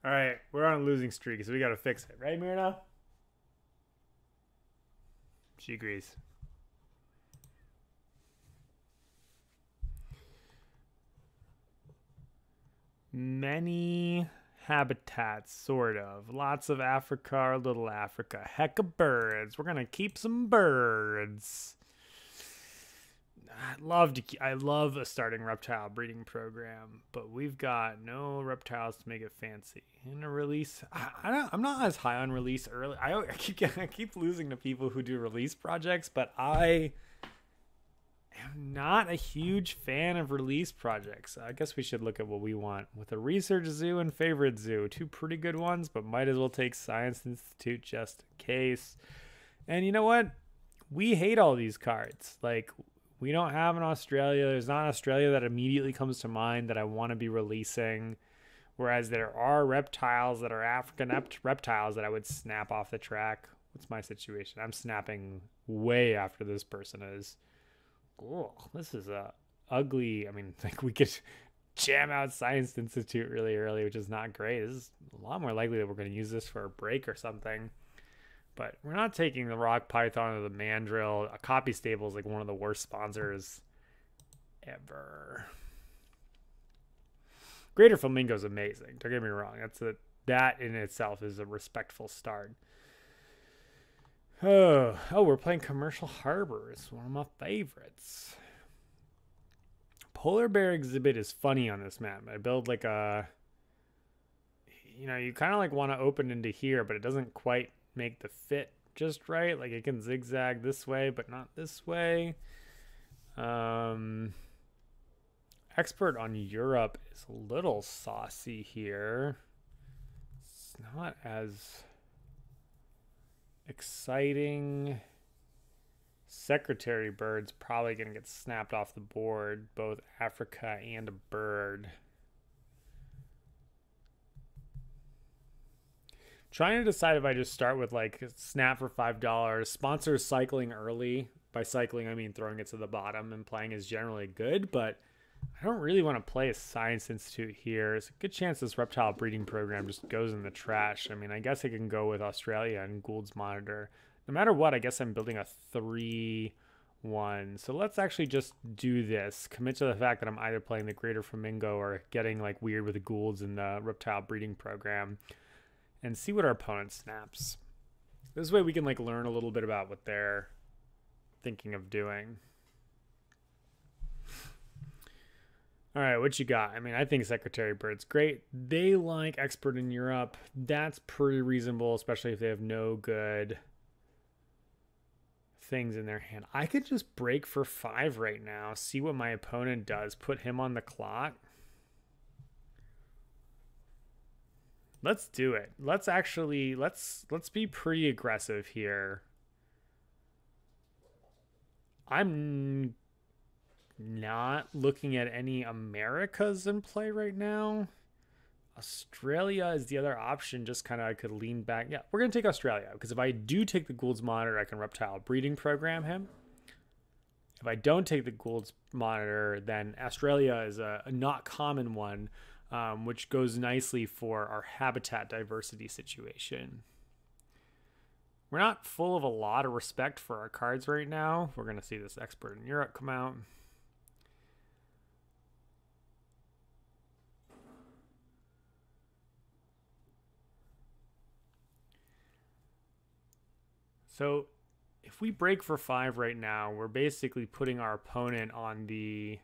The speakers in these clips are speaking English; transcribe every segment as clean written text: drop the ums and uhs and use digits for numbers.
All right, we're on a losing streak, so we got to fix it, right, Myrna? She agrees. Many habitats, sort of. Lots of Africa or little Africa. Heck of birds. We're gonna keep some birds. I love a starting reptile breeding program, but we've got no reptiles to make it fancy. In a release, I'm not as high on release early. I keep losing to people who do release projects, but I am not a huge fan of release projects. I guess we should look at what we want with a research zoo and favorite zoo. Two pretty good ones, but might as well take Science Institute just in case. And you know what? We hate all these cards. Like, we don't have an Australia. There's not an Australia that immediately comes to mind that I want to be releasing. Whereas there are reptiles that are African reptiles that I would snap off the track. What's my situation? I'm snapping way after this person is. Oh, this is ugly. I mean, like, we could jam out Science Institute really early, which is not great. This is a lot more likely that we're going to use this for a break or something. But we're not taking the rock python or the mandrill. A copy stable is like one of the worst sponsors ever. Greater Flamingo is amazing. Don't get me wrong. That in itself is a respectful start. Oh, we're playing Commercial Harbor. It's one of my favorites. Polar bear exhibit is funny on this map. I build like a, you kind of like want to open into here, but it doesn't quite make the fit just right. Like, it can zigzag this way but not this way. Expert on Europe is a little saucy here. It's not as exciting. Secretary bird's probably gonna get snapped off the board, both Africa and a bird. Trying to decide if I just start with like snap for $5. Sponsors cycling early. By cycling, I mean throwing it to the bottom and playing is generally good, but I don't really want to play a Science Institute here. There's a good chance this reptile breeding program just goes in the trash. I mean, I guess I can go with Australia and Gould's Monitor. No matter what, I guess I'm building a 3-1. So let's actually just do this. Commit to the fact that I'm either playing the Greater Flamingo or getting like weird with the Goulds in the reptile breeding program. And see what our opponent snaps. This way we can like learn a little bit about what they're thinking of doing. All right, what you got? I mean, I think Secretary Bird's great. They like Expert in Europe. That's pretty reasonable, especially if they have no good things in their hand. I could just break for 5 right now, see what my opponent does, put him on the clock. Let's do it. Let's be pretty aggressive here. I'm not looking at any Americas in play right now. Australia is the other option. Just kind of I could lean back. Yeah, we're going to take Australia because if I do take the Gould's Monitor, I can reptile breeding program him. If I don't take the Gould's Monitor, then Australia is a not common one. Which goes nicely for our habitat diversity situation. We're not full of a lot of respect for our cards right now. We're going to see this Expert in Europe come out. So if we break for 5 right now, we're basically putting our opponent on the...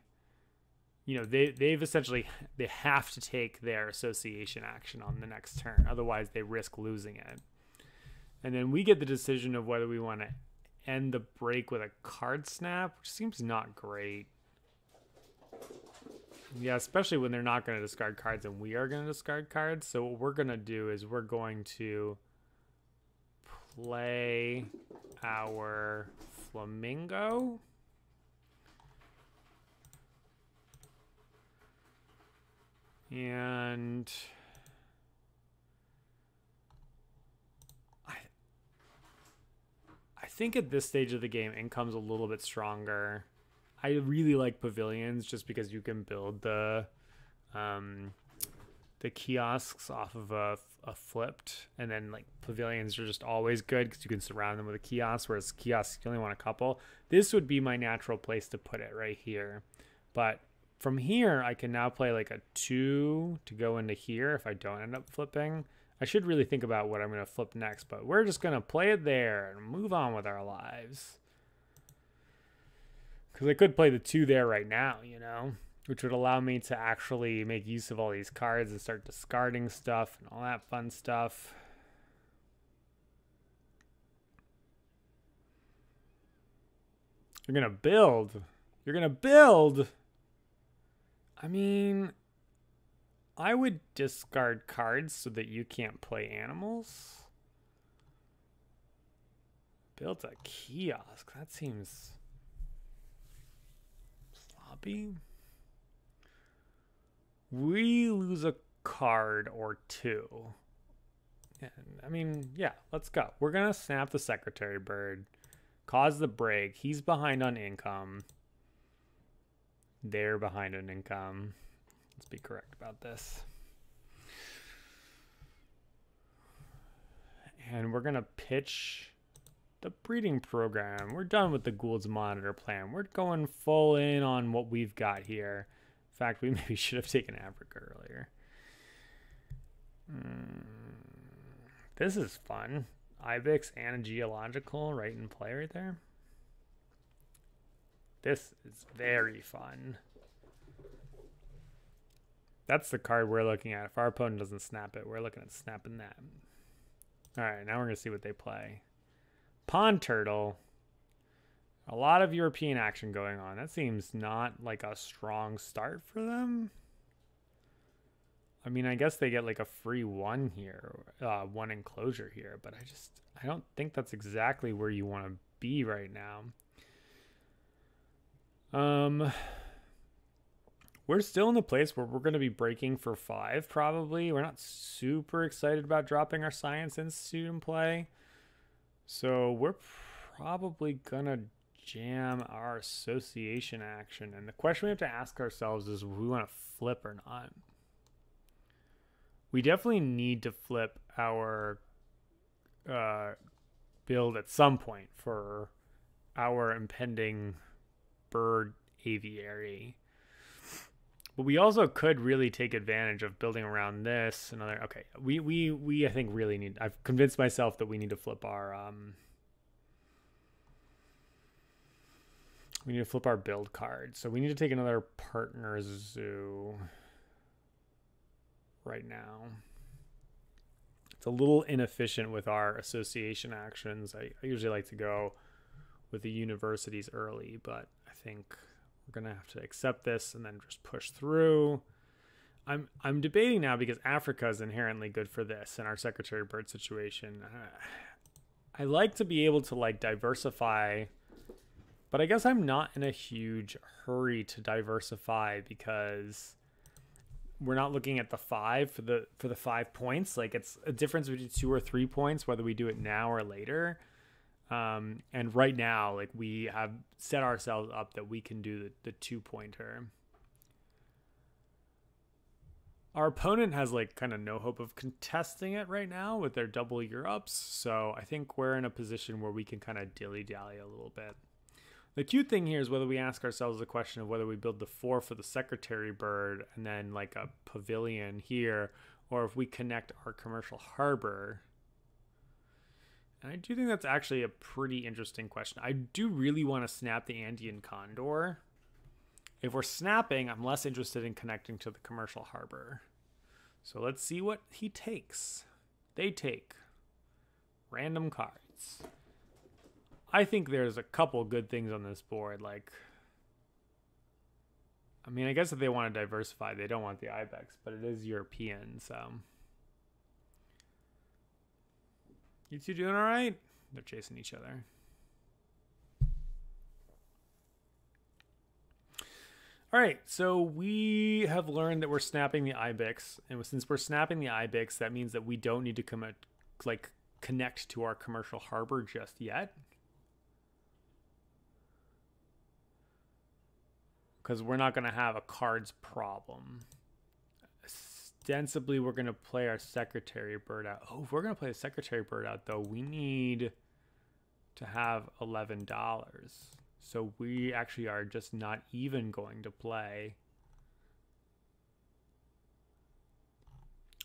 they've essentially, they have to take their association action on the next turn. Otherwise, they risk losing it. And then we get the decision of whether we want to end the break with a card snap, which seems not great. Yeah, especially when they're not going to discard cards and we are going to discard cards. So what we're going to do is we're going to play our Flamingo. And I think at this stage of the game, income's a little bit stronger. I really like pavilions just because you can build the the kiosks off of a flipped, and then like pavilions are just always good because you can surround them with a kiosk, whereas kiosks you only want a couple. This would be my natural place to put it, right here. But from here I can now play like a 2 to go into here if I don't end up flipping. I should really think about what I'm going to flip next, but we're just going to play it there and move on with our lives. Because I could play the 2 there right now, you know, which would allow me to actually make use of all these cards and start discarding stuff and all that fun stuff. You're going to build. You're going to build. I mean, I would discard cards so that you can't play animals. Built a kiosk. That seems sloppy. We lose a card or 2. And, I mean, yeah, let's go. We're going to snap the secretary bird. Cause the break. He's behind on income. They're behind on income. Let's be correct about this. And we're going to pitch the breeding program. We're done with the Gould's Monitor plan. We're going full in on what we've got here. In fact, we maybe should have taken Africa earlier. This is fun. Ibex and a geological right in play right there. This is very fun. That's the card we're looking at. If our opponent doesn't snap it, we're looking at snapping that. All right, now we're going to see what they play. Pond Turtle. A lot of European action going on. That seems not like a strong start for them. I mean, I guess they get like a free 1 here, 1 enclosure here, but I don't think that's exactly where you want to be right now. We're still in the place where we're going to be breaking for 5, probably. We're not super excited about dropping our Science Institute in play. So we're probably going to jam our association action. And the question we have to ask ourselves is, we want to flip or not? We definitely need to flip our build at some point for our impending bird aviary. But we also could really take advantage of building around this. Another okay. We I think really need. I've convinced myself that we need to flip our we need to flip our build card. So we need to take another partner zoo right now. It's a little inefficient with our association actions. I usually like to go with the universities early, but I think we're gonna have to accept this and then just push through. I'm debating now because Africa is inherently good for this in our Secretary Bird situation. I like to be able to like diversify, but I guess I'm not in a huge hurry to diversify because we're not looking at the 5 for the 5 points. Like, it's a difference between 2 or 3 points whether we do it now or later. And right now, like, we have set ourselves up that we can do the 2-pointer. Our opponent has like kind of no hope of contesting it right now with their double Europes. So I think we're in a position where we can kind of dilly-dally a little bit. The cute thing here is whether we ask ourselves the question of whether we build the 4 for the Secretary Bird and then like a pavilion here, or if we connect our commercial harbor. And I do think that's actually a pretty interesting question. I do really want to snap the Andean Condor. If we're snapping, I'm less interested in connecting to the commercial harbor. So let's see what he takes. They take random cards. I think there's a couple good things on this board. Like, I mean, I guess if they want to diversify, they don't want the Ibex, but it is European, so. You two doing all right? They're chasing each other. All right, so we have learned that we're snapping the Ibex, and since we're snapping the Ibex, that means that we don't need to connect to our commercial harbor just yet. Because we're not going to have a cards problem. ostensibly we're going to play our secretary bird out. Oh, if we're going to play a secretary bird out, though, we need to have $11. So we actually are just not even going to play.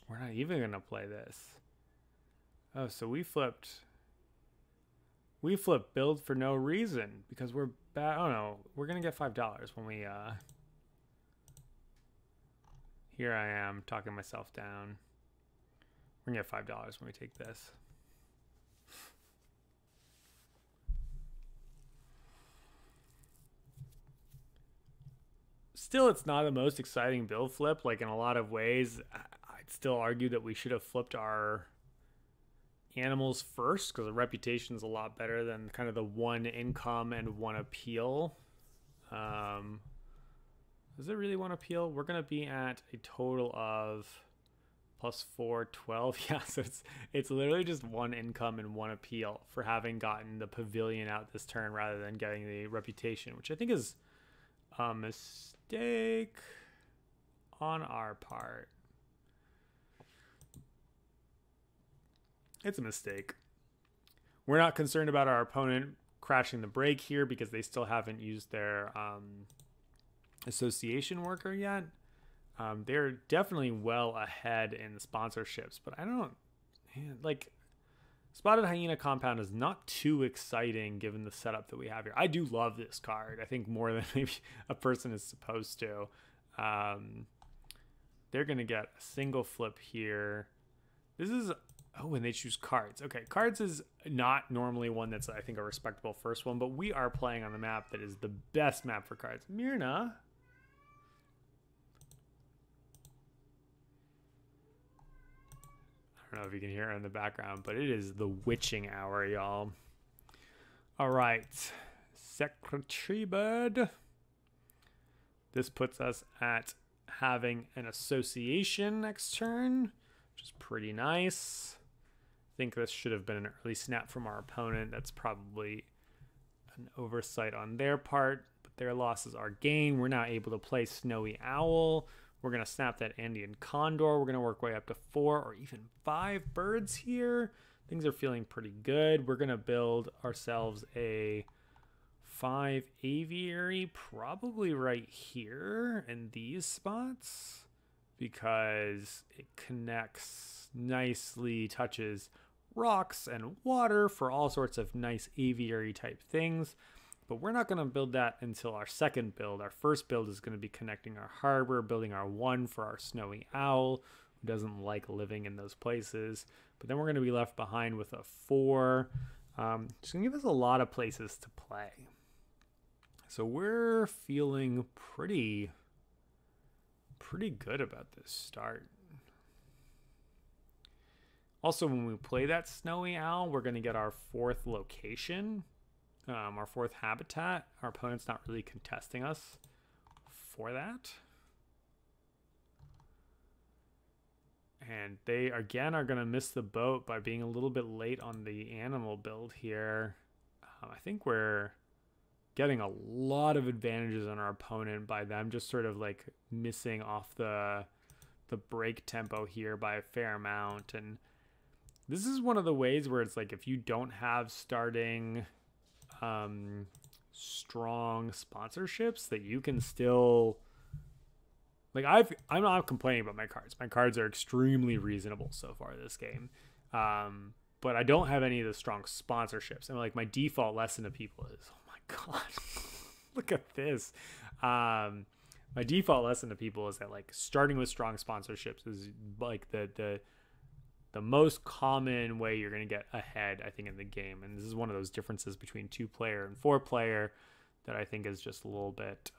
We're not even going to play this. Oh, so we flipped build for no reason because we're bad. Oh no, we're going to get $5 when we, here I am talking myself down. We're going to get $5 when we take this. Still, it's not the most exciting build flip. Like, in a lot of ways, I'd still argue that we should have flipped our animals first because the reputation is a lot better than kind of the one income and one appeal. Does it really one appeal? We're going to be at a total of +4, 12. Yeah, so it's literally just one income and one appeal for having gotten the pavilion out this turn rather than getting the reputation, which I think is a mistake on our part. It's a mistake. We're not concerned about our opponent crashing the break here because they still haven't used their association worker yet. They're definitely well ahead in the sponsorships, but I don't, like, Spotted Hyena Compound is not too exciting given the setup that we have here. I do love this card. I think more than maybe a person is supposed to. They're going to get a single flip here. This is, oh, and they choose cards. Okay, cards is not normally one that's, I think, a respectable first one, but we are playing on the map that is the best map for cards. Myrna. I don't know if you can hear it in the background, but it is the witching hour, y'all. All right, Secretary Bird. This puts us at having an association next turn, which is pretty nice. I think this should have been an early snap from our opponent. That's probably an oversight on their part, but their loss is our gain. We're now able to play Snowy Owl. We're going to snap that Andean Condor. We're going to work way up to 4 or even 5 birds here. Things are feeling pretty good. We're going to build ourselves a 5 aviary, probably right here in these spots, because it connects nicely, touches rocks and water for all sorts of nice aviary type things. But we're not going to build that until our second build. Our first build is going to be connecting our harbor, building our 1 for our Snowy Owl, who doesn't like living in those places. But then we're going to be left behind with a 4. Just going to give us a lot of places to play. So we're feeling pretty good about this start. Also, when we play that Snowy Owl, we're going to get our 4th location. Our 4th habitat. Our opponent's not really contesting us for that. And they, again, are going to miss the boat by being a little bit late on the animal build here. I think we're getting a lot of advantages on our opponent by them just sort of like missing off the break tempo here by a fair amount. And this is one of the ways where it's like if you don't have starting strong sponsorships that you can still, like, I'm not complaining about my cards. My cards are extremely reasonable so far this game, but I don't have any of the strong sponsorships. And like my default lesson to people is, oh my god, look at this. My default lesson to people is that like starting with strong sponsorships is like the most common way you're going to get ahead, I think, in the game. And this is one of those differences between 2-player and 4-player that I think is just a little bit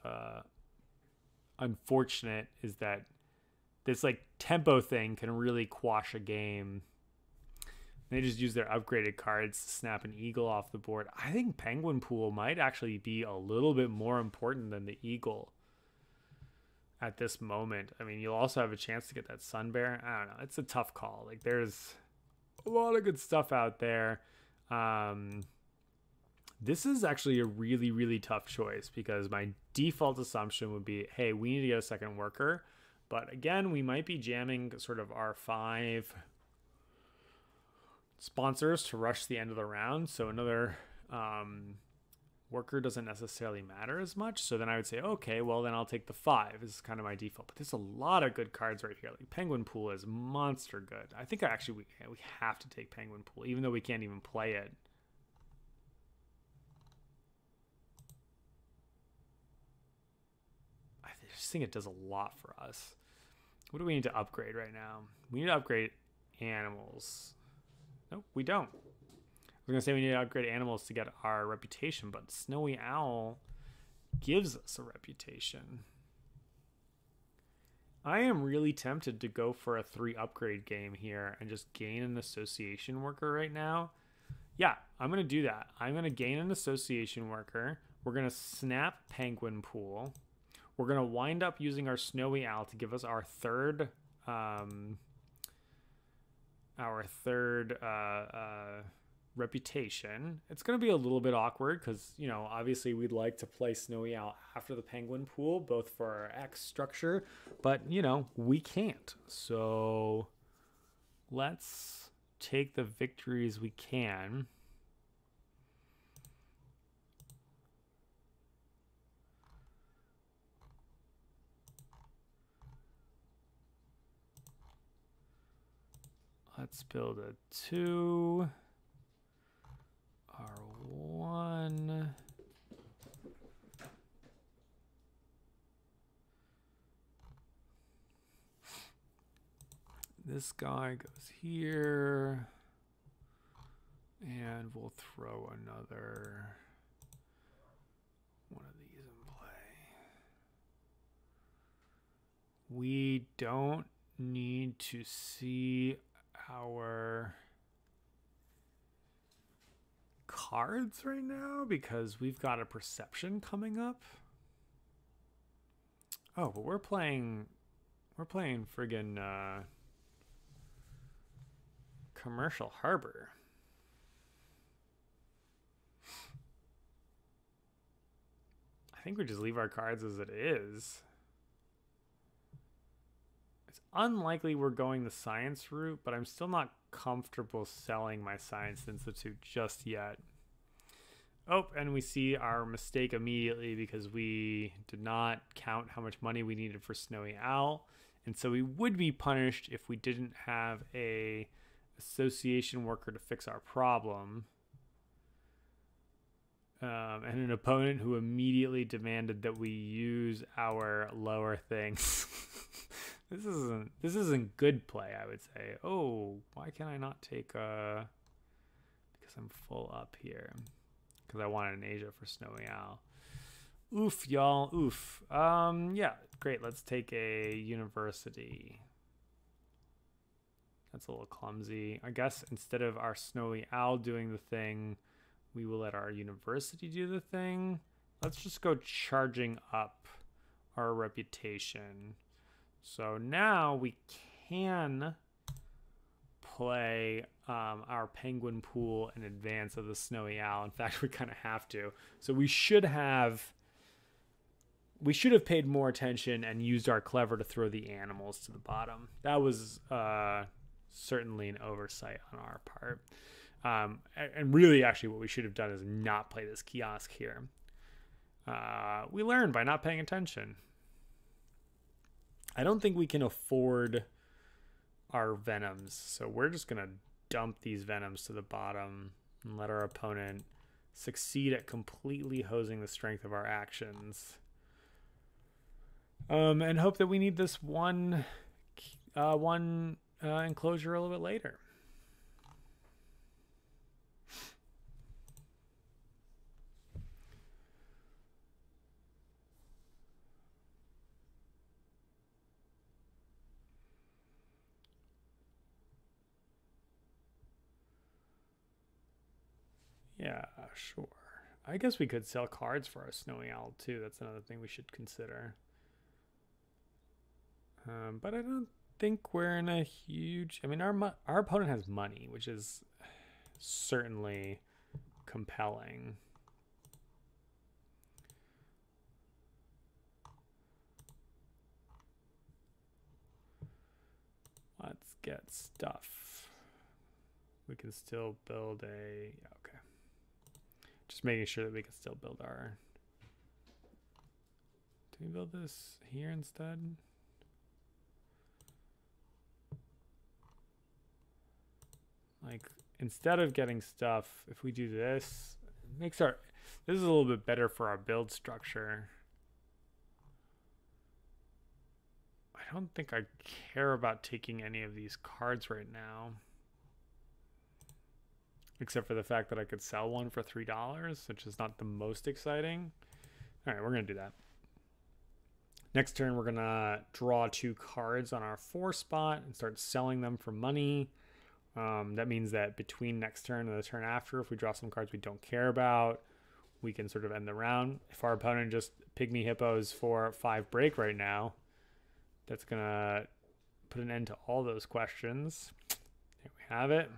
unfortunate, is that this like tempo thing can really quash a game. They just use their upgraded cards to snap an eagle off the board. I think Penguin Pool might actually be a little bit more important than the eagle at this moment. I mean, you'll also have a chance to get that Sun Bear. I don't know. It's a tough call. Like, there's a lot of good stuff out there. This is actually a really, really tough choice because my default assumption would be, hey, we need to get a second worker. But again, we might be jamming sort of our 5 sponsors to rush the end of the round. So another worker doesn't necessarily matter as much. So then I would say, okay, well then I'll take the 5 is kind of my default. But there's a lot of good cards right here. Like Penguin Pool is monster good. I think we have to take Penguin Pool, even though we can't even play it. I just think it does a lot for us. What do we need to upgrade right now? We need to upgrade animals. Nope, we don't. I was going to say we need to upgrade animals to get our reputation, but Snowy Owl gives us a reputation. I am really tempted to go for a 3 upgrade game here and just gain an association worker right now. Yeah, I'm going to do that. I'm going to gain an association worker. We're going to snap Penguin Pool. We're going to wind up using our Snowy Owl to give us our third reputation. It's going to be a little bit awkward because, you know, obviously we'd like to play Snowy Owl after the Penguin Pool, both for our X structure, but, you know, we can't. So let's take the victories we can. Let's build a 2. R1. This guy goes here. And we'll throw another one of these in play. We don't need to see our cards right now because we've got a perception coming up. Oh, but we're playing friggin' Commercial Harbor. I think we just leave our cards as it is. It's unlikely we're going the science route, but I'm still not comfortable selling my Science Institute just yet. Oh, and we see our mistake immediately because we did not count how much money we needed for Snowy Owl. And so we would be punished if we didn't have a association worker to fix our problem. And an opponent who immediately demanded that we use our lower things. This isn't good play, I would say. Oh, why can I not take because I'm full up here. Because I wanted an Asia for Snowy Owl. Oof, y'all. Oof. Yeah, great. Let's take a university. That's a little clumsy. I guess instead of our Snowy Owl doing the thing, we will let our university do the thing. Let's just go charging up our reputation. So now we can play our Penguin Pool in advance of the Snowy Owl. In fact, we kind of have to. So we should have paid more attention and used our clever to throw the animals to the bottom. That was certainly an oversight on our part. And really, actually, what we should have done is not play this kiosk here. We learned by not paying attention. I don't think we can afford our Venoms, so we're just going to dump these Venoms to the bottom and let our opponent succeed at completely hosing the strength of our actions. And hope that we need this one enclosure a little bit later. Yeah, sure. I guess we could sell cards for our Snowy Owl too. That's another thing we should consider. But I don't think we're in a huge... I mean, our opponent has money, which is certainly compelling. get stuff. We can still build a, yeah, okay. Just making sure that we can still build our, do we build this here instead? Like, instead of getting stuff, if we do this, it makes our, this is a little bit better for our build structure. I don't think I care about taking any of these cards right now. Except for the fact that I could sell one for $3, which is not the most exciting. All right, we're going to do that. Next turn, we're going to draw 2 cards on our 4 spot and start selling them for money. That means that between next turn and the turn after, if we draw some cards we don't care about, we can sort of end the round. If our opponent just pygmy hippos for 5 break right now, that's going to put an end to all those questions. There we have it.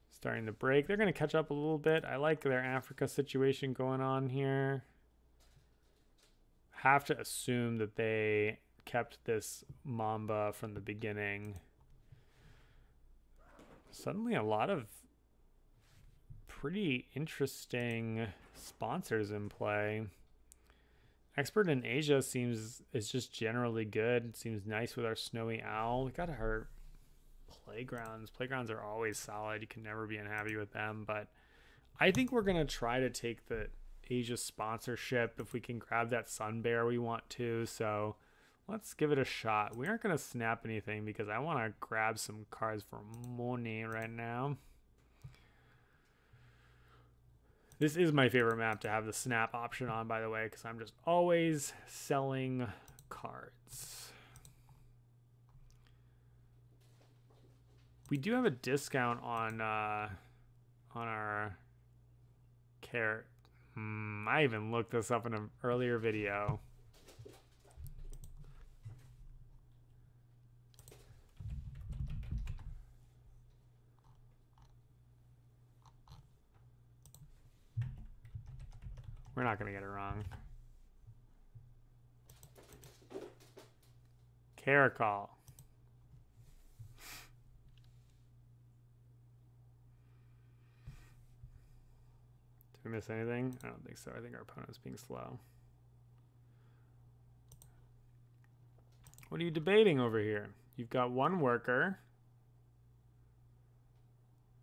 Starting the break. They're going to catch up a little bit. I like their Africa situation going on here. Have to assume that they kept this Mamba from the beginning. Suddenly a lot of pretty interesting sponsors in play. Expert in Asia is just generally good. It seems nice with our Snowy Owl. We got our playgrounds. Playgrounds are always solid. You can never be unhappy with them. But I think we're going to try to take the Asia sponsorship if we can grab that Sun Bear we want to. So let's give it a shot. We aren't going to snap anything because I want to grab some cards for money right now. This is my favorite map to have the snap option on, by the way, because I'm just always selling cards. We do have a discount on our carrot. I even looked this up in an earlier video. We're not going to get it wrong. Caracol. Did we miss anything? I don't think so. I think our opponent's being slow. What are you debating over here? You've got 1 worker.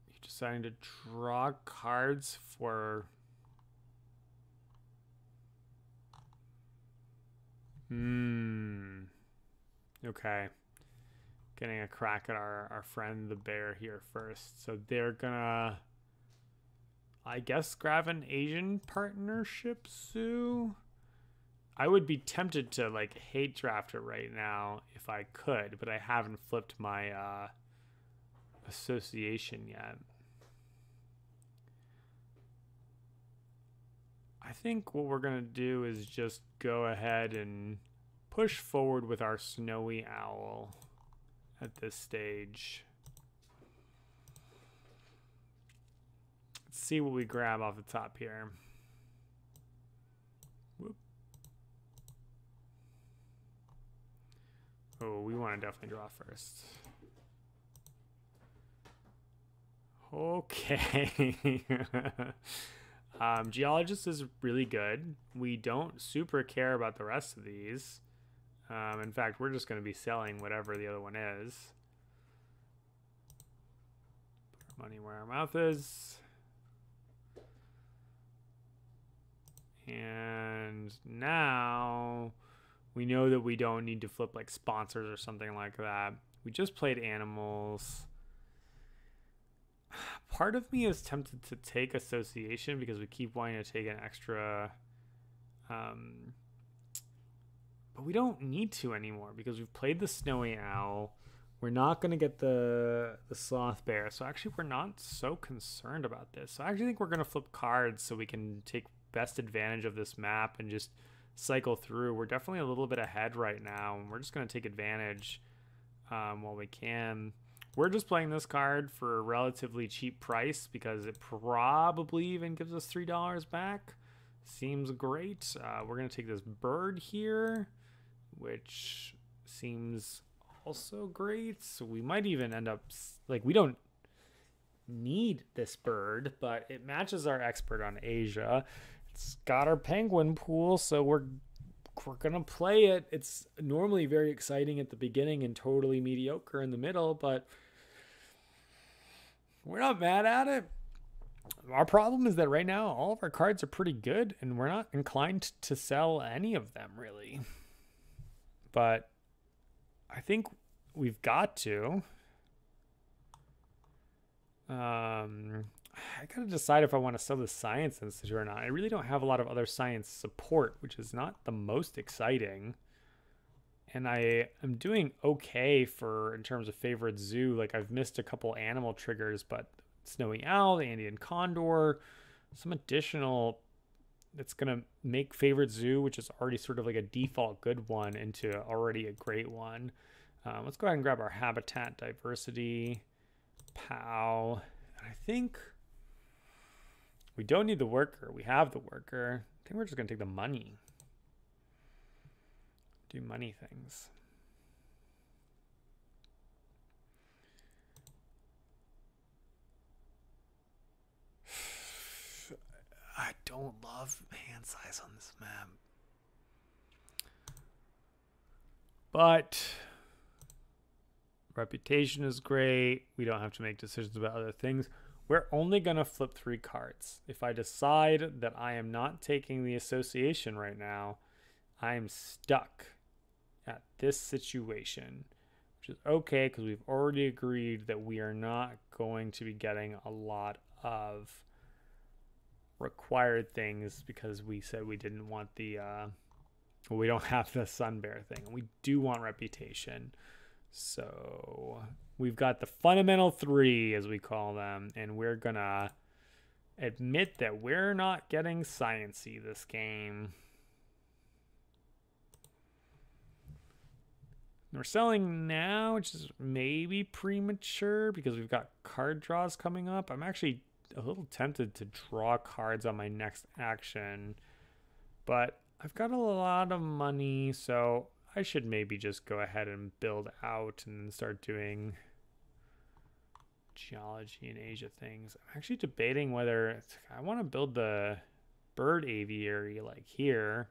You're deciding to draw cards for... Okay. Getting a crack at our friend the bear here first. So they're gonna, I guess, grab an Asian partnership, Sue? I would be tempted to, like, hate draft it right now if I could, but I haven't flipped my association yet. I think what we're going to do is just go ahead and push forward with our Snowy Owl at this stage. Let's see what we grab off the top here. Whoop. Oh, we want to definitely draw first. Okay. Geologist is really good. We don't super care about the rest of these. In fact, we're just going to be selling whatever the other one is. Put our money where our mouth is. And now we know that we don't need to flip like sponsors or something like that. We just played animals. Part of me is tempted to take association because we keep wanting to take an extra, but we don't need to anymore because we've played the Snowy Owl. We're not going to get the Sloth Bear, so actually we're not so concerned about this. So I actually think we're going to flip cards so we can take best advantage of this map and just cycle through. We're definitely a little bit ahead right now, and we're just going to take advantage while we can. We're just playing this card for a relatively cheap price because it probably even gives us $3 back. Seems great. We're going to take this bird here, which seems also great. So we might even end up, like, we don't need this bird, but it matches our expert on Asia. It's got our penguin pool, so we're gonna play it. It's normally very exciting at the beginning and totally mediocre in the middle, but we're not mad at it. Our problem is that right now all of our cards are pretty good and we're not inclined to sell any of them really. But I think we've got to. I gotta decide if I want to sell the Science Institute or not. I really don't have a lot of other science support, which is not the most exciting. And I am doing okay in terms of favorite zoo. Like, I've missed a couple animal triggers, but Snowy Owl, the Andean Condor, some additional that's going to make favorite zoo, which is already sort of like a default good one, into already a great one. Let's go ahead and grab our habitat diversity. Pow. And I think we don't need the worker. We have the worker. I think we're just going to take the money. Do money things. I don't love hand size on this map. But reputation is great. We don't have to make decisions about other things. We're only going to flip 3 cards. If I decide that I am not taking the association right now, I am stuck at this situation, which is okay because we've already agreed that we are not going to be getting a lot of required things because we said we didn't want the we don't have the sun bear thing. We do want reputation. So we've got the fundamental 3, as we call them, and we're gonna admit that we're not getting science-y this game. We're selling now, which is maybe premature because we've got card draws coming up. I'm actually a little tempted to draw cards on my next action, but I've got a lot of money, so I should maybe just go ahead and build out and start doing geology and Asia things. I'm actually debating whether I want to build the bird aviary like here.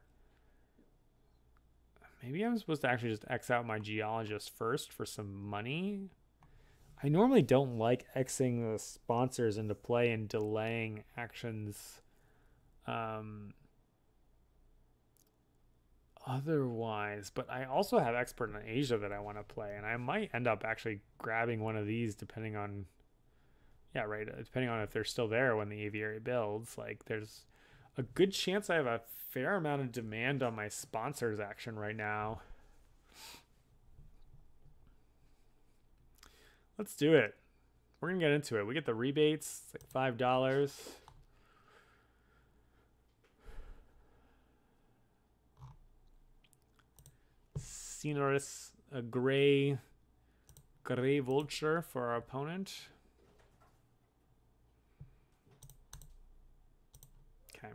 Maybe I'm supposed to actually just X out my geologist first for some money. I normally don't like Xing the sponsors into play and delaying actions otherwise, but I also have expert in Asia that I want to play, and I might end up actually grabbing one of these depending on depending on if they're still there when the aviary builds. Like, there's a good chance I have a fair amount of demand on my sponsors action right now. Let's do it. We're gonna get into it. We get the rebates. It's like $5. Scenorus, a gray vulture for our opponent. Okay.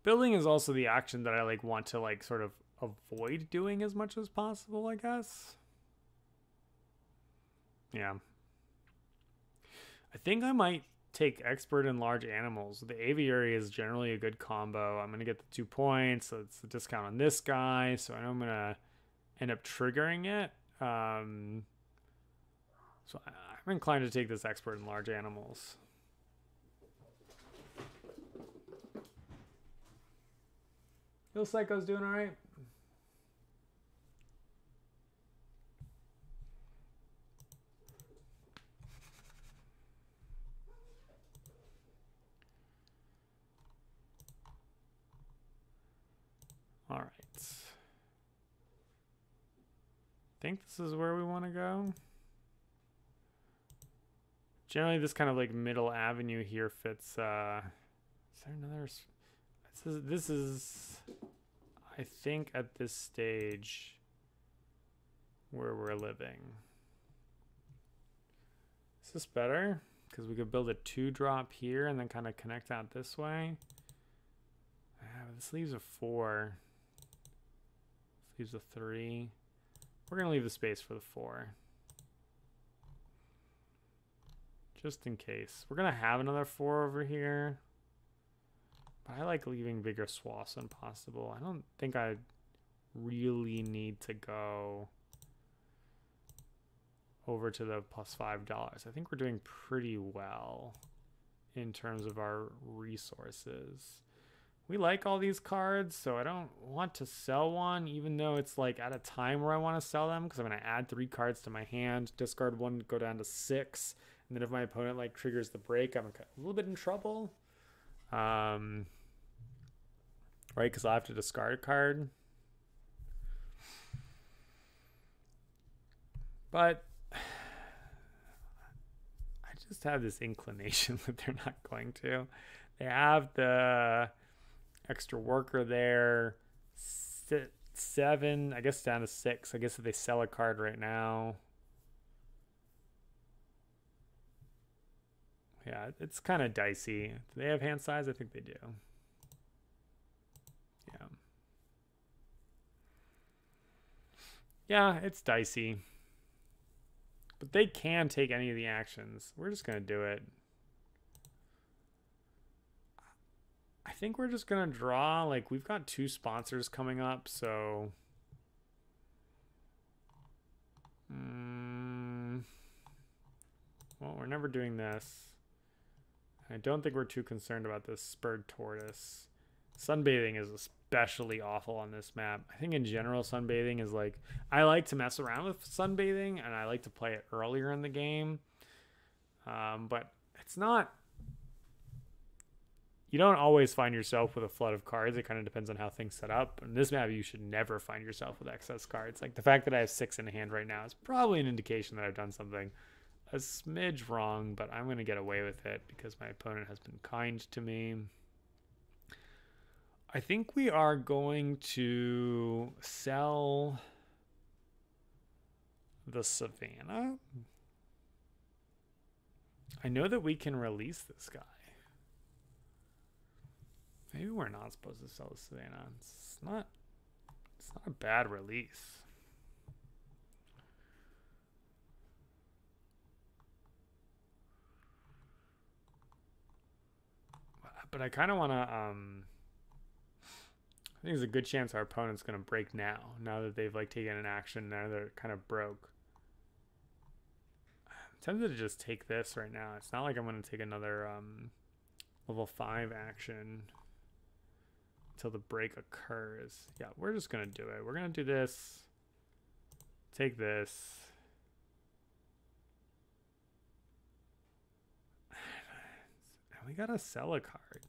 Building is also the action that I want to sort of avoid doing as much as possible, I guess. Yeah. I think I might take expert in large animals. The aviary is generally a good combo. I'm going to get the 2 points, so it's a discount on this guy, so I know I'm going to end up triggering it. So I'm inclined to take this expert in large animals. Hill Psycho's doing all right. All right. I think this is where we want to go. Generally, this kind of middle avenue here fits. Is there another? This is, I think, at this stage where we're living. Is this better? Because we could build a 2-drop here and then kind of connect out this way. This leaves a 4. This leaves a 3. We're going to leave the space for the 4. Just in case. We're going to have another 4 over here. But I like leaving bigger swaths when possible. I don't think I really need to go over to the plus $5. I think we're doing pretty well in terms of our resources. We like all these cards, so I don't want to sell one, even though it's like at a time where I want to sell them, because I'm going to add 3 cards to my hand, discard 1, go down to 6, and then if my opponent like triggers the break, I'm a little bit in trouble. Right, because I'll have to discard a card. But I just have this inclination that they're not going to. They have the extra worker there. 7, I guess down to 6. I guess if they sell a card right now. Yeah, it's kind of dicey. Do they have hand size? I think they do. Yeah. Yeah, it's dicey. But they can take any of the actions. We're just going to do it. I think we're just going to draw. Like, we've got 2 sponsors coming up, so... Well, we're never doing this. I don't think we're too concerned about this spurred tortoise. Sunbathing is especially awful on this map. I think in general, sunbathing is like... I like to mess around with sunbathing, and I like to play it earlier in the game. But it's not... You don't always find yourself with a flood of cards. It kind of depends on how things set up. In this map, you should never find yourself with excess cards. Like, the fact that I have 6 in hand right now is probably an indication that I've done something a smidge wrong, but I'm going to get away with it because my opponent has been kind to me. I think we are going to sell the Savannah. I know that we can release this guy. Maybe we're not supposed to sell the Savannah. It's not a bad release. But I kind of want to, I think there's a good chance our opponent's going to break now that they've like taken an action. Now they're kind of broke. I'm tempted to just take this right now. It's not like I'm going to take another level 5 action until the break occurs. Yeah, we're just going to do it. We're going to do this. Take this. We got to sell a card.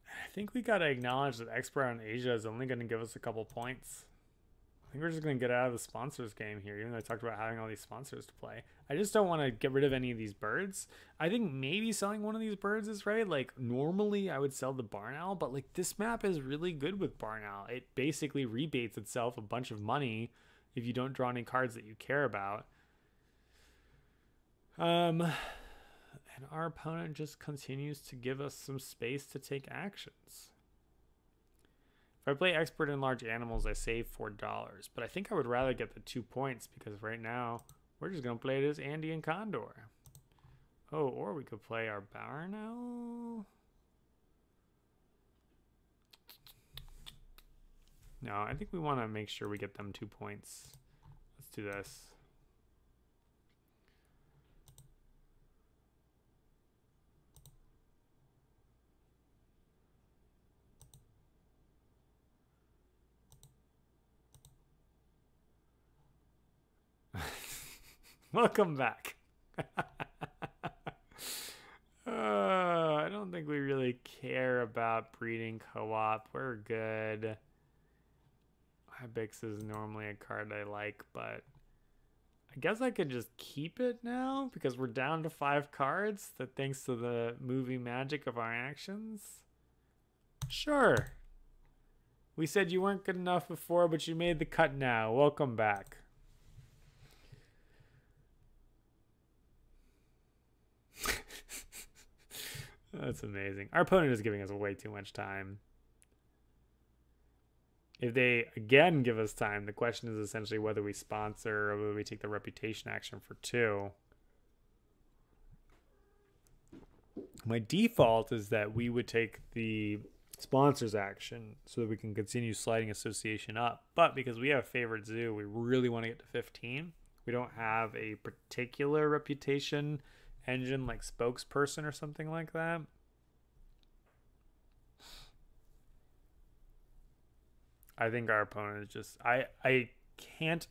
I think we got to acknowledge that Expert on Asia is only going to give us a couple points. I think we're just going to get out of the sponsors game here, even though I talked about having all these sponsors to play. I just don't want to get rid of any of these birds. I think maybe selling one of these birds is right. Like, normally I would sell the Barn Owl, but like this map is really good with Barn Owl. It basically rebates itself a bunch of money if you don't draw any cards that you care about. And our opponent just continues to give us some space to take actions. If I play Expert in Large Animals, I save $4. But I think I would rather get the 2 points because right now we're just going to play it as Andy and Condor. Oh, or we could play our Barn Owl. No, I think we want to make sure we get them 2 points. Let's do this. Welcome back. I don't think we really care about breeding co-op. We're good. Hibix is normally a card I like, but I guess I could just keep it now because we're down to 5 cards, that thanks to the movie magic of our actions. Sure. We said you weren't good enough before, but you made the cut now. Welcome back. That's amazing. Our opponent is giving us way too much time. If they again give us time, the question is essentially whether we sponsor or whether we take the reputation action for 2. My default is that we would take the sponsors action so that we can continue sliding association up. But because we have a favorite zoo, we really want to get to 15. We don't have a particular reputation engine like spokesperson or something like that. I think our opponent is just I can't.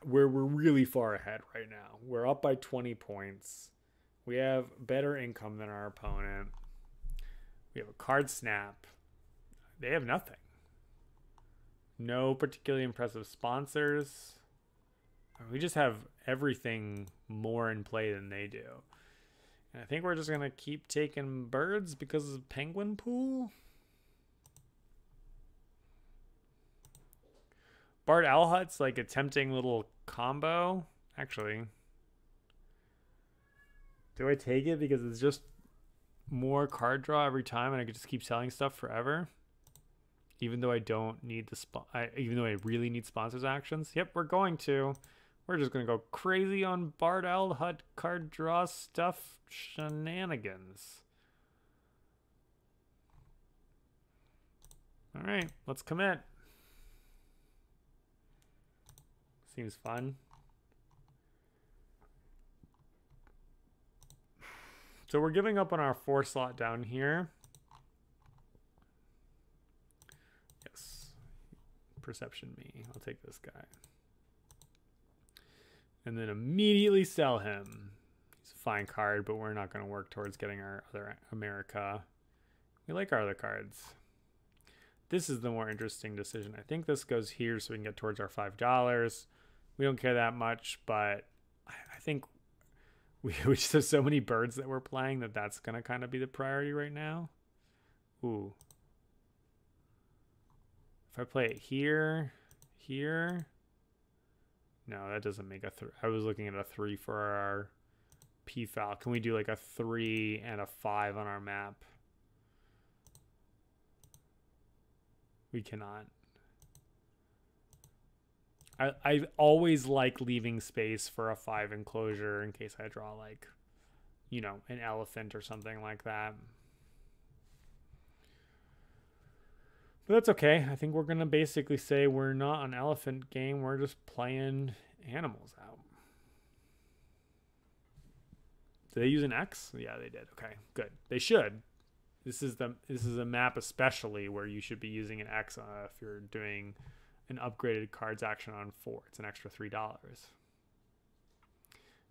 We're really far ahead right now. We're up by 20 points. We have better income than our opponent. We have a card snap. They have nothing. No particularly impressive sponsors. We just have everything more in play than they do. And I think we're just going to keep taking birds because of penguin pool. Bart Owl Hut's like a tempting little combo. Actually, do I take it because it's just more card draw every time and I could just keep selling stuff forever? Even though I don't need even though I really need sponsors actions. Yep, we're going to. We're just going to go crazy on Bart Owl Hut card draw stuff shenanigans. All right, let's commit. Seems fun. So we're giving up on our 4 slot down here. Yes. Perception me. I'll take this guy. And then immediately sell him. He's a fine card, but we're not going to work towards getting our other America. We like our other cards. This is the more interesting decision. I think this goes here so we can get towards our $5. We don't care that much, but I think we just have so many birds that we're playing that that's going to kind of be the priority right now. Ooh. If I play it here, here. No, that doesn't make a 3. I was looking at a 3 for our P-foul. Can we do like a 3 and a 5 on our map? We cannot. I always like leaving space for a 5 enclosure in case I draw like, you know, an elephant or something like that. But that's okay. I think we're going to basically say we're not an elephant game. We're just playing animals out. Did they use an X? Yeah, they did. Okay, good. They should. This is a map especially where you should be using an X if you're doing an upgraded cards action on 4. It's an extra $3.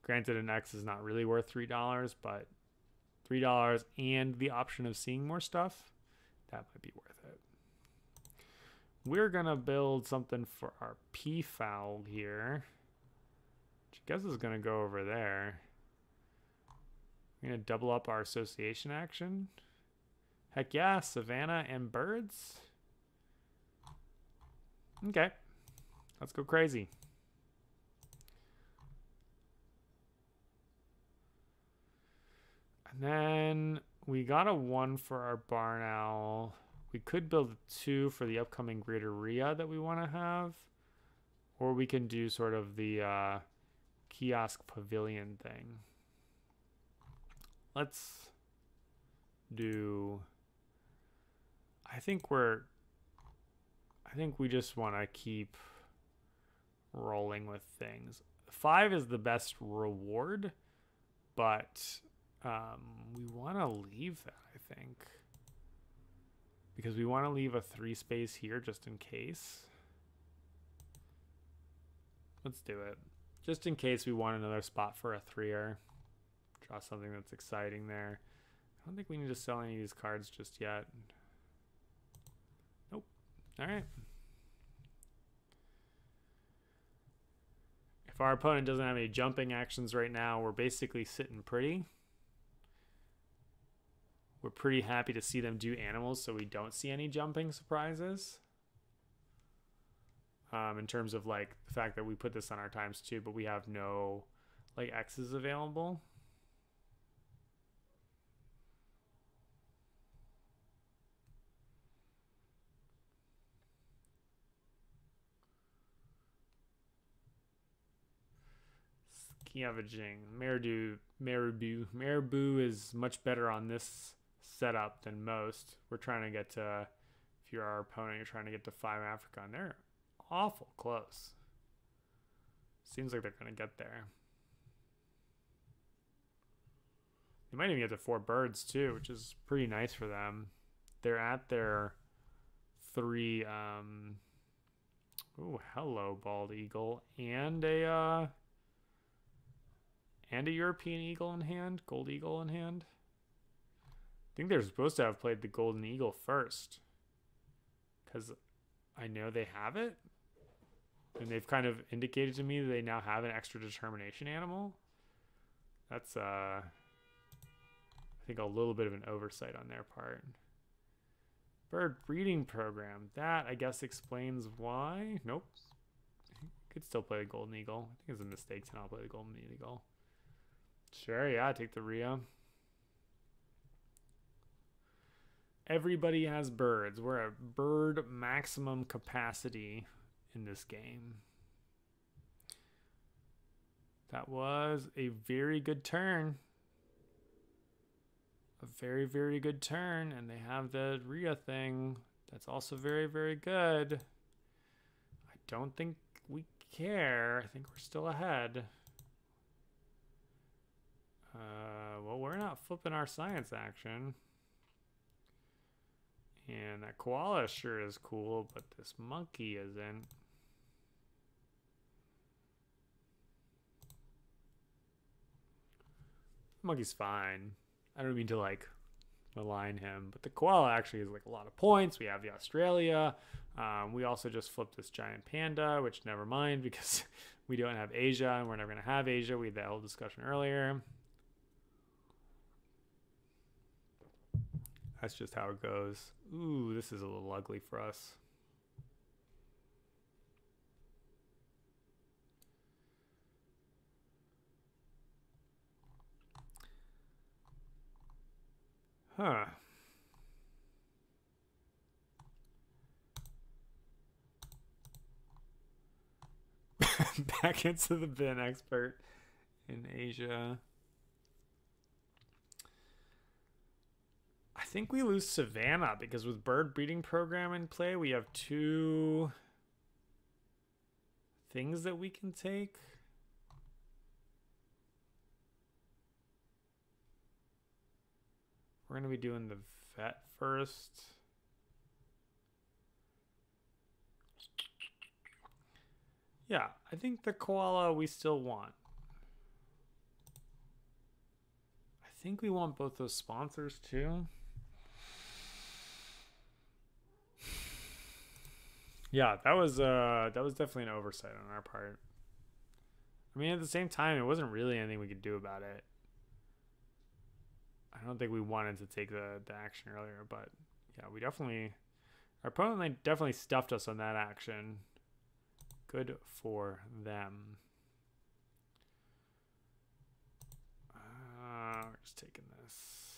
Granted, an X is not really worth $3, but $3 and the option of seeing more stuff, that might be worth it. We're gonna build something for our P-foul here, which I guess is gonna go over there. We're gonna double up our association action. Heck yeah, Savannah and birds. Okay, let's go crazy. And then we got a 1 for our barn owl. We could build a 2 for the upcoming greater Rhea that we want to have. Or we can do sort of the kiosk pavilion thing. Let's do... I think we just want to keep rolling with things. 5 is the best reward, but we want to leave that, I think. Because we want to leave a 3 space here just in case. Let's do it. Just in case we want another spot for a 3-er. Draw something that's exciting there. I don't think we need to sell any of these cards just yet. Nope. All right. If our opponent doesn't have any jumping actions right now, we're basically sitting pretty. We're pretty happy to see them do animals so we don't see any jumping surprises. In terms of like the fact that we put this on our ×2, but we have no like X's available. Scavenging. Marabou is much better on this setup than most. We're trying to get to, if you're our opponent, you're trying to get to 5 Africa, and they're awful close. Seems like they're going to get there. They might even get to 4 birds too, which is pretty nice for them. They're at their 3 oh, hello, bald eagle, and a European eagle in hand, gold eagle in hand. I think they're supposed to have played the golden eagle first, because I know they have it, and they've kind of indicated to me that they now have an extra determination animal. That's I think a little bit of an oversight on their part. Bird breeding program. That, I guess, explains why. Nope. Could still play the golden eagle. I think it's a mistake to not play the golden eagle. Sure, yeah, take the Rhea. Everybody has birds. We're at bird maximum capacity in this game. That was a very good turn. A very, very good turn. And they have the Rhea thing. That's also very, very good. I don't think we care. I think we're still ahead. Well, we're not flipping our science action. And that koala sure is cool, but this monkey isn't. Monkey's fine. I don't mean to like malign him, but the koala actually is like a lot of points. We have the Australia. We also just flipped this giant panda, which never mind because we don't have Asia and we're never going to have Asia. We had that whole discussion earlier. That's just how it goes. Ooh, this is a little ugly for us. Huh. Back into the bin expert in Asia. I think we lose Savannah because with bird breeding program in play, we have 2 things that we can take. We're going to be doing the vet first. Yeah, I think the koala we still want. I think we want both those sponsors too. Yeah, that was definitely an oversight on our part. I mean, at the same time, it wasn't really anything we could do about it. I don't think we wanted to take the action earlier, but yeah, we definitely, our opponent definitely stuffed us on that action. Good for them. We're just taking this.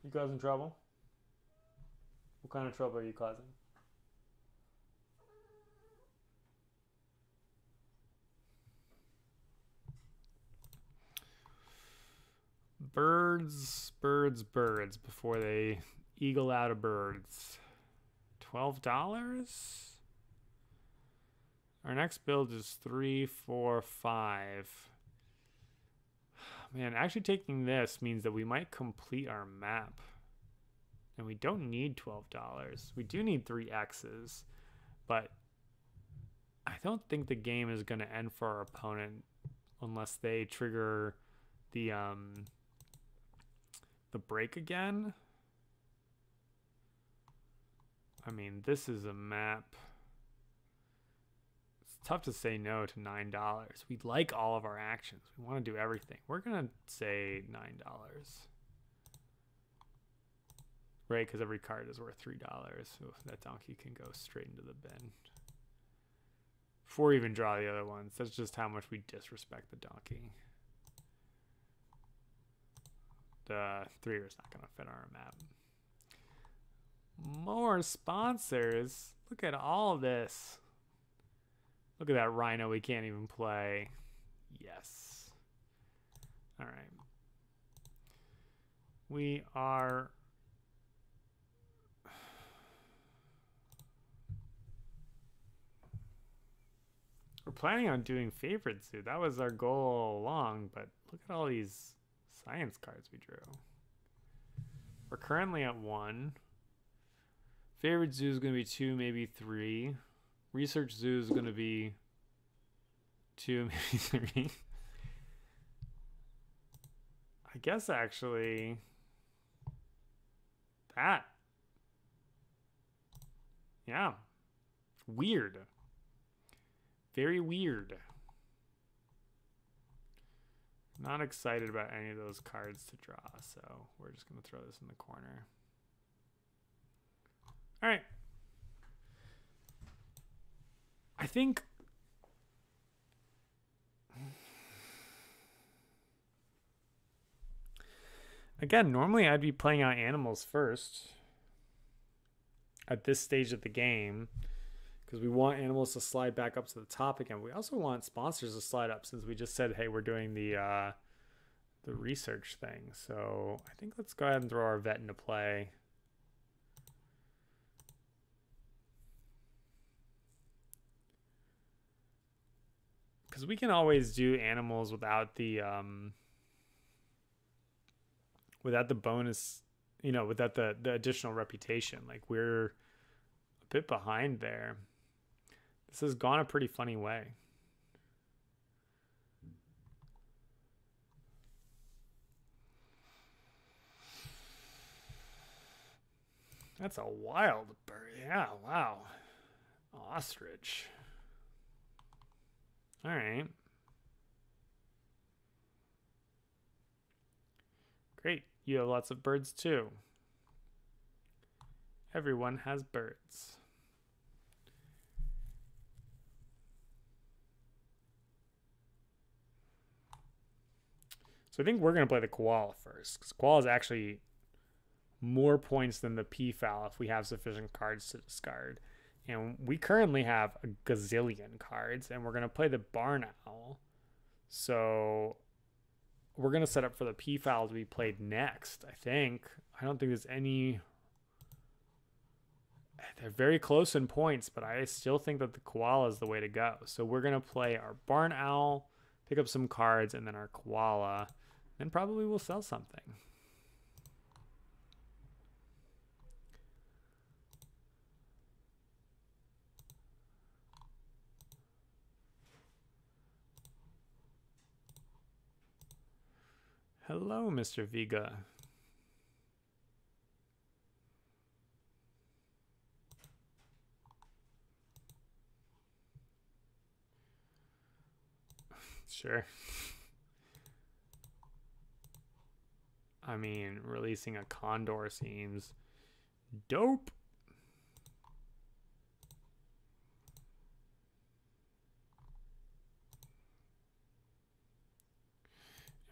You causing trouble? What kind of trouble are you causing? Birds, birds, birds before they eagle out of birds. $12? Our next build is 3, 4, 5. Man, actually taking this means that we might complete our map. And we don't need $12. We do need 3 X's. But I don't think the game is going to end for our opponent unless they trigger the break again. I mean, this is a map. It's tough to say no to $9. We'd like all of our actions. We want to do everything. We're going to say $9. Right, because every card is worth $3. Ooh, that donkey can go straight into the bin. Before we even draw the other ones, that's just how much we disrespect the donkey. The 3-year is not going to fit on our map. More sponsors. Look at all this. Look at that rhino we can't even play. Yes. All right. We are... We're planning on doing favorite zoo. That was our goal all along, but look at all these science cards we drew. We're currently at 1. Favorite zoo is going to be 2, maybe 3. Research zoo is going to be 2, maybe 3. I guess actually that. Yeah. Weird. Very weird. Not excited about any of those cards to draw, so we're just going to throw this in the corner. All right. I think again, normally I'd be playing out animals first at this stage of the game because we want animals to slide back up to the top again. We also want sponsors to slide up since we just said, hey, we're doing the research thing. So I think let's go ahead and throw our vet into play. Because we can always do animals without the bonus, you know, without the additional reputation. Like we're a bit behind there. This has gone a pretty funny way. That's a wild bird. Yeah, wow. Ostrich. All right. Great. You have lots of birds too. Everyone has birds. So I think we're going to play the koala first, because koala is actually more points than the peafowl if we have sufficient cards to discard. And we currently have a gazillion cards, and we're going to play the barn owl. So we're going to set up for the peafowl to be played next, I think. I don't think there's any... They're very close in points, but I still think that the koala is the way to go. So we're going to play our barn owl, pick up some cards, and then our koala. Then probably we'll sell something. Hello, Mr. Viga. Sure. I mean, releasing a condor seems dope.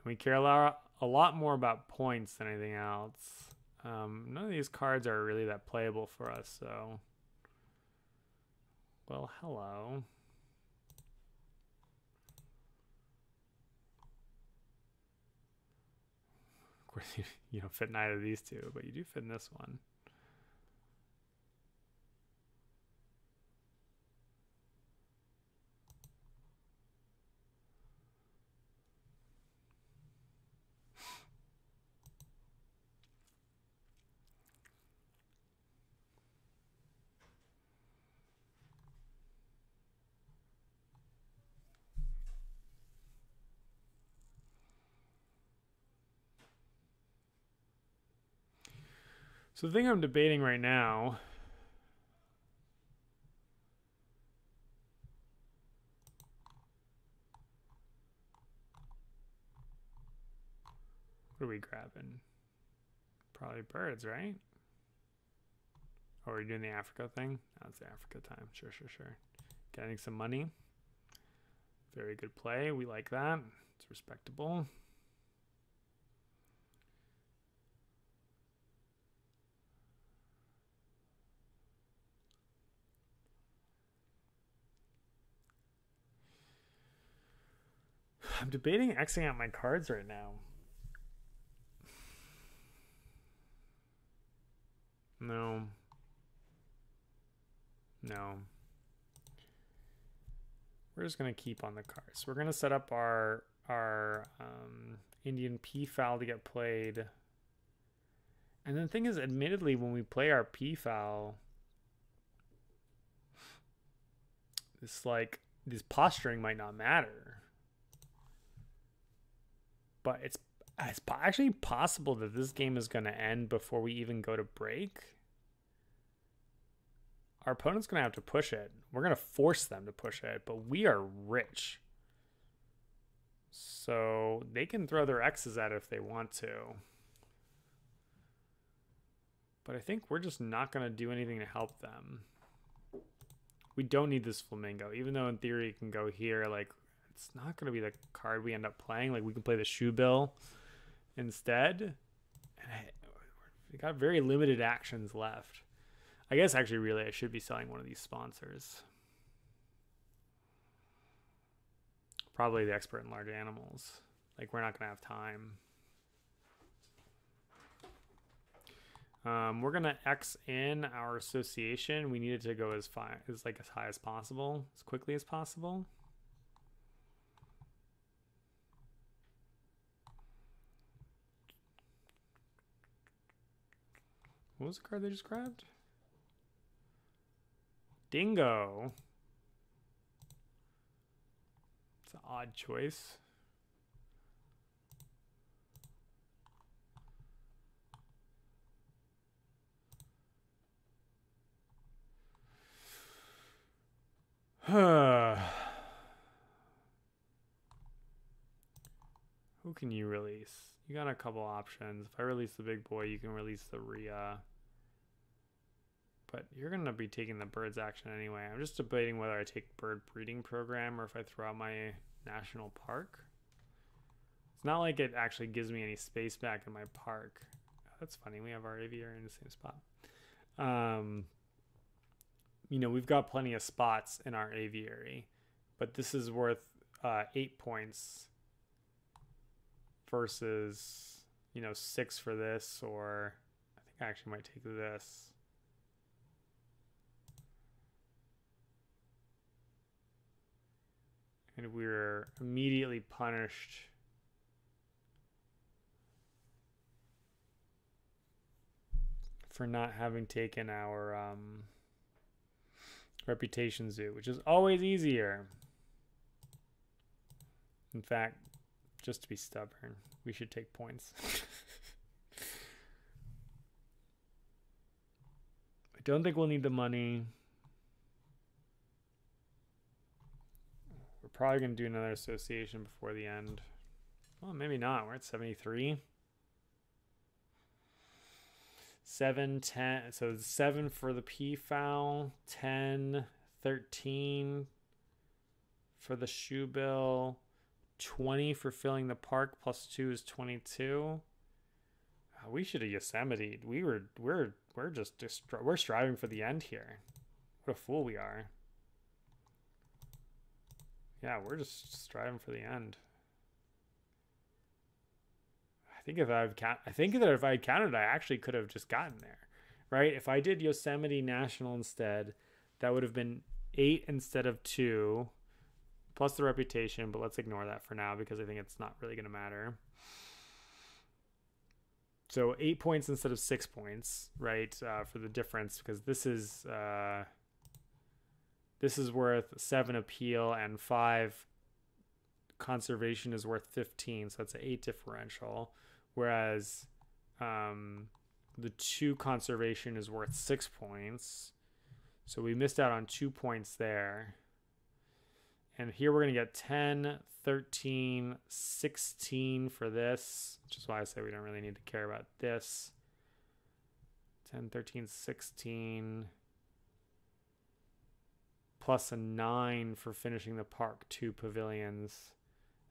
We care a lot more about points than anything else. None of these cards are really that playable for us, so... Well, hello. Of course, you don't fit in either of these two, but you do fit in this one. So the thing I'm debating right now what are we grabbing? Probably birds, right? Or are we doing the Africa thing? No, it's the Africa time. Sure. Getting some money. Very good play. We like that. It's respectable. I'm debating Xing out my cards right now. No. We're just going to keep on the cards. We're going to set up our Indian P-foul to get played. And the thing is, admittedly, when we play our P-foul, this posturing might not matter. But it's actually possible that this game is going to end before we even go to break. Our opponent's going to have to push it. We're going to force them to push it, but we are rich. So they can throw their X's at it if they want to. But I think we're just not going to do anything to help them. We don't need this flamingo, even though in theory it can go here. Like, it's not going to be the card we end up playing. Like, we can play the shoe bill instead. And we got very limited actions left. I guess actually really I should be selling one of these sponsors. Probably the expert in large animals. Like, we're not going to have time. We're going to X in our association. We need it to go as high as possible, as quickly as possible. What was the card they just grabbed? Dingo. It's an odd choice. Who can you release? You got a couple options. If I release the big boy, you can release the Rhea. But you're going to be taking the birds action anyway. I'm just debating whether I take bird breeding program or if I throw out my national park. It's not like it actually gives me any space back in my park. Oh, that's funny. We have our aviary in the same spot. You know, we've got plenty of spots in our aviary, but this is worth 8 points versus, 6 for this, or I think I actually might take this. And we're immediately punished for not having taken our reputation zoo, which is always easier. In fact, just to be stubborn, we should take points. I don't think we'll need the money. We're probably going to do another association before the end. Well, maybe not. We're at 73. 7, 10. So 7 for the P foul. 10, 13 for the shoe bill. 20 for filling the park. Plus 2 is 22. We should have Yosemite. We're striving for the end here. What a fool we are. Yeah, we're just striving for the end. I think that if I had counted, I actually could have just gotten there, right? If I did Yosemite National instead, that would have been 8 instead of 2, plus the reputation. But let's ignore that for now because I think it's not really going to matter. So 8 points instead of 6 points, right? For the difference, because this is worth 7 appeal and 5 conservation is worth 15. So that's an 8 differential. Whereas the 2 conservation is worth 6 points. So we missed out on 2 points there. And here we're going to get 10, 13, 16 for this, which is why I say we don't really need to care about this. 10, 13, 16. Plus a 9 for finishing the park, 2 pavilions.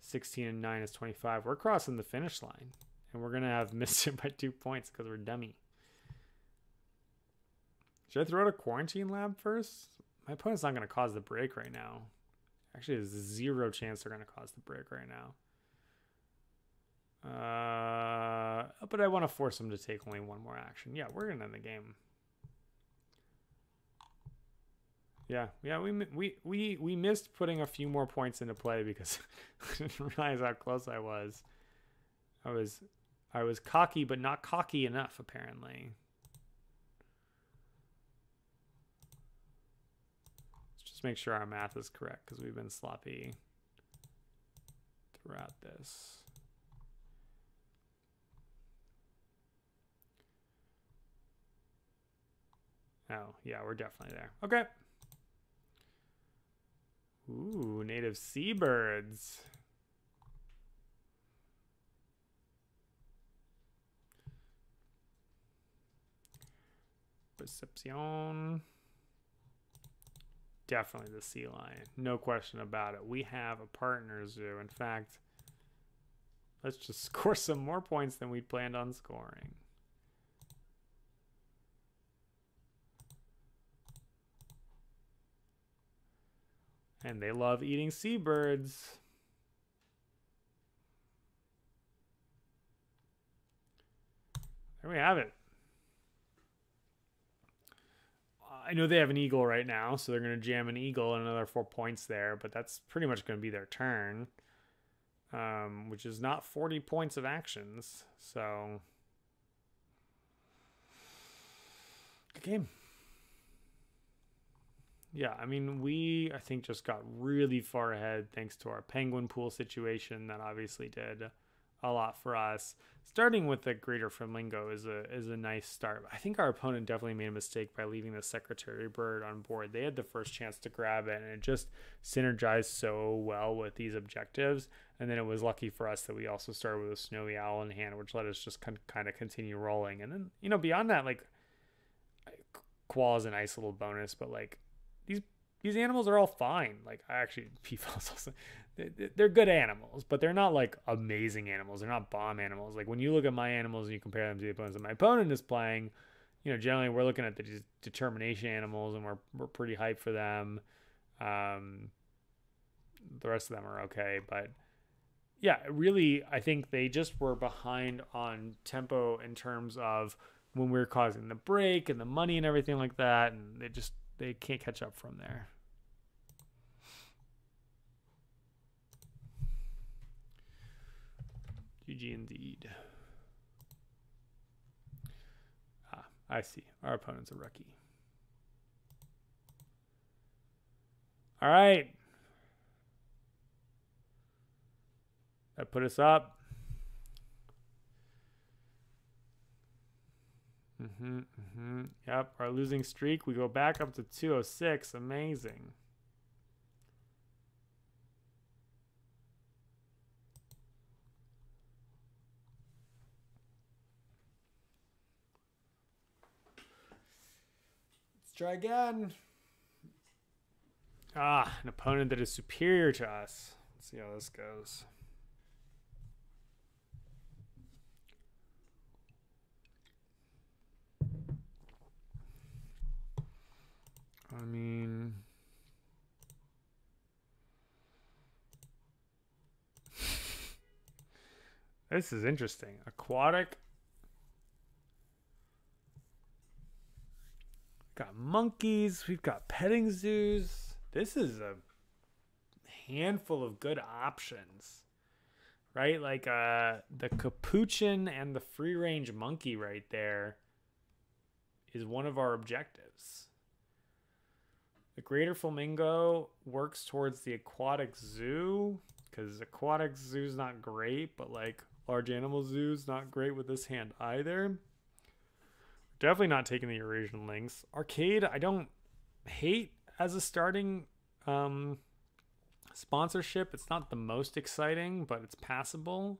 16 and 9 is 25. We're crossing the finish line. And we're going to have missed it by 2 points because we're dummy. Should I throw out a quarantine lab first? My opponent's not going to cause the break right now. Actually, there's 0 chance they're going to cause the break right now. But I want to force him to take only one more action. Yeah, we're gonna end the game. Yeah, we missed putting a few more points into play because I didn't realize how close I was. I was cocky, but not cocky enough, apparently. Let's just make sure our math is correct because we've been sloppy throughout this. Oh, yeah, we're definitely there. Okay. Ooh, native seabirds. Perception. Definitely the sea lion. No question about it. We have a partner zoo. In fact, let's just score some more points than we planned on scoring. And they love eating seabirds. There we have it. I know they have an eagle right now, so they're going to jam an eagle and another 4 points there, but that's pretty much going to be their turn, which is not 40 points of actions. So, good game. Yeah, I mean, I think, just got really far ahead thanks to our penguin pool situation. That obviously did a lot for us. Starting with the greater flamingo is a nice start. I think our opponent definitely made a mistake by leaving the secretary bird on board. They had the first chance to grab it, and it just synergized so well with these objectives. And then it was lucky for us that we also started with a snowy owl in hand, which let us just kind of continue rolling. And then, you know, beyond that, like, qual is a nice little bonus, but like, these animals are all fine. Like, I actually, PFAS also, they're good animals, but they're not like amazing animals. They're not bomb animals. Like, when you look at my animals and you compare them to the opponents that my opponent is playing, you know, generally we're looking at the determination animals, and we're pretty hyped for them. The rest of them are okay, but yeah, really, I think they just were behind on tempo in terms of when we were causing the break and the money and everything like that, and they can't catch up from there. GG indeed. I see. Our opponent's a rookie. All right. That put us up. Yep, our losing streak, we go back up to 206. Amazing. Let's try again. An opponent that is superior to us. Let's see how this goes. I mean, this is interesting. Aquatic. Got monkeys. We've got petting zoos. This is a handful of good options, right? Like the capuchin and the free range monkey right there is one of our objectives. The greater flamingo works towards the aquatic zoo, because aquatic zoo's not great, but like large animal zoo's not great with this hand either. Definitely not taking the Eurasian lynx. Arcade, I don't hate as a starting sponsorship. It's not the most exciting, but it's passable.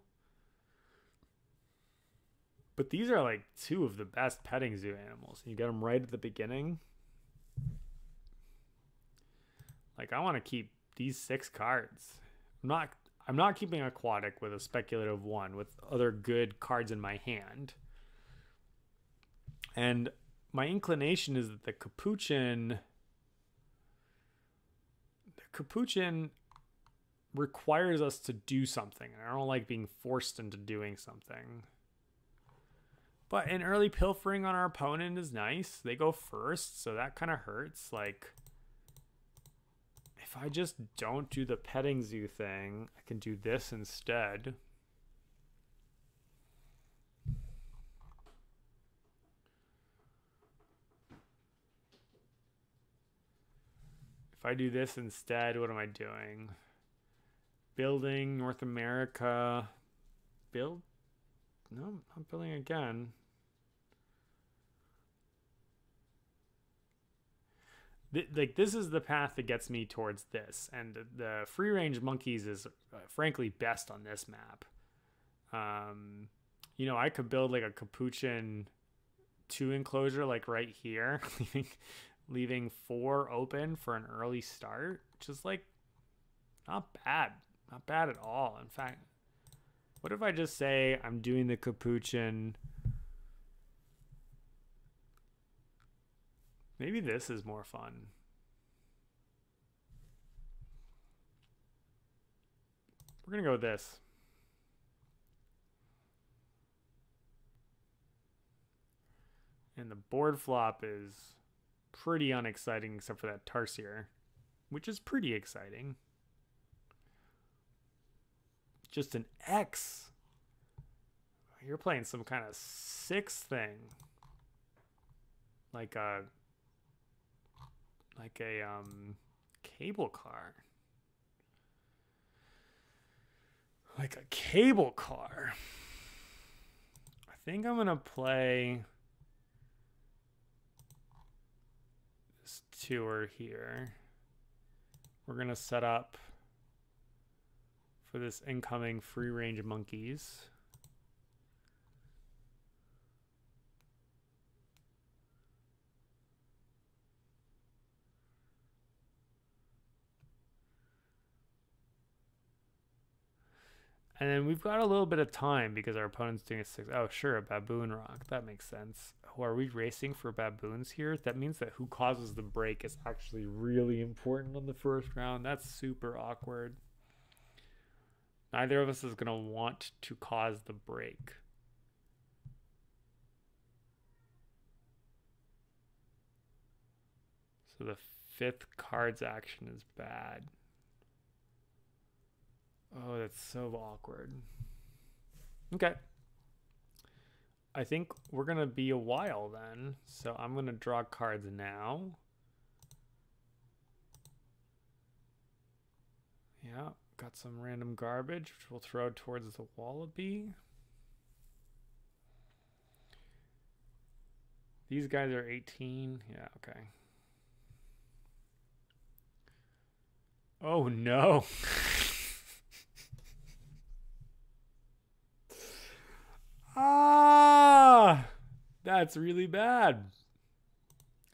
But these are like two of the best petting zoo animals. You get them right at the beginning. Like, I want to keep these 6 cards. I'm not keeping aquatic with a speculative 1 with other good cards in my hand. And my inclination is that the capuchin requires us to do something. And I don't like being forced into doing something. But an early pilfering on our opponent is nice. They go first, so that kind of hurts. Like, if I just don't do the petting zoo thing, I can do this instead. If I do this instead, what am I doing? Building North America. Build? No, I'm building again. Like, this is the path that gets me towards this. And the free range monkeys is frankly best on this map. You know, I could build like a capuchin 2 enclosure like right here. Leaving 4 open for an early start, which is like not bad at all. In fact, what if I just say I'm doing the capuchin? Maybe this is more fun. We're gonna go with this. And the board flop is pretty unexciting except for that Tarsier, which is pretty exciting. Just an X. You're playing some kind of 6 thing. Like a cable car. Like a cable car. I think I'm gonna play this tour here. We're gonna set up for this incoming free range monkeys. And then we've got a little bit of time because our opponent's doing a 6. Oh, sure, a baboon rock. That makes sense. Oh, are we racing for baboons here? That means that who causes the break is actually really important on the first round. That's super awkward. Neither of us is going to want to cause the break. So the 5th card's action is bad. Oh, that's so awkward. Okay. I think we're going to be a while then. So I'm going to draw cards now. Yeah, got some random garbage, which we'll throw towards the wallaby. These guys are 18. Yeah, okay. Oh, no. Ah, that's really bad.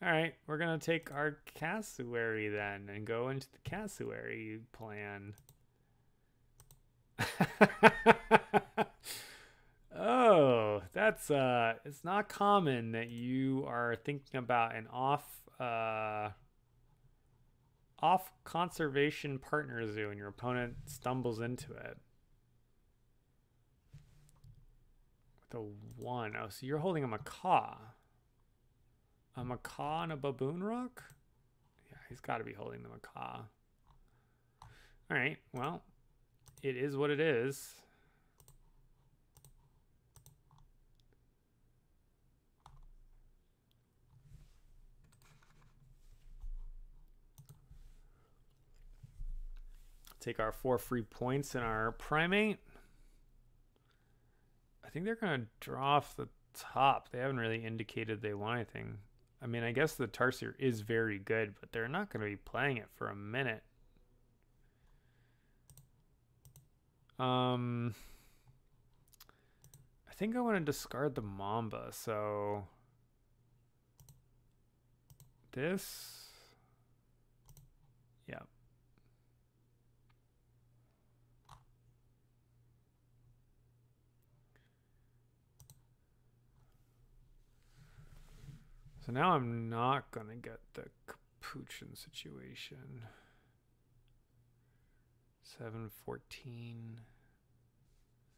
All right, we're going to take our cassowary then and go into the cassowary plan. Oh, that's it's not common that you are thinking about an off conservation partner zoo and your opponent stumbles into it. The 1. Oh, so you're holding a macaw. A macaw and a baboon rock? Yeah, he's got to be holding the macaw. All right, well, it is what it is. Take our 4 free points in our primate. I think they're going to draw off the top. They haven't really indicated they want anything. I mean, I guess the Tarsier is very good, but they're not going to be playing it for a minute. I think I want to discard the Mamba, so this, yeah. So now I'm not going to get the capuchin situation. So 714.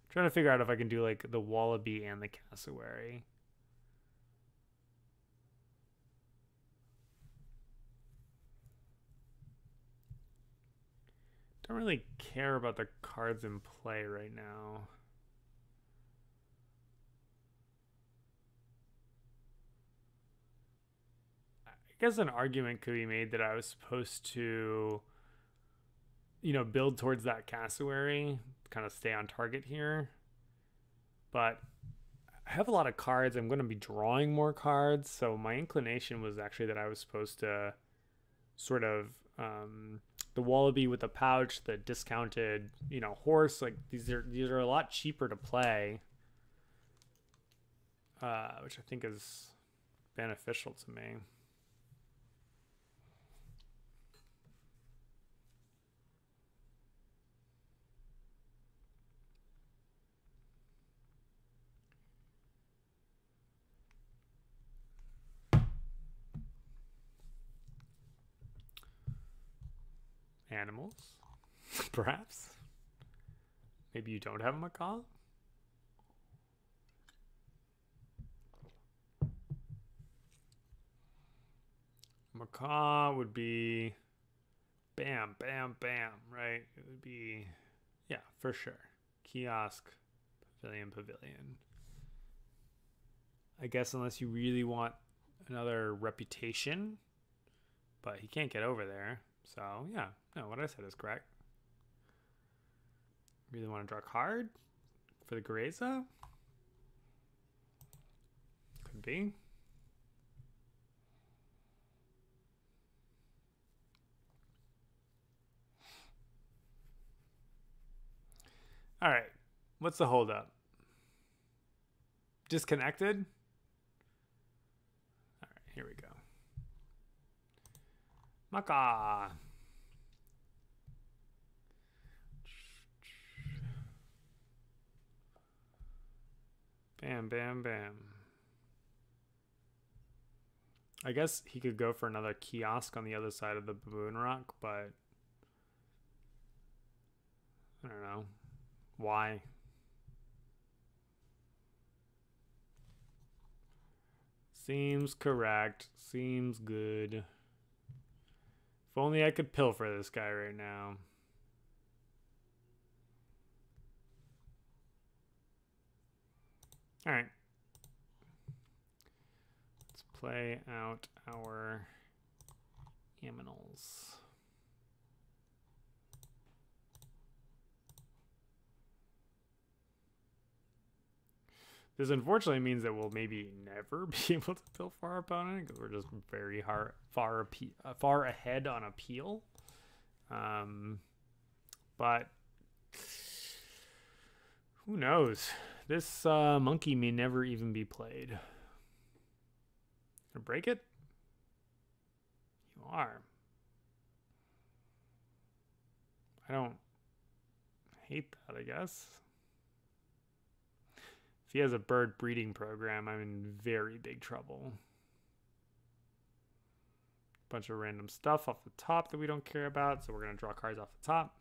Trying to figure out if I can do like the wallaby and the cassowary. Don't really care about the cards in play right now. I guess an argument could be made that I was supposed to, you know, build towards that cassowary, kind of stay on target here. But I have a lot of cards. I'm going to be drawing more cards. So my inclination was actually that I was supposed to sort of the wallaby with the pouch, the discounted, you know, horse. Like these are a lot cheaper to play, which I think is beneficial to me. Animals, perhaps. Maybe you don't have a macaw. Macaw would be bam, bam, bam, right? It would be, yeah, for sure. Kiosk, pavilion, pavilion. I guess unless you really want another reputation, but he can't get over there. So, yeah, no, what I said is correct. Really want to draw a card for the Gareza? Could be. All right, what's the holdup? Disconnected? All right, here we go. Macaw. Bam, bam, bam. I guess he could go for another kiosk on the other side of the baboon rock, but I don't know. Why? Seems correct. Seems good. If only I could pilfer this guy right now. All right. Let's play out our aminals. This unfortunately means that we'll maybe never be able to pilfer our opponent because we're just very far ahead on appeal. But who knows? This monkey may never even be played. Gonna break it? You are. I don't hate that, I guess. If he has a bird breeding program, I'm in very big trouble. Bunch of random stuff off the top that we don't care about, so we're going to draw cards off the top.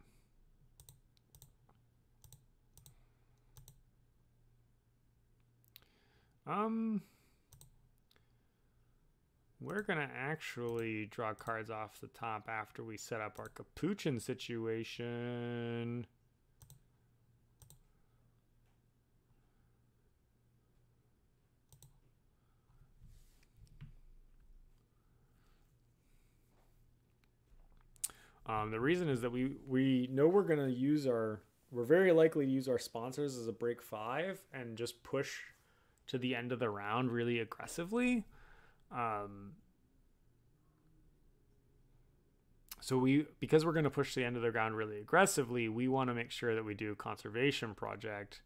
We're going to actually draw cards off the top after we set up our capuchin situation. The reason is that we know we're going to use we're very likely to use our sponsors as a break 5 and just push to the end of the round really aggressively. So because we're going to push the end of the round really aggressively, we want to make sure that we do conservation project.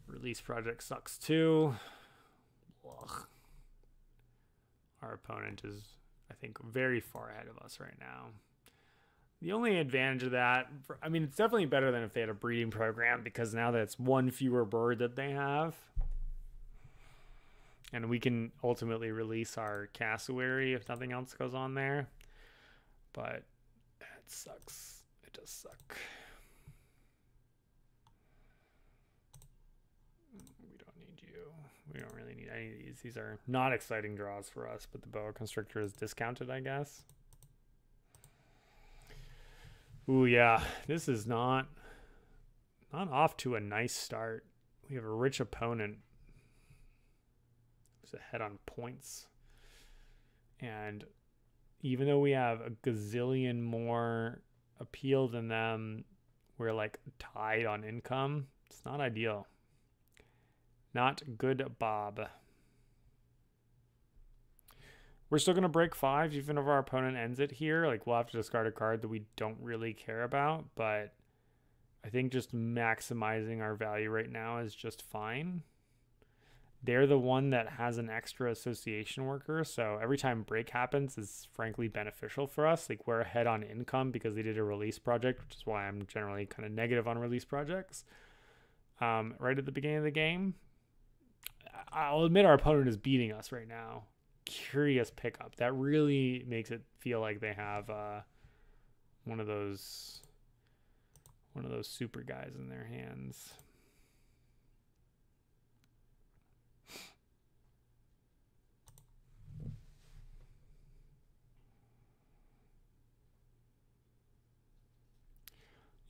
Release project sucks too. Ugh. Our opponent is, I think, very far ahead of us right now. The only advantage of that, I mean, it's definitely better than if they had a breeding program because now that's one fewer bird that they have. And we can ultimately release our cassowary if nothing else goes on there. But it sucks. It does suck. We don't need you. We don't really need any of these. These are not exciting draws for us, but the boa constrictor is discounted, I guess. Ooh, yeah. This is not off to a nice start. We have a rich opponent who's ahead on points. And even though we have a gazillion more appeal than them, we're like tied on income. It's not ideal. Not good, Bob. We're still going to break 5 even if our opponent ends it here. Like, we'll have to discard a card that we don't really care about, but I think just maximizing our value right now is just fine. They're the one that has an extra association worker, so every time break happens is frankly beneficial for us. Like, we're ahead on income because they did a release project, which is why I'm generally kind of negative on release projects. Right at the beginning of the game, I'll admit our opponent is beating us right now. Curious pickup. That really makes it feel like they have one of those super guys in their hands.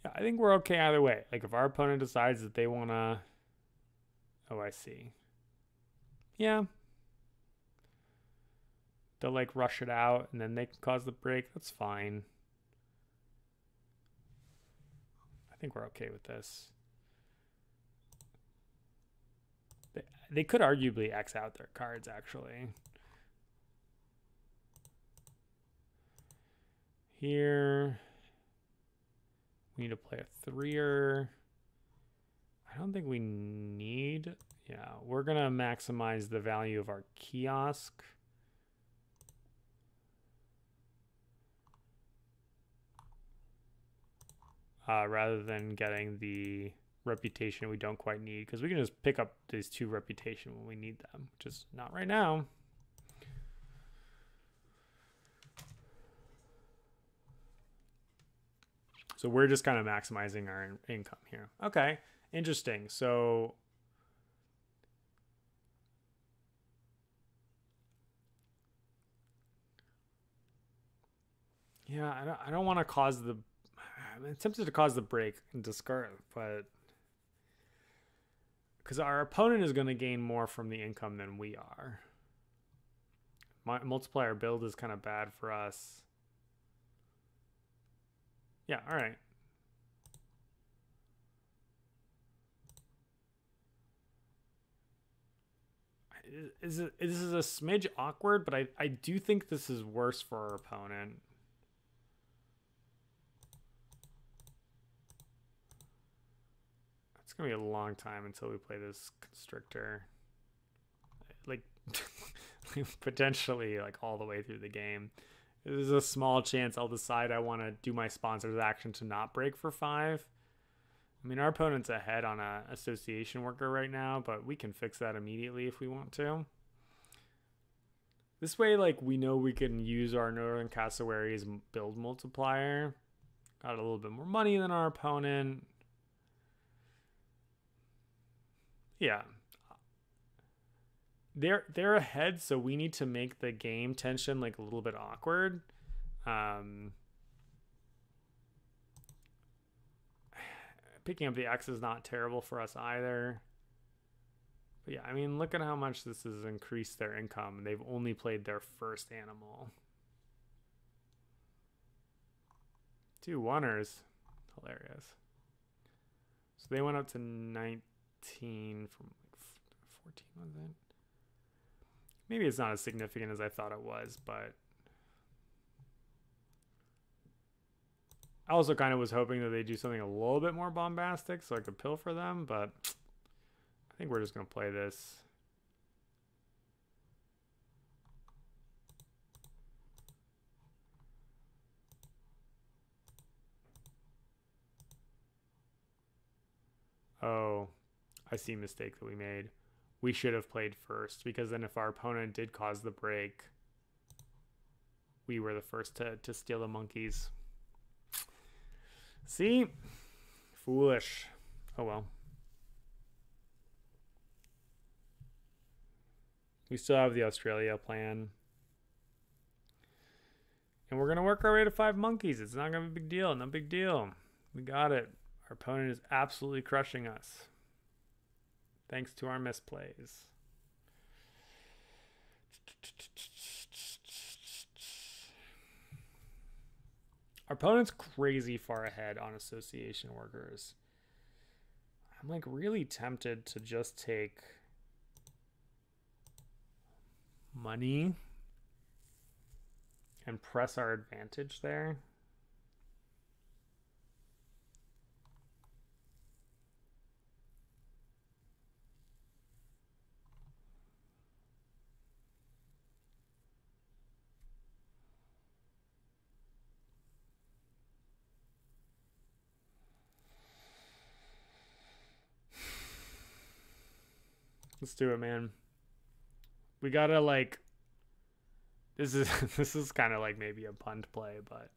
Yeah, I think we're okay either way. Like, if our opponent decides that they want to... Oh, I see. Yeah. They'll, like, rush it out, and then they can cause the break. That's fine. I think we're okay with this. They could arguably X out their cards, actually. Here... We need to play a 3-er. I don't think we need... Yeah, we're going to maximize the value of our kiosk. Rather than getting the reputation we don't quite need. Because we can just pick up these 2 reputation when we need them. Which is not right now. So we're just kind of maximizing our income here. Okay, interesting. So yeah, I don't want to cause the... I'm tempted to cause the break and discard, but because our opponent is going to gain more from the income than we are. My multiplier build is kind of bad for us. Yeah, all right. This is a smidge awkward, but I do think this is worse for our opponent. It's going to be a long time until we play this constrictor. Like, potentially, like, all the way through the game. There's a small chance I'll decide I want to do my sponsor's action to not break for 5. I mean, our opponent's ahead on a association worker right now, but we can fix that immediately if we want to. This way, like, we know we can use our Northern Cassowaries build multiplier. Got a little bit more money than our opponent. Yeah. They're ahead, so we need to make the game tension like a little bit awkward. Picking up the X is not terrible for us either. But yeah, I mean, look at how much this has increased their income. They've only played their first animal. 2 1ers. Hilarious. So they went up to 19 from like 14, was it? Maybe it's not as significant as I thought it was, but I also kind of was hoping that they do something a little bit more bombastic so I could pill for them, but I think we're just going to play this. Oh, I see a mistake that we made. We should have played first, because then if our opponent did cause the break, we were the first to steal the monkeys. See? Foolish. Oh well. We still have the Australia plan. And we're going to work our way to 5 monkeys. It's not going to be a big deal. No big deal. We got it. Our opponent is absolutely crushing us. Thanks to our misplays. Our opponent's crazy far ahead on association workers. I'm like really tempted to just take money and press our advantage there. Let's do it, man. We gotta like, this is kind of like maybe a punt play, but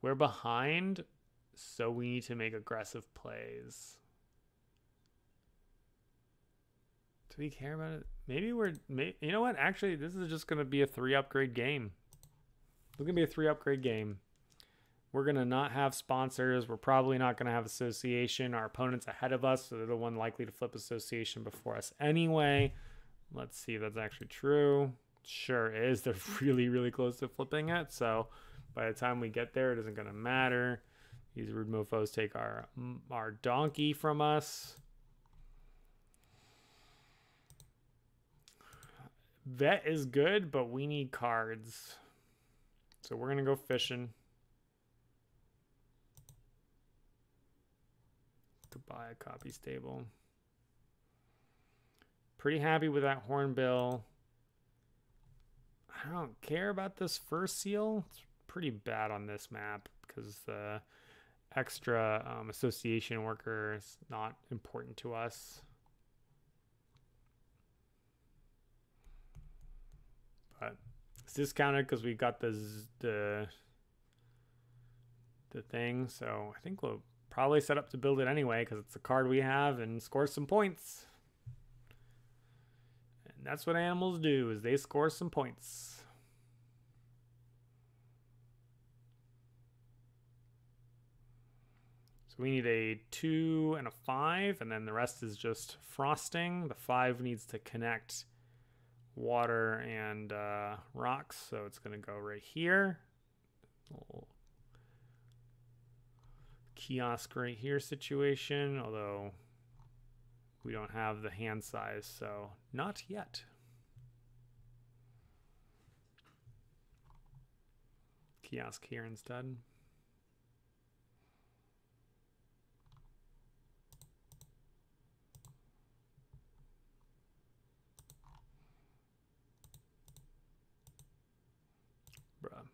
we're behind, so we need to make aggressive plays. Do we care about it? Maybe you know what? Actually, this is just gonna be a 3 upgrade game. It's gonna be a 3 upgrade game. We're going to not have sponsors. We're probably not going to have association. Our opponent's ahead of us, so they're the one likely to flip association before us anyway. Let's see if that's actually true. Sure is. They're really, really close to flipping it. So by the time we get there, it isn't going to matter. These rude mofos take our donkey from us. Vet is good, but we need cards. So we're going to go fishing. Buy a copy stable. Pretty happy with that hornbill. I don't care about this first seal. It's pretty bad on this map because the extra association worker is not important to us. But it's discounted because we got the thing. So I think we'll probably set up to build it anyway because it's a card we have and score some points. And that's what animals do, is they score some points. So we need a 2 and a 5, and then the rest is just frosting. The 5 needs to connect water and rocks, so it's going to go right here. Little kiosk right here situation, although we don't have the hand size, so not yet. Kiosk here instead. Bruh.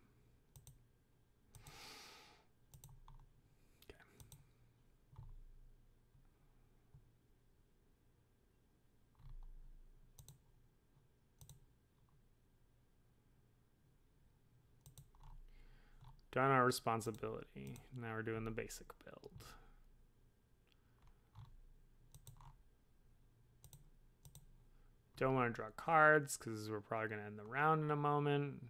Done our responsibility. Now we're doing the basic build. Don't want to draw cards because we're probably going to end the round in a moment.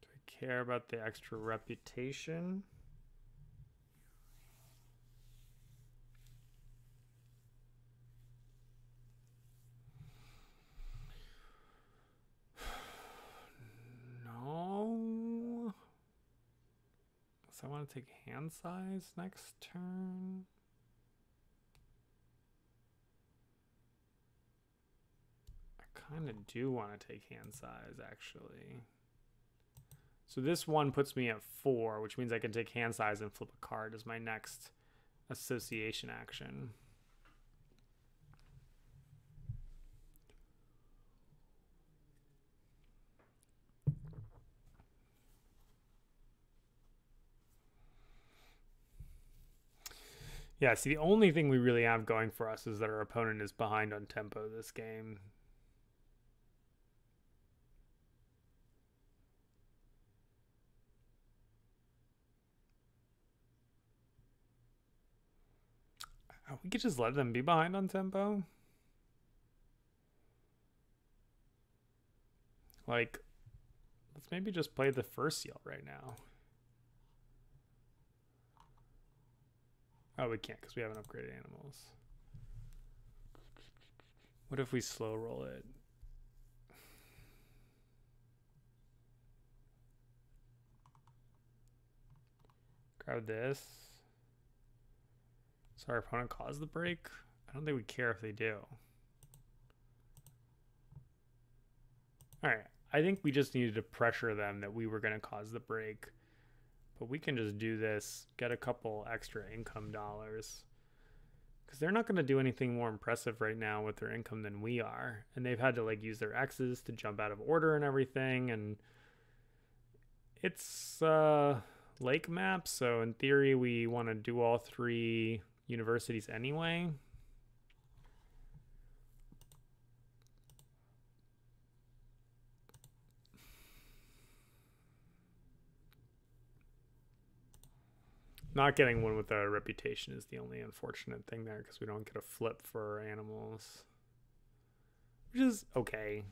Do I care about the extra reputation? I want to take hand size next turn. I kind of do want to take hand size, actually. So this one puts me at 4, which means I can take hand size and flip a card as my next association action. Yeah, see, the only thing we really have going for us is that our opponent is behind on tempo this game. We could just let them be behind on tempo. Like, let's maybe just play the first seal right now. Oh, we can't because we haven't upgraded animals. What if we slow roll it? Grab this. So our opponent caused the break? I don't think we care if they do. Alright, I think we just needed to pressure them that we were going to cause the break. But we can just do this, get a couple extra income dollars. Because they're not going to do anything more impressive right now with their income than we are. And they've had to like use their X's to jump out of order and everything. And it's lake map, so in theory we want to do all 3 universities anyway. Not getting one with a reputation is the only unfortunate thing there, because we don't get a flip for animals, which is okay.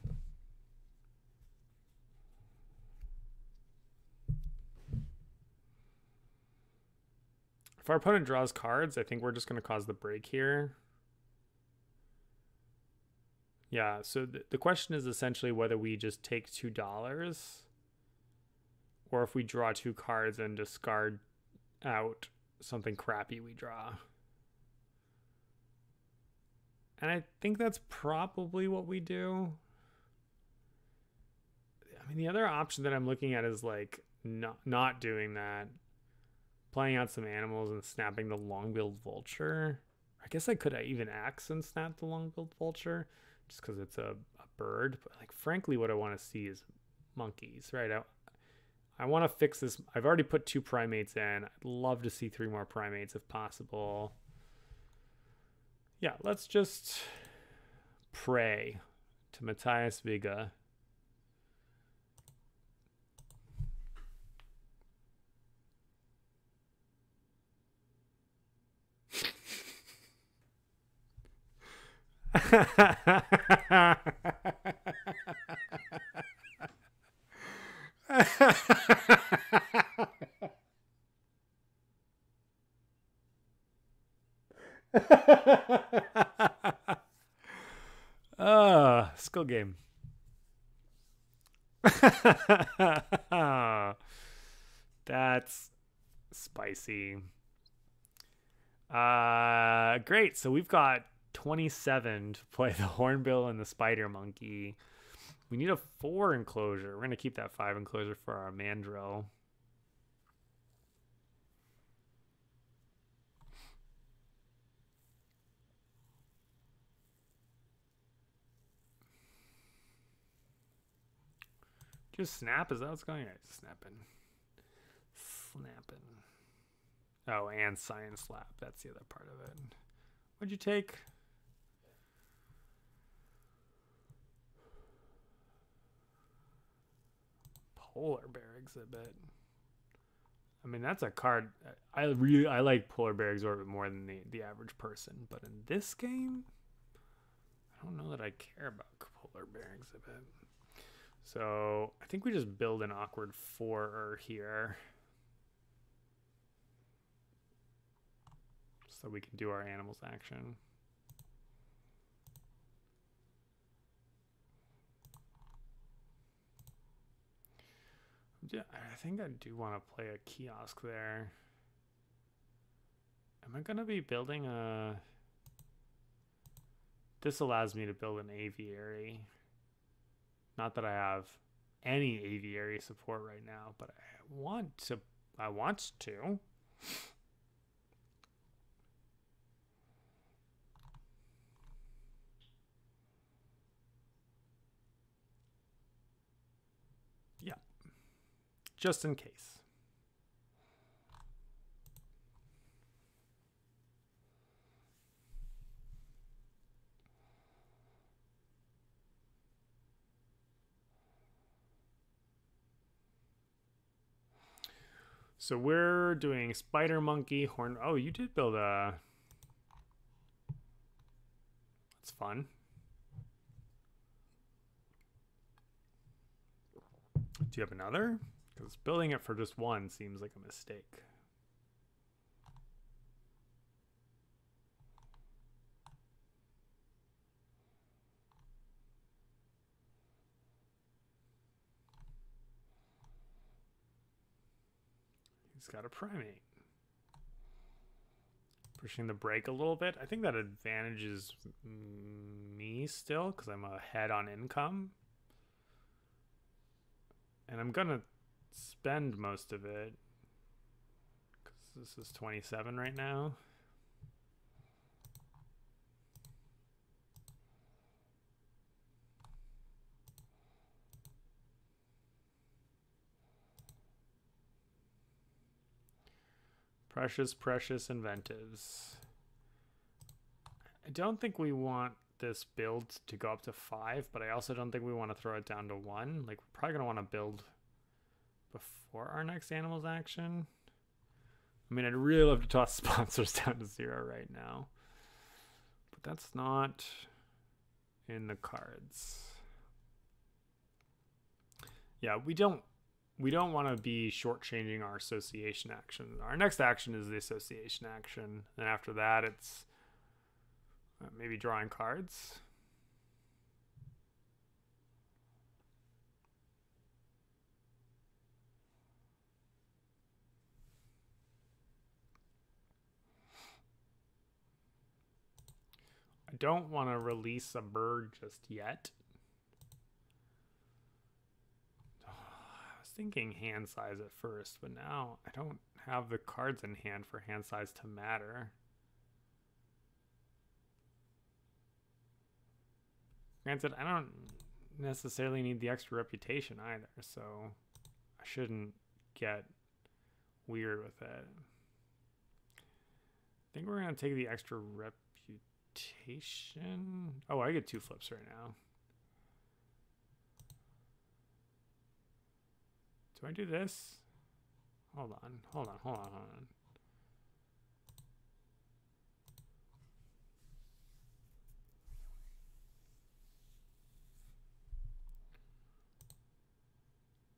If our opponent draws cards, I think we're just going to cause the break here. Yeah, so the question is essentially whether we just take $2 or if we draw 2 cards and discard out something crappy we draw. And I think that's probably what we do. I mean, the other option that I'm looking at is like not doing that. Playing out some animals and snapping the long-billed vulture. I guess I could even axe and snap the long-billed vulture just because it's a bird. But like, frankly, what I want to see is monkeys, right? I want to fix this. I've already put 2 primates in. I'd love to see 3 more primates if possible. Yeah, let's just pray to Matthias Viga. Skill game. That's spicy. Great. So we've got 27 to play the hornbill and the spider monkey. We need a 4 enclosure. We're going to keep that 5 enclosure for our mandrill. Just snap? Is that what's going on? Snapping. Snapping. Oh, and science lab. That's the other part of it. What'd you take? Polar bear exhibit. I mean, that's a card. I like polar bear exhibit more than the average person. But in this game, I don't know that I care about polar bear exhibit. So I think we just build an awkward 4 here. So we can do our animals action. Yeah, I think I do want to play a kiosk there. Am I going to be building a... This allows me to build an aviary. Not that I have any aviary support right now, but I want to. Yeah. Just in case. So we're doing spider monkey horn. Oh, you did build a. That's fun. Do you have another? Because building it for just one seems like a mistake. He's got a primate. Pushing the brake a little bit. I think that advantages me still because I'm ahead on income. And I'm gonna spend most of it because this is 27 right now. Precious inventives. I don't think we want this build to go up to 5, but I also don't think we want to throw it down to 1. Like, we're probably going to want to build before our next animals action. I mean, I'd really love to toss sponsors down to 0 right now, but that's not in the cards. Yeah, we don't want to be shortchanging our association action. Our next action is the association action. And after that, it's maybe drawing cards. I don't want to release a bird just yet. Thinking hand size at first, but now I don't have the cards in hand for hand size to matter. Granted, I don't necessarily need the extra reputation either, so I shouldn't get weird with it. I think we're going to take the extra reputation. Oh, I get 2 flips right now. Do I do this? Hold on.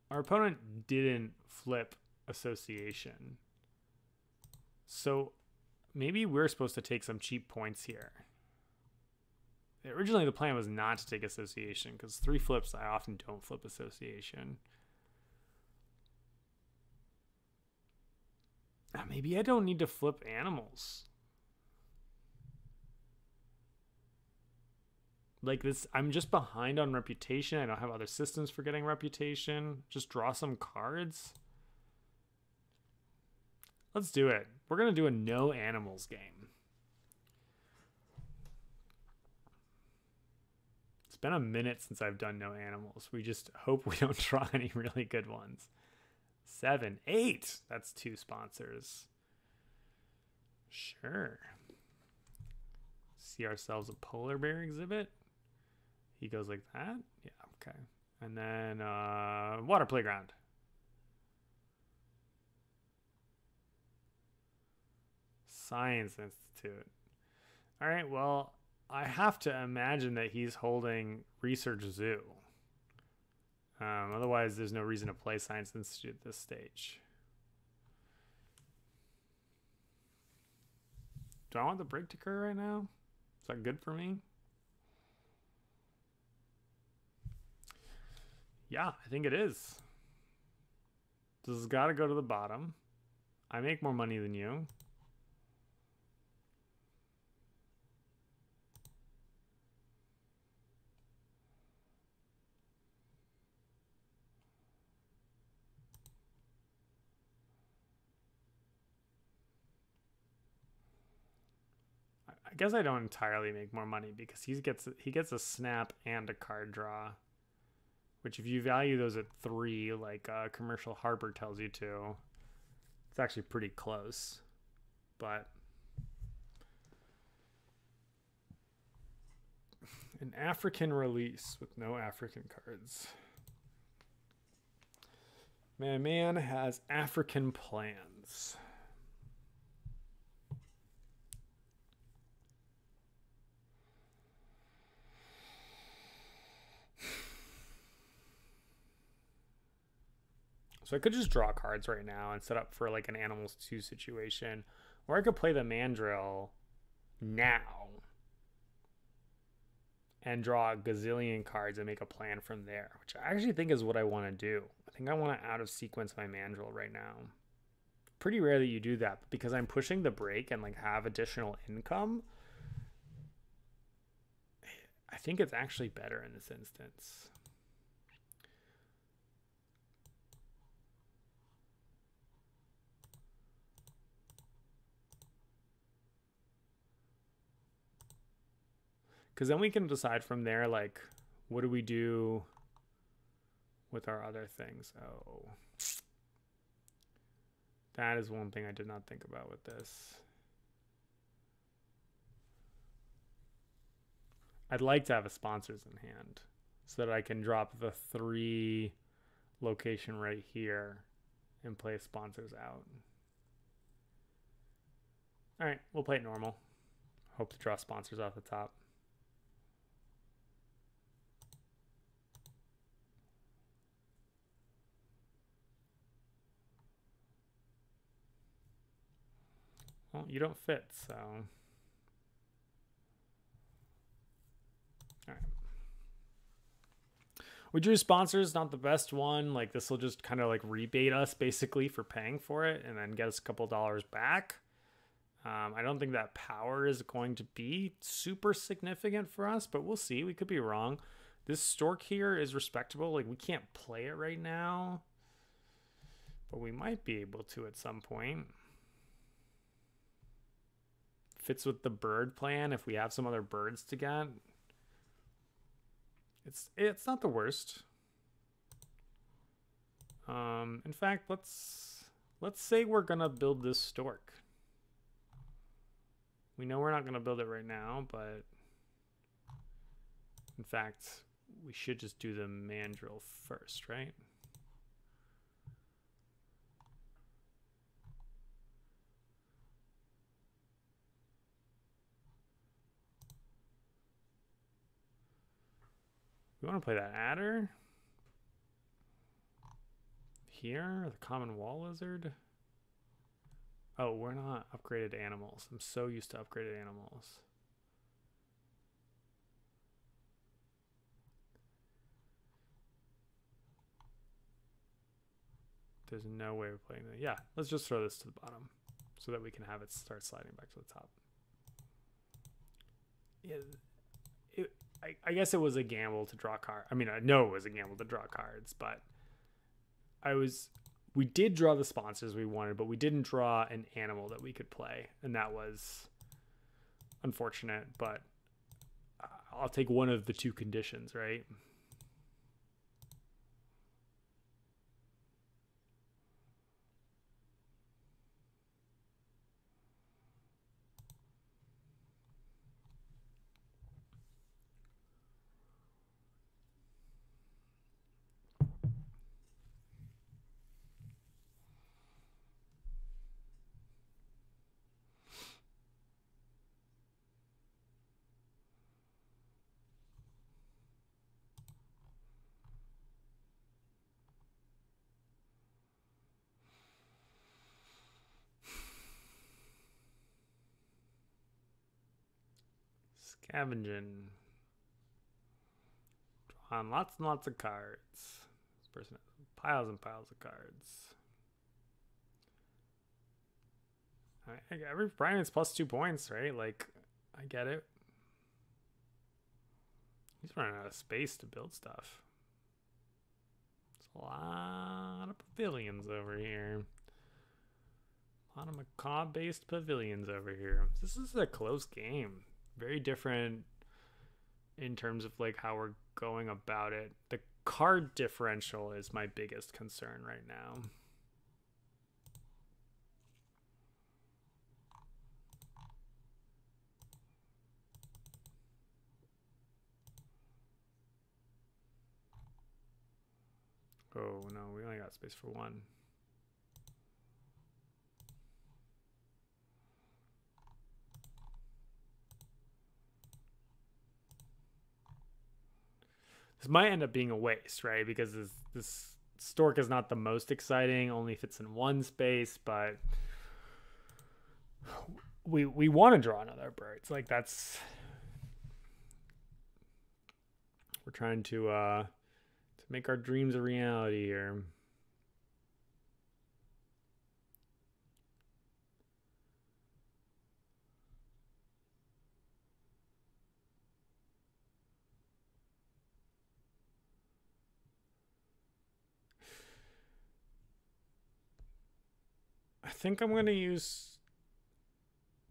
Our opponent didn't flip association. So maybe we're supposed to take some cheap points here. Originally the plan was not to take association because 3 flips, I often don't flip association. Maybe I don't need to flip animals. Like this, I'm just behind on reputation. I don't have other systems for getting reputation. Just draw some cards. Let's do it. We're going to do a no animals game. It's been a minute since I've done no animals. We just hope we don't draw any really good ones. 7, 8. That's 2 sponsors. Sure. See ourselves a polar bear exhibit. He goes like that. Yeah, okay. And then water playground. Science Institute. All right, well, I have to imagine that he's holding Research Zoo. Otherwise, there's no reason to play Science Institute at this stage. Do I want the break to occur right now? Is that good for me? Yeah, I think it is. This has got to go to the bottom. I make more money than you. I guess I don't entirely make more money because he gets a snap and a card draw, which if you value those at 3, like Commercial Harbor tells you to, it's actually pretty close. But an African release with no African cards. My man has African plans. So I could just draw cards right now and set up for like an Animals 2 situation. Or I could play the Mandrill now and draw a gazillion cards and make a plan from there, which I actually think is what I want to do. I think I want to out of sequence my Mandrill right now. Pretty rare that you do that, but because I'm pushing the break and like have additional income, I think it's actually better in this instance. Because then we can decide from there, like, what do we do with our other things? Oh, that is one thing I did not think about with this. I'd like to have a sponsors in hand so that I can drop the 3 location right here and play sponsors out. All right, we'll play it normal. Hope to draw sponsors off the top. Well, you don't fit, so. All right. We drew sponsors, not the best one. Like, this will just kind of like rebate us basically for paying for it and then get us a couple dollars back. I don't think that power is going to be super significant for us, but we'll see. We could be wrong. This stork here is respectable. Like, we can't play it right now, but we might be able to at some point. Fits with the bird plan if we have some other birds to get. It's not the worst. In fact, let's say we're gonna build this stork. We know we're not gonna build it right now, but in fact, we should just do the mandrill first, right? We want to play that adder here, the common wall lizard. Oh, we're not upgraded animals. I'm so used to upgraded animals. There's no way of playing that. Yeah, let's just throw this to the bottom so that we can have it start sliding back to the top. Yeah, I guess it was a gamble to draw cards. I mean, I know it was a gamble to draw cards, but we did draw the sponsors we wanted, but we didn't draw an animal that we could play, and that was unfortunate, but I'll take one of the 2 conditions, right? Scavenging. Drawing lots and lots of cards. This person has piles and piles of cards. Every primate's plus 2 points, right? Like, I get it. He's running out of space to build stuff. There's a lot of pavilions over here. A lot of macabre-based pavilions over here. This is a close game. Very different in terms of like how we're going about it. The card differential is my biggest concern right now. Oh, no, we only got space for one. This might end up being a waste, right? Because this stork is not the most exciting, only fits in one space, but we want to draw another bird. It's like that's we're trying to make our dreams a reality here. I think I'm going to use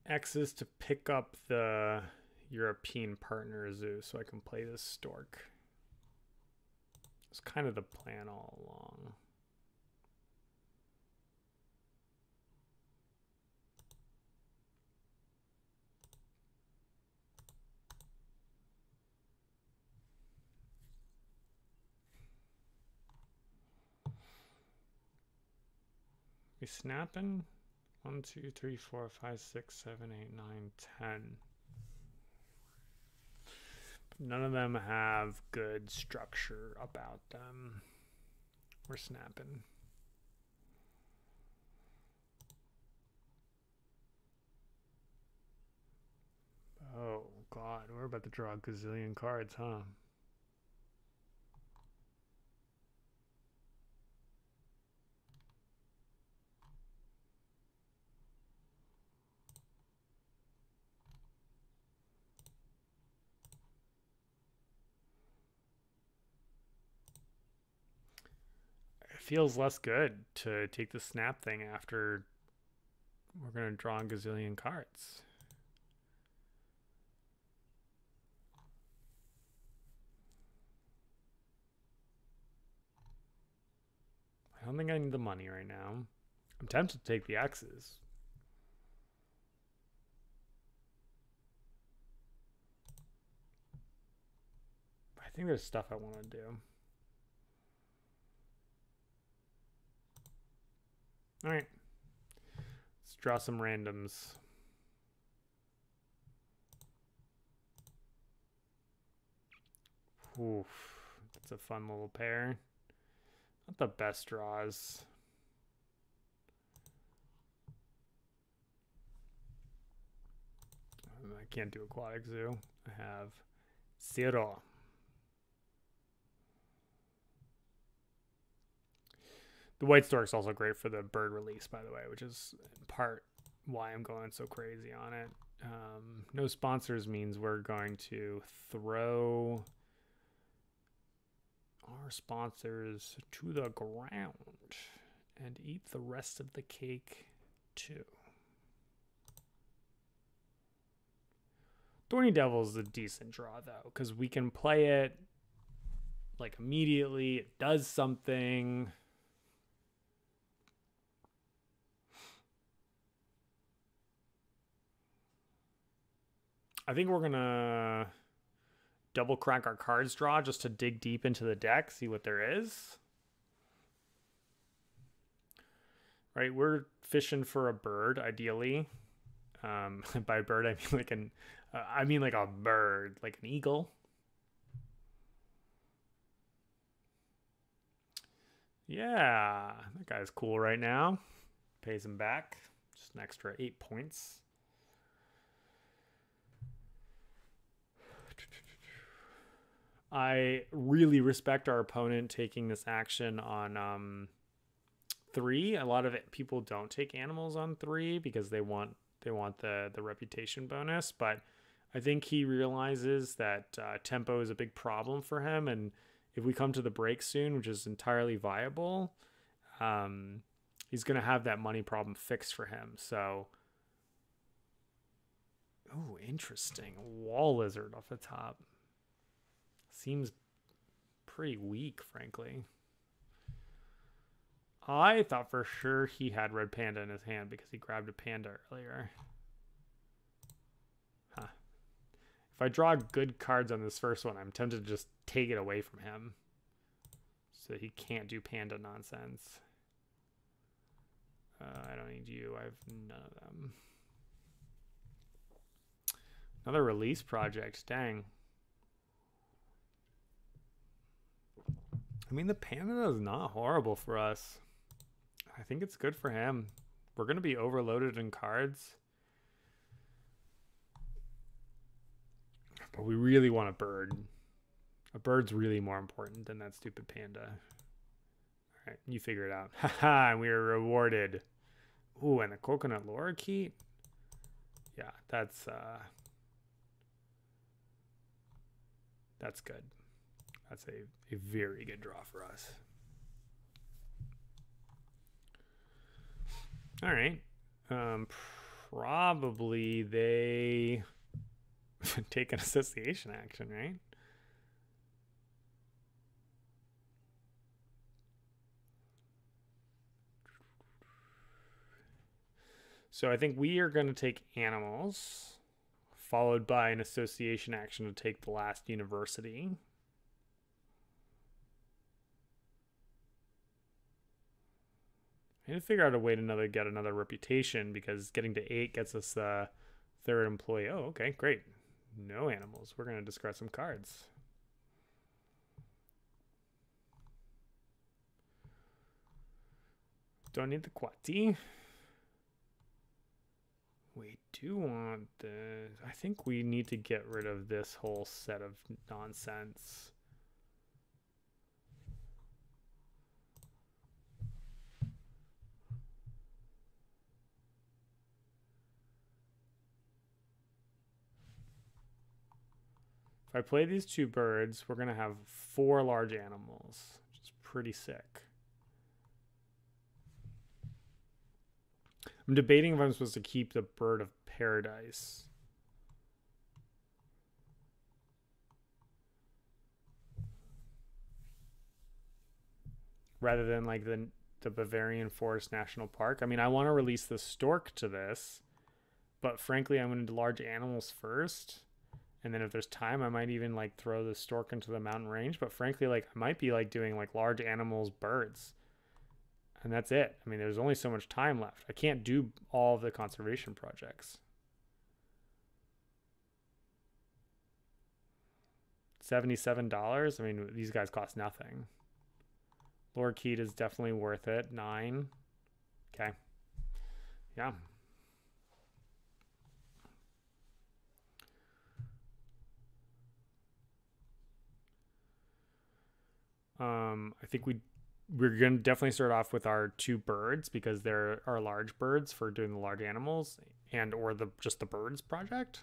X's to pick up the European partner zoo so I can play this stork. It's kind of the plan all along. We snapping? 1, 2, 3, 4, 5, 6, 7, 8, 9, 10. None of them have good structure about them. We're snapping. Oh, God. We're about to draw a gazillion cards, huh? Feels less good to take the snap thing after we're going to draw a gazillion cards. I don't think I need the money right now. I'm tempted to take the X's. I think there's stuff I want to do. All right. Let's draw some randoms. Oof. That's a fun little pair. Not the best draws. I can't do aquatic zoo. I have 0. The white stork's also great for the bird release, by the way, which is in part why I'm going so crazy on it. No sponsors means we're going to throw our sponsors to the ground and eat the rest of the cake too. Thorny Devil is a decent draw though, because we can play it like immediately. It does something. I think we're going to double crack our cards draw just to dig deep into the deck, see what there is. Right, we're fishing for a bird, ideally. By bird, I mean like a bird, like an eagle. Yeah, that guy's cool right now. Pays him back. Just an extra 8 points. I really respect our opponent taking this action on 3. A lot of people don't take animals on 3 because they want the reputation bonus, but I think he realizes that tempo is a big problem for him, and if we come to the break soon, which is entirely viable, he's going to have that money problem fixed for him. So, oh, interesting. A wall lizard off the top. Seems pretty weak, frankly. I thought for sure he had red panda in his hand because he grabbed a panda earlier. Huh. If I draw good cards on this first one, I'm tempted to just take it away from him. So he can't do panda nonsense. I don't need you. I have none of them. Another release project. Dang. I mean, the panda is not horrible for us. I think it's good for him. We're going to be overloaded in cards. But we really want a bird. A bird's really more important than that stupid panda. All right, you figure it out. Haha, and we are rewarded. Ooh, and the coconut lorikeet. Yeah, that's good. That's a very good draw for us. All right. Probably they take an association action, right? So I think we are going to take animals, followed by an association action to take the last university. I need to figure out a way to get another reputation, because getting to 8 gets us the third employee. Oh, okay, great. No animals. We're going to discard some cards. Don't need the Quati. We do want the... I think we need to get rid of this whole set of nonsense. If I play these 2 birds, we're going to have 4 large animals, which is pretty sick. I'm debating if I'm supposed to keep the bird of paradise. Rather than like the Bavarian Forest National Park. I mean, I want to release the stork to this, but frankly, I'm going to do large animals first. And then if there's time, I might even like throw the stork into the mountain range. But frankly, like I might be like doing like large animals, birds. And that's it. I mean, there's only so much time left. I can't do all of the conservation projects. $77. I mean, these guys cost nothing. Lorikeet is definitely worth it. 9. Okay. Yeah. I think we're going to definitely start off with our 2 birds, because they're our large birds for doing the large animals, and or just the birds project.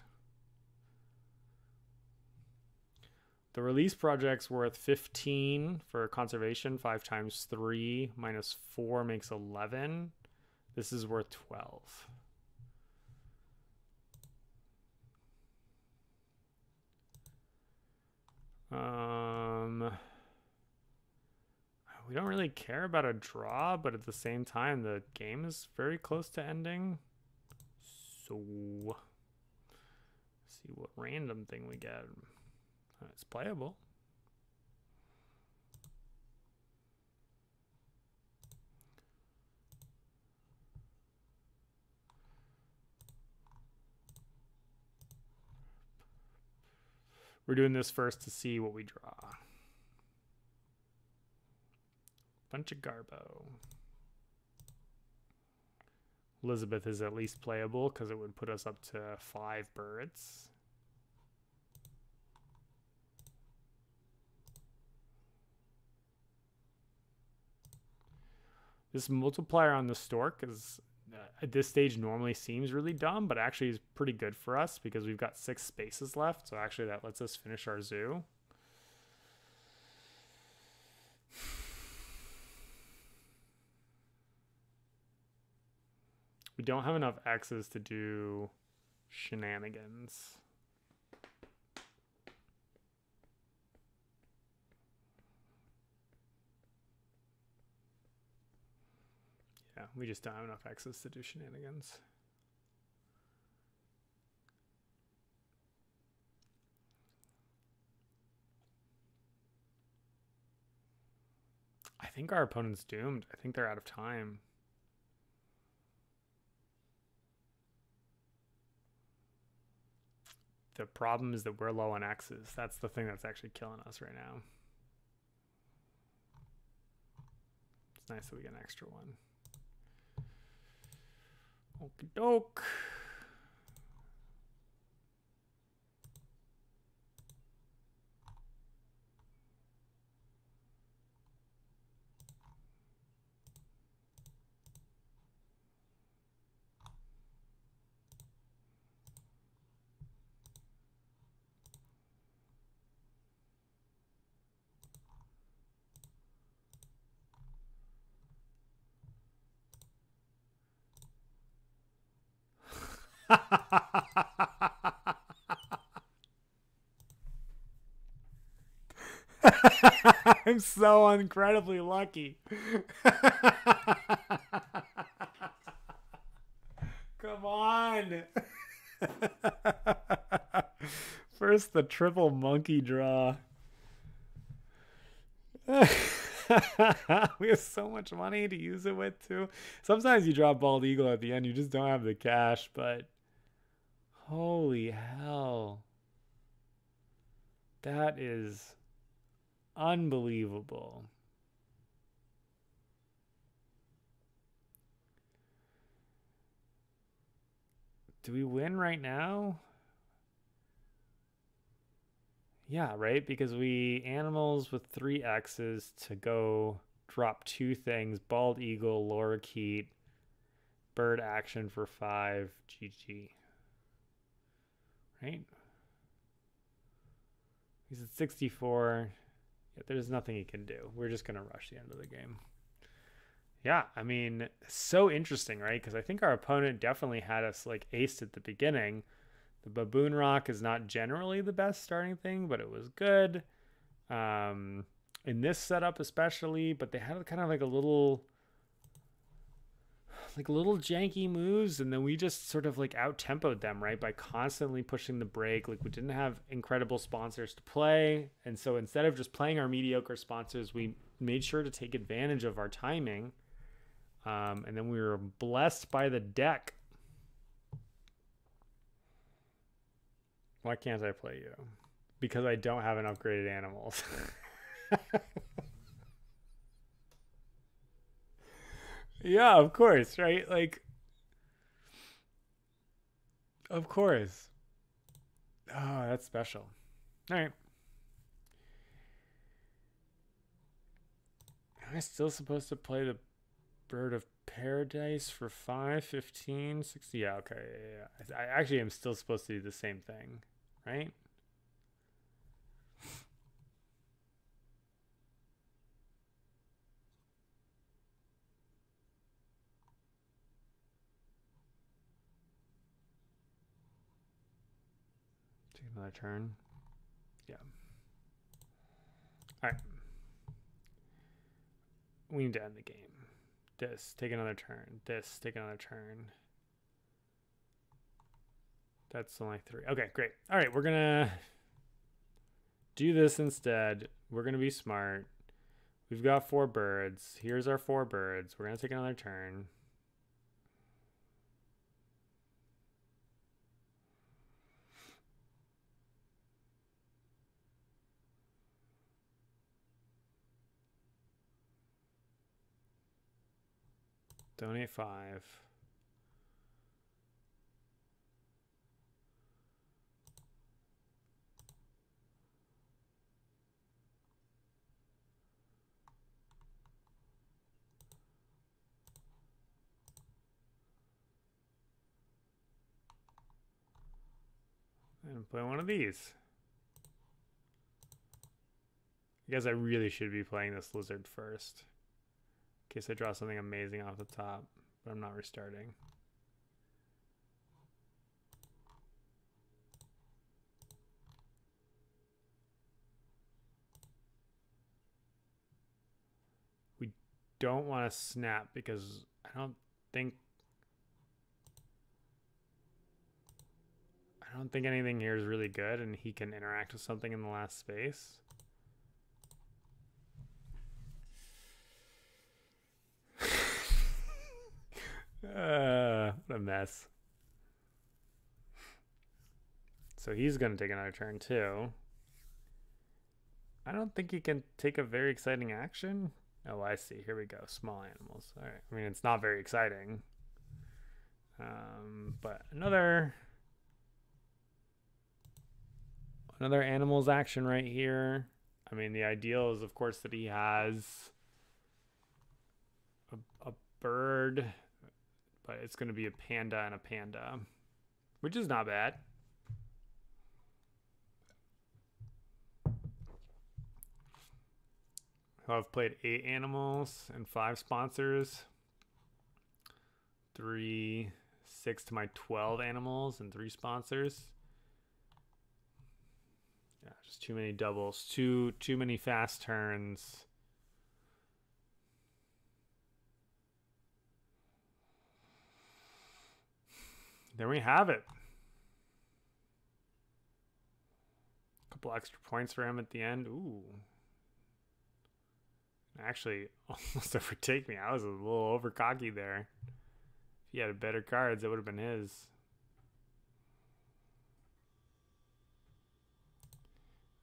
The release project's worth 15 for conservation. 5 times 3 minus 4 makes 11. This is worth 12. We don't really care about a draw, but at the same time, the game is very close to ending. So, see what random thing we get. It's playable. We're doing this first to see what we draw. Bunch of Garbo. Elizabeth is at least playable because it would put us up to 5 birds. This multiplier on the stork is at this stage normally seems really dumb, but actually is pretty good for us because we've got 6 spaces left. So actually that lets us finish our zoo. We don't have enough X's to do shenanigans. Yeah, we just don't have enough X's to do shenanigans. I think our opponent's doomed. I think they're out of time. The problem is that we're low on X's. That's the thing that's actually killing us right now. It's nice that we get an extra one. Okie doke. I'm so incredibly lucky. Come on. First, the triple monkey draw. We have so much money to use it with, too. Sometimes you draw bald eagle at the end. You just don't have the cash, but holy hell. That is unbelievable. Do we win right now? Yeah, right? Because we animals with 3 X's to go drop 2 things. Bald eagle, lorikeet, bird action for 5, GG. Right? He's at 64. Yeah, there's nothing he can do. We're just going to rush the end of the game. Yeah, I mean, so interesting, right? Because I think our opponent definitely had us like aced at the beginning. The baboon rock is not generally the best starting thing, but it was good. In this setup especially, but they had kind of like a little janky moves, and then we just sort of like out-tempoed them, right? By constantly pushing the brake. Like, we didn't have incredible sponsors to play, and so instead of just playing our mediocre sponsors, we made sure to take advantage of our timing. And then we were blessed by the deck. Why can't I play you? Because I don't have an upgraded animals. Yeah, of course, right? Like, of course. Oh, that's special. All right. Am I still supposed to play the bird of paradise for 5, 15, 60? Yeah, okay. Yeah. I actually am still supposed to do the same thing, right? Take another turn. Yeah. All right. We need to end the game. This, take another turn. This, take another turn. That's only 3. Okay, great. All right, we're gonna do this instead. We're gonna be smart. We've got 4 birds. Here's our 4 birds. We're gonna take another turn. Donate 5. And play one of these. I guess I really should be playing this lizard first, in case I draw something amazing off the top, but I'm not restarting. We don't want to snap because I don't think anything here is really good, and he can interact with something in the last space. What a mess. So he's going to take another turn too. I don't think he can take a very exciting action. Oh, I see. Here we go. Small animals. All right. I mean, it's not very exciting. But another animals action right here. I mean, the ideal is, of course, that he has a bird, but it's going to be a panda and a panda, which is not bad. I've played 8 animals and 5 sponsors. 6 to my 12 animals and 3 sponsors. Yeah, just too many doubles. Too many fast turns. There we have it. A couple extra points for him at the end. Ooh. Actually, almost overtake me. I was a little over cocky there. If he had better cards, it would have been his.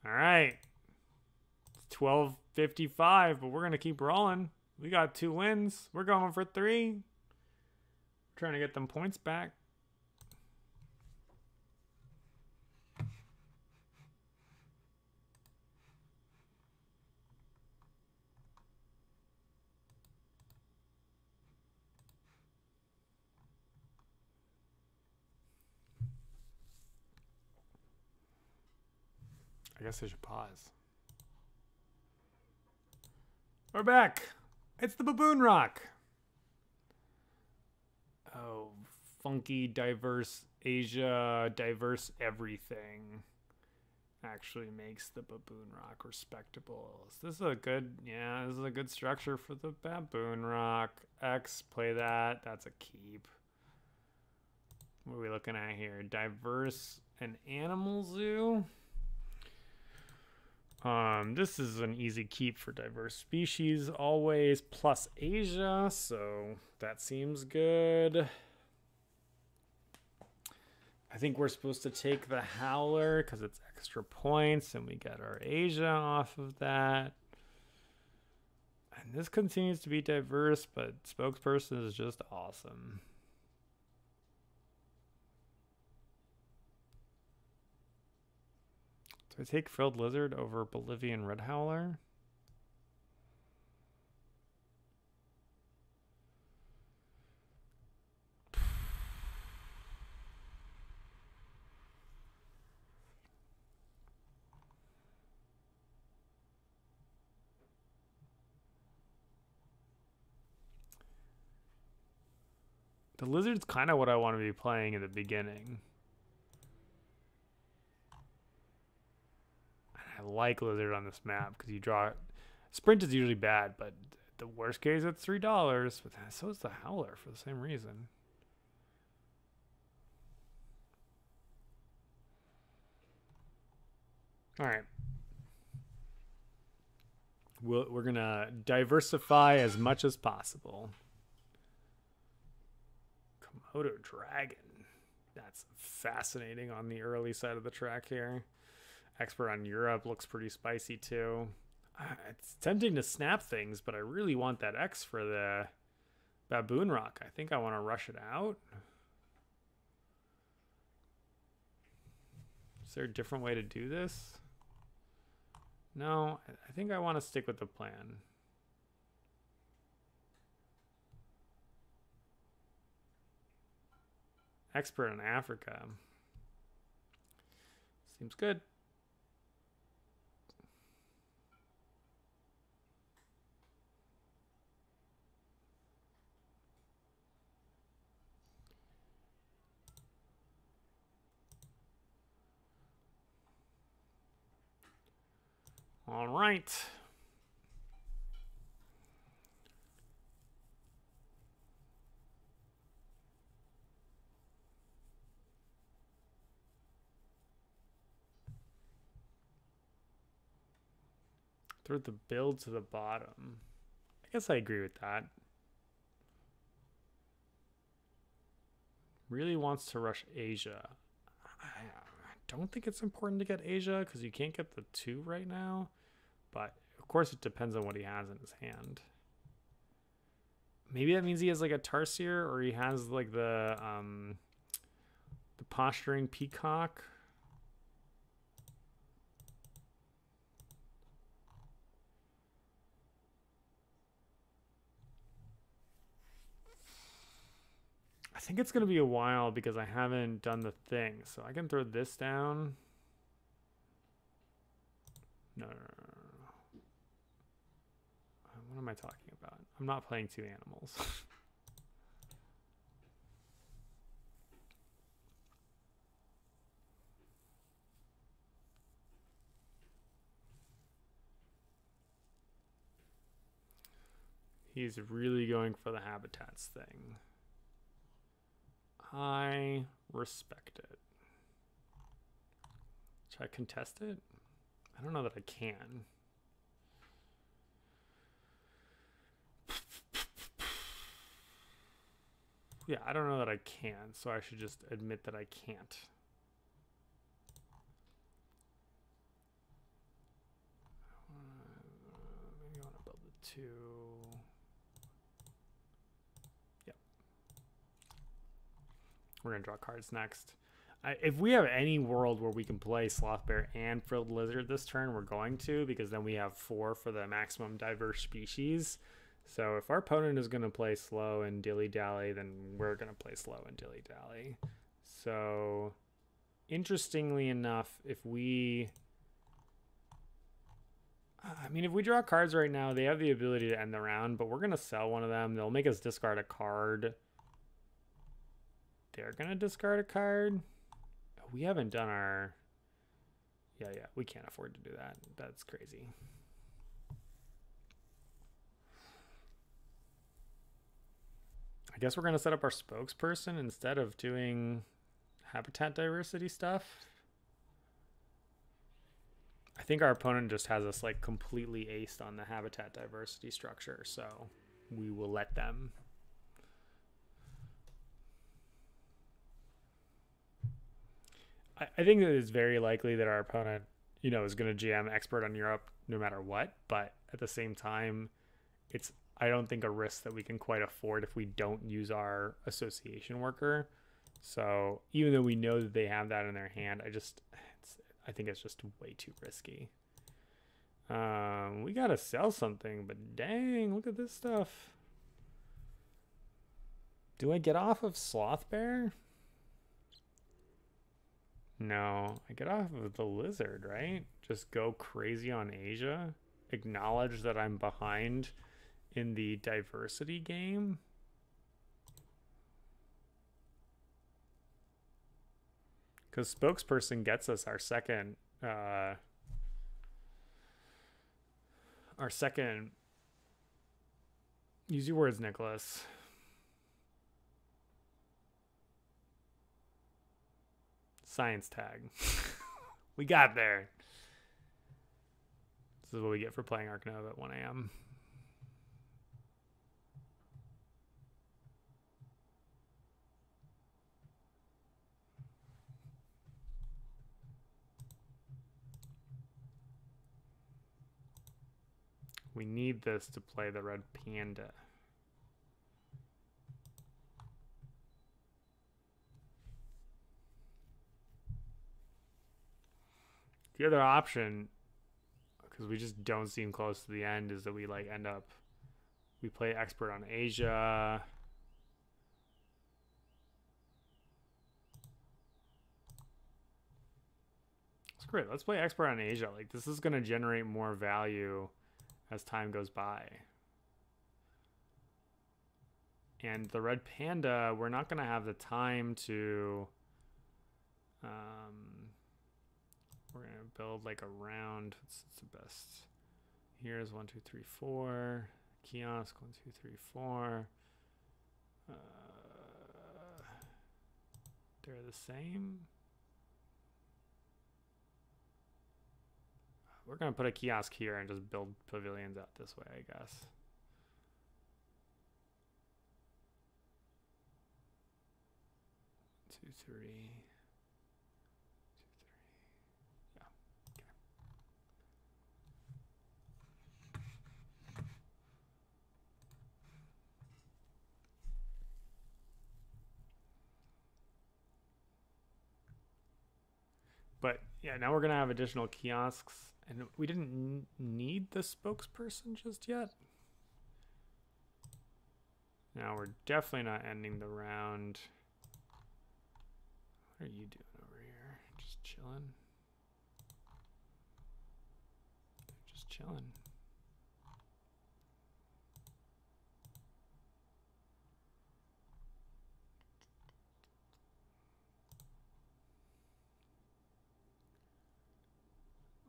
All right. It's 12:55, but we're going to keep rolling. We got 2 wins. We're going for 3. We're trying to get them points back. I guess I should pause. We're back. It's the Baboon Rock. Oh, funky, diverse Asia, diverse everything actually makes the Baboon Rock respectable. Is this a good, yeah, this is a good structure for the Baboon Rock. X, play that. That's a keep. What are we looking at here? Diverse and animal zoo. This is an easy keep for diverse species always, plus Asia, so that seems good. I think we're supposed to take the Howler because it's extra points and we get our Asia off of that. And this continues to be diverse, but spokesperson is just awesome. Do I take Frilled Lizard over Bolivian Red Howler? The Lizard's kind of what I want to be playing in the beginning. I like Lizard on this map because you draw. Sprint is usually bad, but the worst case it's $3. But so is the Howler for the same reason. All right. We're gonna diversify as much as possible. Komodo Dragon. That's fascinating on the early side of the track here. Expert on Europe looks pretty spicy too. It's tempting to snap things, but I really want that X for the Baboon Rock. I think I want to rush it out. Is there a different way to do this? No, I think I want to stick with the plan. Expert in Africa. Seems good. All right. Throw the build to the bottom. I guess I agree with that. Really wants to rush Asia. I don't think it's important to get Asia because you can't get the 2 right now. But of course it depends on what he has in his hand. Maybe that means he has like a Tarsier, or he has like the posturing peacock. I think it's going to be a while because I haven't done the thing. So I can throw this down. No. What am I talking about? I'm not playing 2 animals. He's really going for the habitats thing. I respect it. Should I contest it? I don't know that I can. Yeah, I don't know that I can, so I should just admit that I can't. Maybe I want to build the 2. Yep. We're going to draw cards next. If we have any world where we can play Sloth Bear and Frilled Lizard this turn, we're going to, because then we have 4 for the maximum diverse species. So if our opponent is going to play slow and dilly-dally, then we're going to play slow and dilly-dally. So interestingly enough, if we draw cards right now, they have the ability to end the round, but we're going to sell one of them. They'll make us discard a card. They're going to discard a card. We haven't done our... Yeah, we can't afford to do that. That's crazy. I guess we're going to set up our spokesperson instead of doing habitat diversity stuff. I think our opponent just has us like completely aced on the habitat diversity structure, so we will let them. I think that it's very likely that our opponent, is going to GM Expert on Europe no matter what, but at the same time, it's, I don't think, a risk that we can quite afford if we don't use our association worker. So even though we know that they have that in their hand, I think it's just way too risky. We got to sell something, but dang, look at this stuff. Do I get off of Sloth Bear? No, I get off of the Lizard, right? Just go crazy on Asia. Acknowledge that I'm behind in the diversity game. Because spokesperson gets us our second use your words, Nicholas. Science tag. We got there. This is what we get for playing Ark Nova at 1 a.m. We need this to play the red panda. The other option, because we just don't seem close to the end, is that we we play Expert on Asia. It's great. Let's play Expert on Asia. Like, this is going to generate more value as time goes by. And the red panda, we're not going to have the time to... we're going to build like a round. What's the best? Here's 1, 2, 3, 4. Kiosk, 1, 2, 3, 4. They're the same. We're going to put a kiosk here and just build pavilions out this way, I guess. 2, 3. Yeah. Okay. But yeah, now we're gonna have additional kiosks, and we didn't need the spokesperson just yet. Now we're definitely not ending the round. What are you doing over here? Just chilling. Just chilling.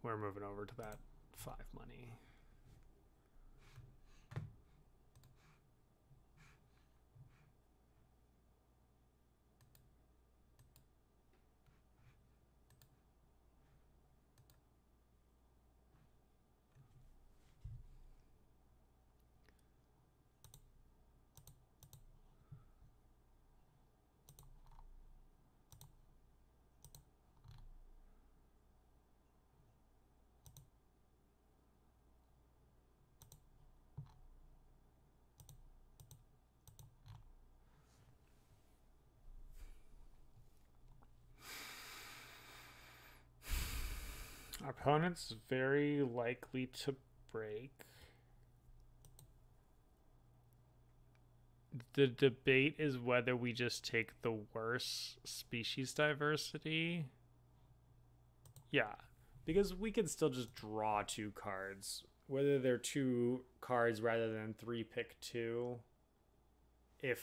We're moving over to that 5 money. Our opponent's very likely to break. The debate is whether we just take the worst species diversity. Yeah, because we can still just draw 2 cards. Whether they're 2 cards rather than 3 pick 2. Okay,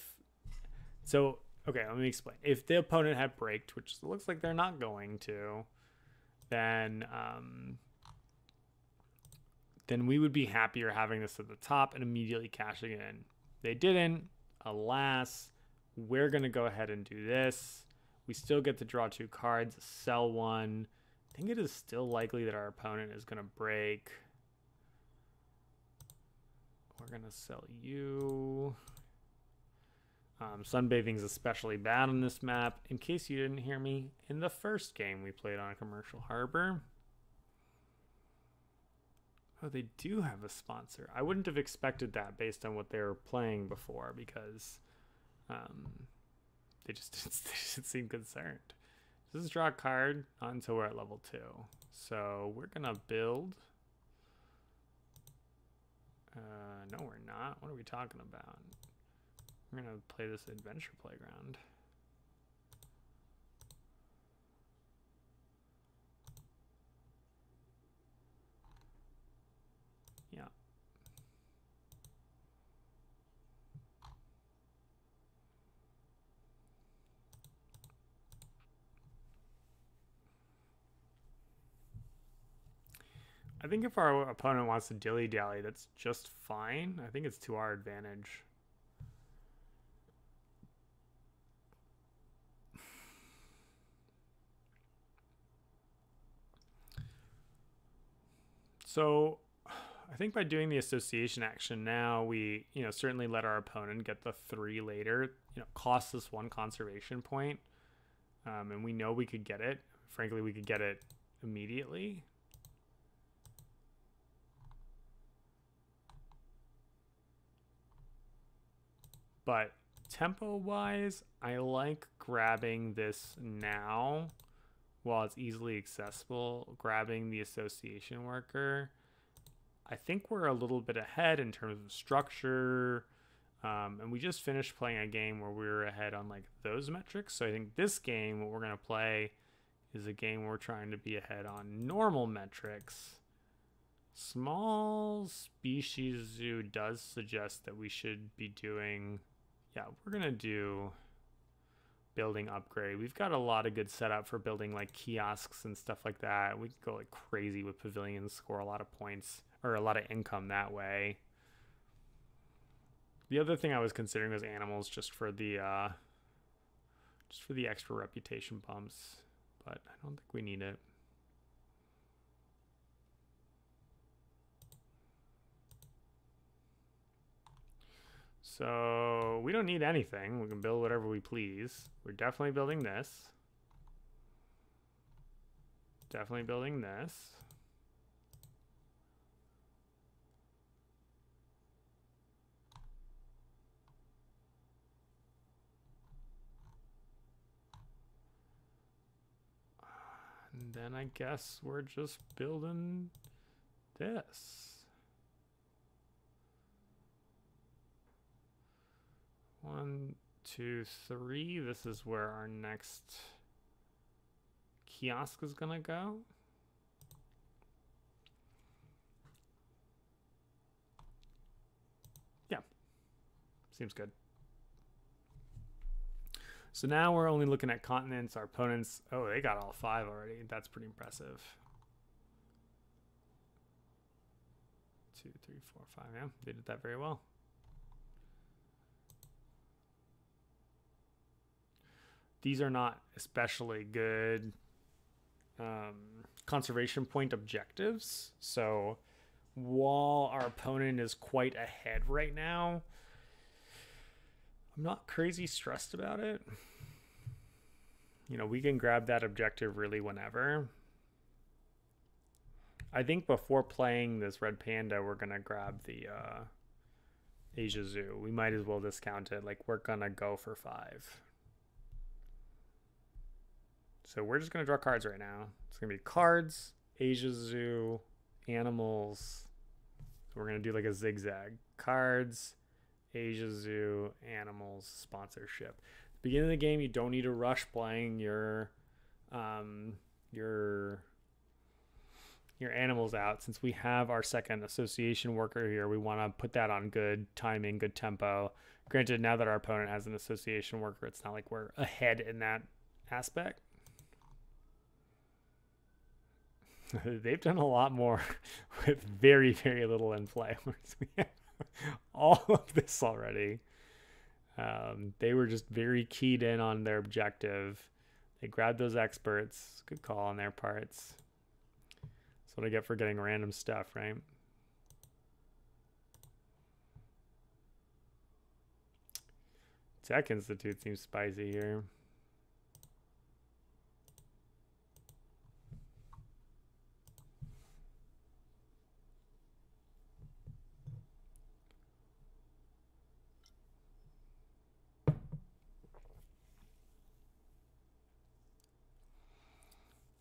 let me explain. If the opponent had braked, which it looks like they're not going to, then we would be happier having this at the top and immediately cashing it in. They didn't. Alas, we're going to go ahead and do this. We still get to draw 2 cards, sell 1. I think it is still likely that our opponent is going to break. We're going to sell you. Sunbathing is especially bad on this map. In case you didn't hear me, in the first game we played on a commercial harbor. Oh, they do have a sponsor. I wouldn't have expected that based on what they were playing before, because they just didn't seem concerned. This is draw a card, not until we're at level 2. So we're gonna build. No, we're not. What are we talking about? We're gonna play this adventure playground. Yeah. I think if our opponent wants to dilly-dally, that's just fine. I think it's to our advantage. So I think by doing the association action now, we, certainly let our opponent get the 3 later. Costs us 1 conservation point. And we know we could get it. Frankly, we could get it immediately. But tempo-wise, I like grabbing this now while it's easily accessible, grabbing the association worker. I think we're a little bit ahead in terms of structure, and we just finished playing a game where we were ahead on like those metrics. So I think this game, what we're going to play is a game where we're trying to be ahead on normal metrics. Small species zoo does suggest that we should be doing, we're going to do building upgrade. We've got a lot of good setup for building like kiosks and stuff like that. We can go like crazy with pavilions, score a lot of points or a lot of income that way. The other thing I was considering was animals, just for the extra reputation bumps, but I don't think we need it. So we don't need anything. We can build whatever we please. We're definitely building this. Definitely building this. And then I guess we're just building this. 1, 2, 3. This is where our next kiosk is gonna go. Yeah, seems good. So now we're only looking at continents. Our opponents, oh, they got all 5 already. That's pretty impressive. 2, 3, 4, 5. Yeah, they did that very well. These are not especially good conservation point objectives. So while our opponent is quite ahead right now, I'm not crazy stressed about it. You know, we can grab that objective really whenever. I think before playing this Red Panda, we're going to grab the Asia Zoo. We might as well discount it. Like, we're going to go for 5. So we're just going to draw cards right now. It's going to be cards, Asia Zoo, animals. So we're going to do like a zigzag. Cards, Asia Zoo, animals, sponsorship. Beginning of the game, you don't need to rush playing your animals out. Since we have our second association worker here, we want to put that on good timing, good tempo. Granted, now that our opponent has an association worker, it's not like we're ahead in that aspect. They've done a lot more with very, very little in play. We have all of this already. They were just very keyed in on their objective. They grabbed those experts. Good call on their parts. That's what I get for getting random stuff, right? Tech Institute seems spicy here.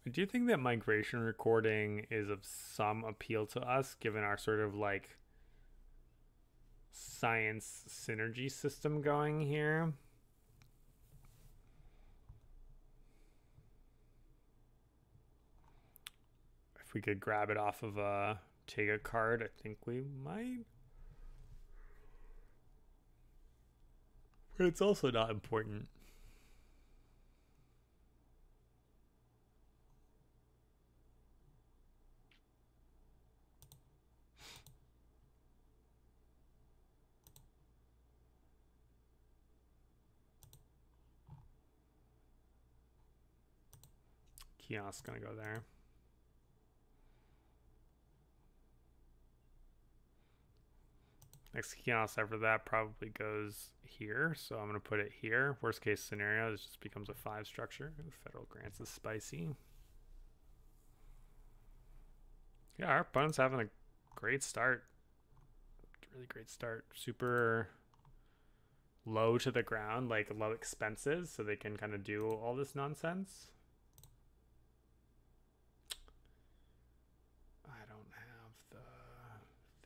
I do think that migration recording is of some appeal to us, given our sort of like science synergy system going here. If we could grab it off of a Tega card, I think we might. But it's also not important. Kiosk gonna go there. Next kiosk after that probably goes here, so I'm gonna put it here. Worst case scenario, this just becomes a 5 structure. Federal grants is spicy. Yeah, our opponent's having a great start. Really great start. Super low to the ground, like low expenses, so they can kind of do all this nonsense. I don't have the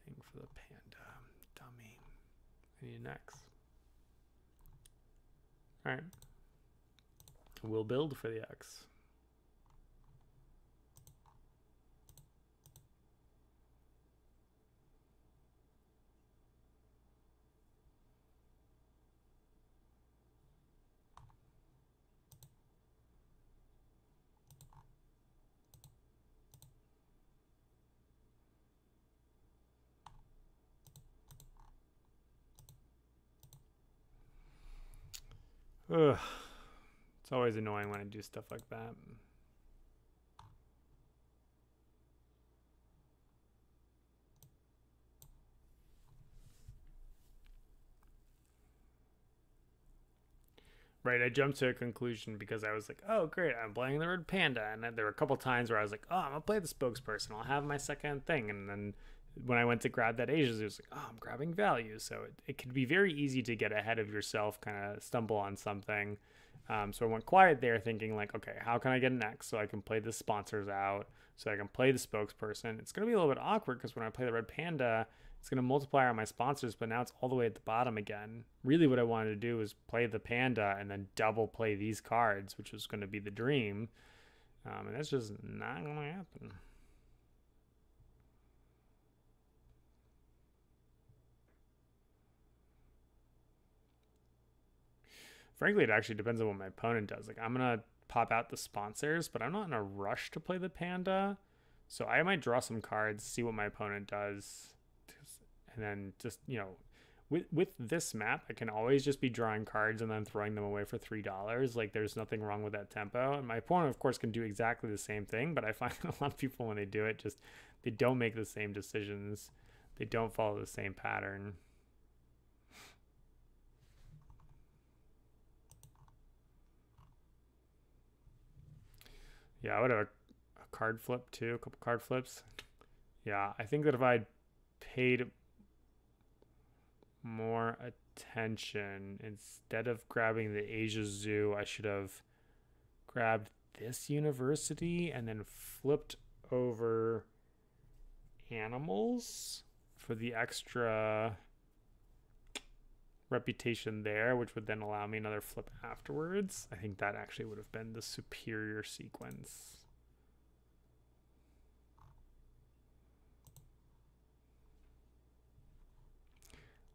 thing for the panda. Dummy. I need an X. Alright. We'll build for the X. Ugh. It's always annoying when I do stuff like that. Right, I jumped to a conclusion because I was like, oh, great, I'm playing the red panda. And then there were a couple times where I was like, oh, I'm going to play the spokesperson. I'll have my second thing. And then when I went to grab that Asia Zoo, it was like, oh, I'm grabbing value. So it could be very easy to get ahead of yourself, kind of stumble on something. So I went quiet there thinking like, okay, how can I get next so I can play the sponsors out, so I can play the spokesperson. It's going to be a little bit awkward because when I play the red panda, it's going to multiply on my sponsors, but now it's all the way at the bottom again. Really what I wanted to do was play the panda and then double play these cards, which was going to be the dream. And that's just not going to happen. Frankly, it actually depends on what my opponent does. Like, I'm going to pop out the sponsors, but I'm not in a rush to play the panda. So I might draw some cards, see what my opponent does, and then just, you know, with this map, I can always just be drawing cards and then throwing them away for $3. Like, there's nothing wrong with that tempo. And my opponent, of course, can do exactly the same thing, but I find a lot of people, when they do it, just, they don't make the same decisions. They don't follow the same pattern. Yeah, I would have a card flip too, a couple card flips. Yeah, I think that if I'd paid more attention, instead of grabbing the Asia Zoo, I should have grabbed this university and then flipped over animals for the extra reputation there, which would then allow me another flip afterwards. I think that actually would have been the superior sequence.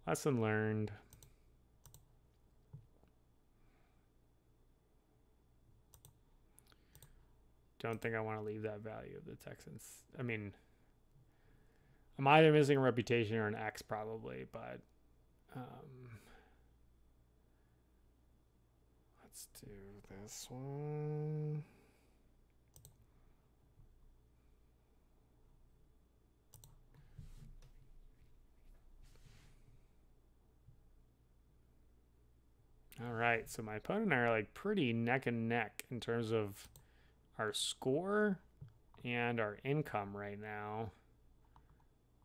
Lesson learned. Don't think I want to leave that value of the Texans. I mean, I'm either missing a reputation or an X probably, but let's do this one. All right, so my opponent and I are like pretty neck and neck in terms of our score and our income right now.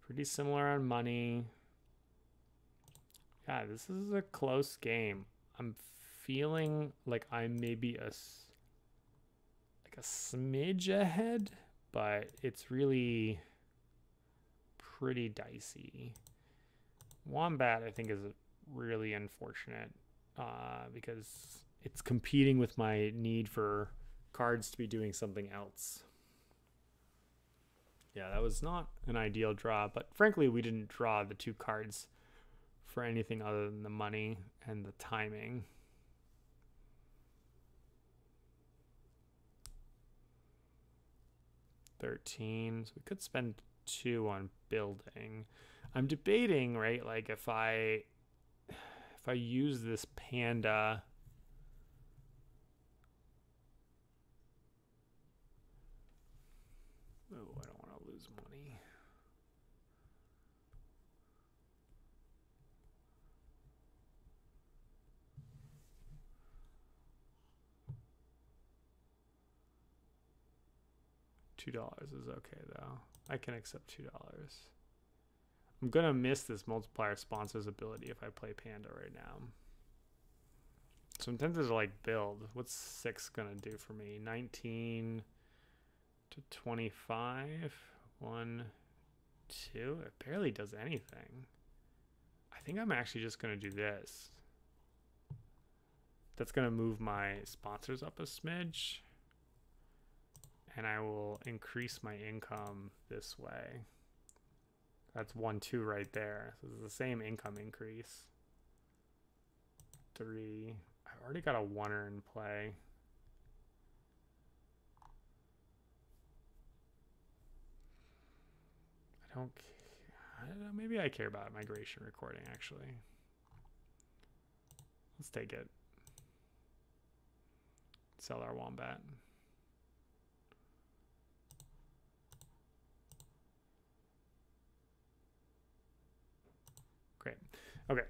Pretty similar on money. Yeah, this is a close game. I'm feeling like I'm maybe a smidge ahead, but it's really pretty dicey. Wombat, I think, is really unfortunate because it's competing with my need for cards to be doing something else. Yeah, that was not an ideal draw, but frankly, we didn't draw the two cards for anything other than the money and the timing. $13, so we could spend 2 on building. I'm debating, right, like if I use this panda, oh, I don't want to lose money. $2 is okay though. I can accept $2. I'm gonna miss this multiplier sponsors ability if I play panda right now. So I'm tempted to like build. What's 6 gonna do for me? 19 to 25. 1, 2. It barely does anything. I think I'm actually just gonna do this. That's gonna move my sponsors up a smidge, and I will increase my income this way. That's 1, 2 right there. So it's the same income increase. 3. I've already got a 1er in play. I don't know. Maybe I care about migration recording actually. Let's take it. Sell our wombat. Great. Okay.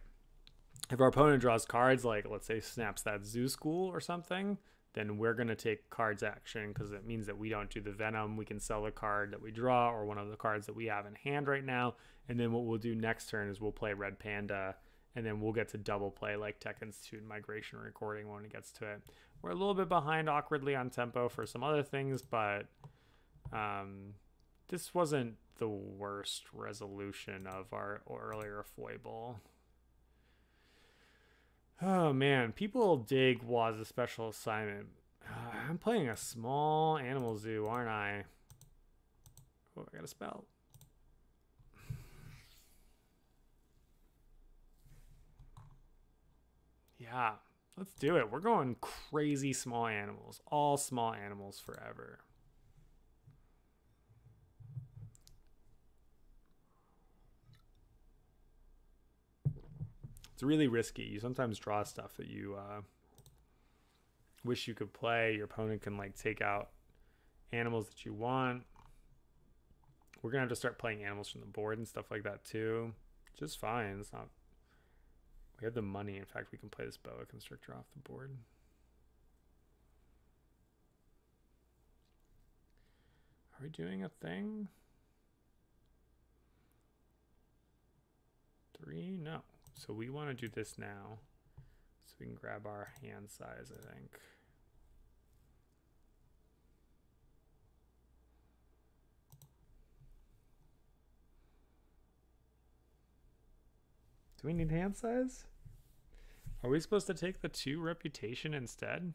If our opponent draws cards, like let's say snaps that Zoo School or something, then we're going to take cards action because it means that we don't do the Venom. We can sell the card that we draw or one of the cards that we have in hand right now. And then what we'll do next turn is we'll play Red Panda, and then we'll get to double play like Tech Institute and Migration Recording when it gets to it. We're a little bit behind awkwardly on tempo for some other things, but this wasn't the worst resolution of our earlier foible. Oh man, people dig Waz's special assignment. I'm playing a small animal zoo, aren't I? Oh, I gotta spell. Yeah, let's do it. We're going crazy small animals. All small animals forever. It's really risky. You sometimes draw stuff that you wish you could play. Your opponent can like take out animals that you want. We're gonna have to start playing animals from the board and stuff like that too. Just fine. It's not. We have the money. In fact, we can play this boa constrictor off the board. Are we doing a thing? 3? No. So we want to do this now. So we can grab our hand size, I think. Do we need hand size? Are we supposed to take the 2 reputation instead?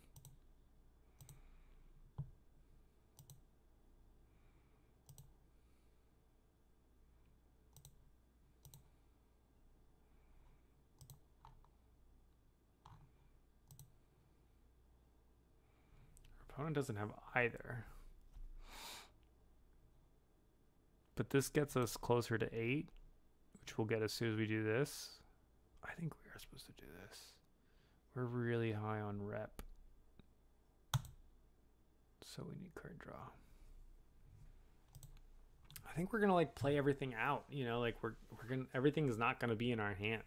Our opponent doesn't have either. But this gets us closer to 8. Which we'll get as soon as we do this. I think we are supposed to do this. We're really high on rep. So we need card draw. I think we're gonna like play everything out, you know, like we're gonna, everything's not gonna be in our hand.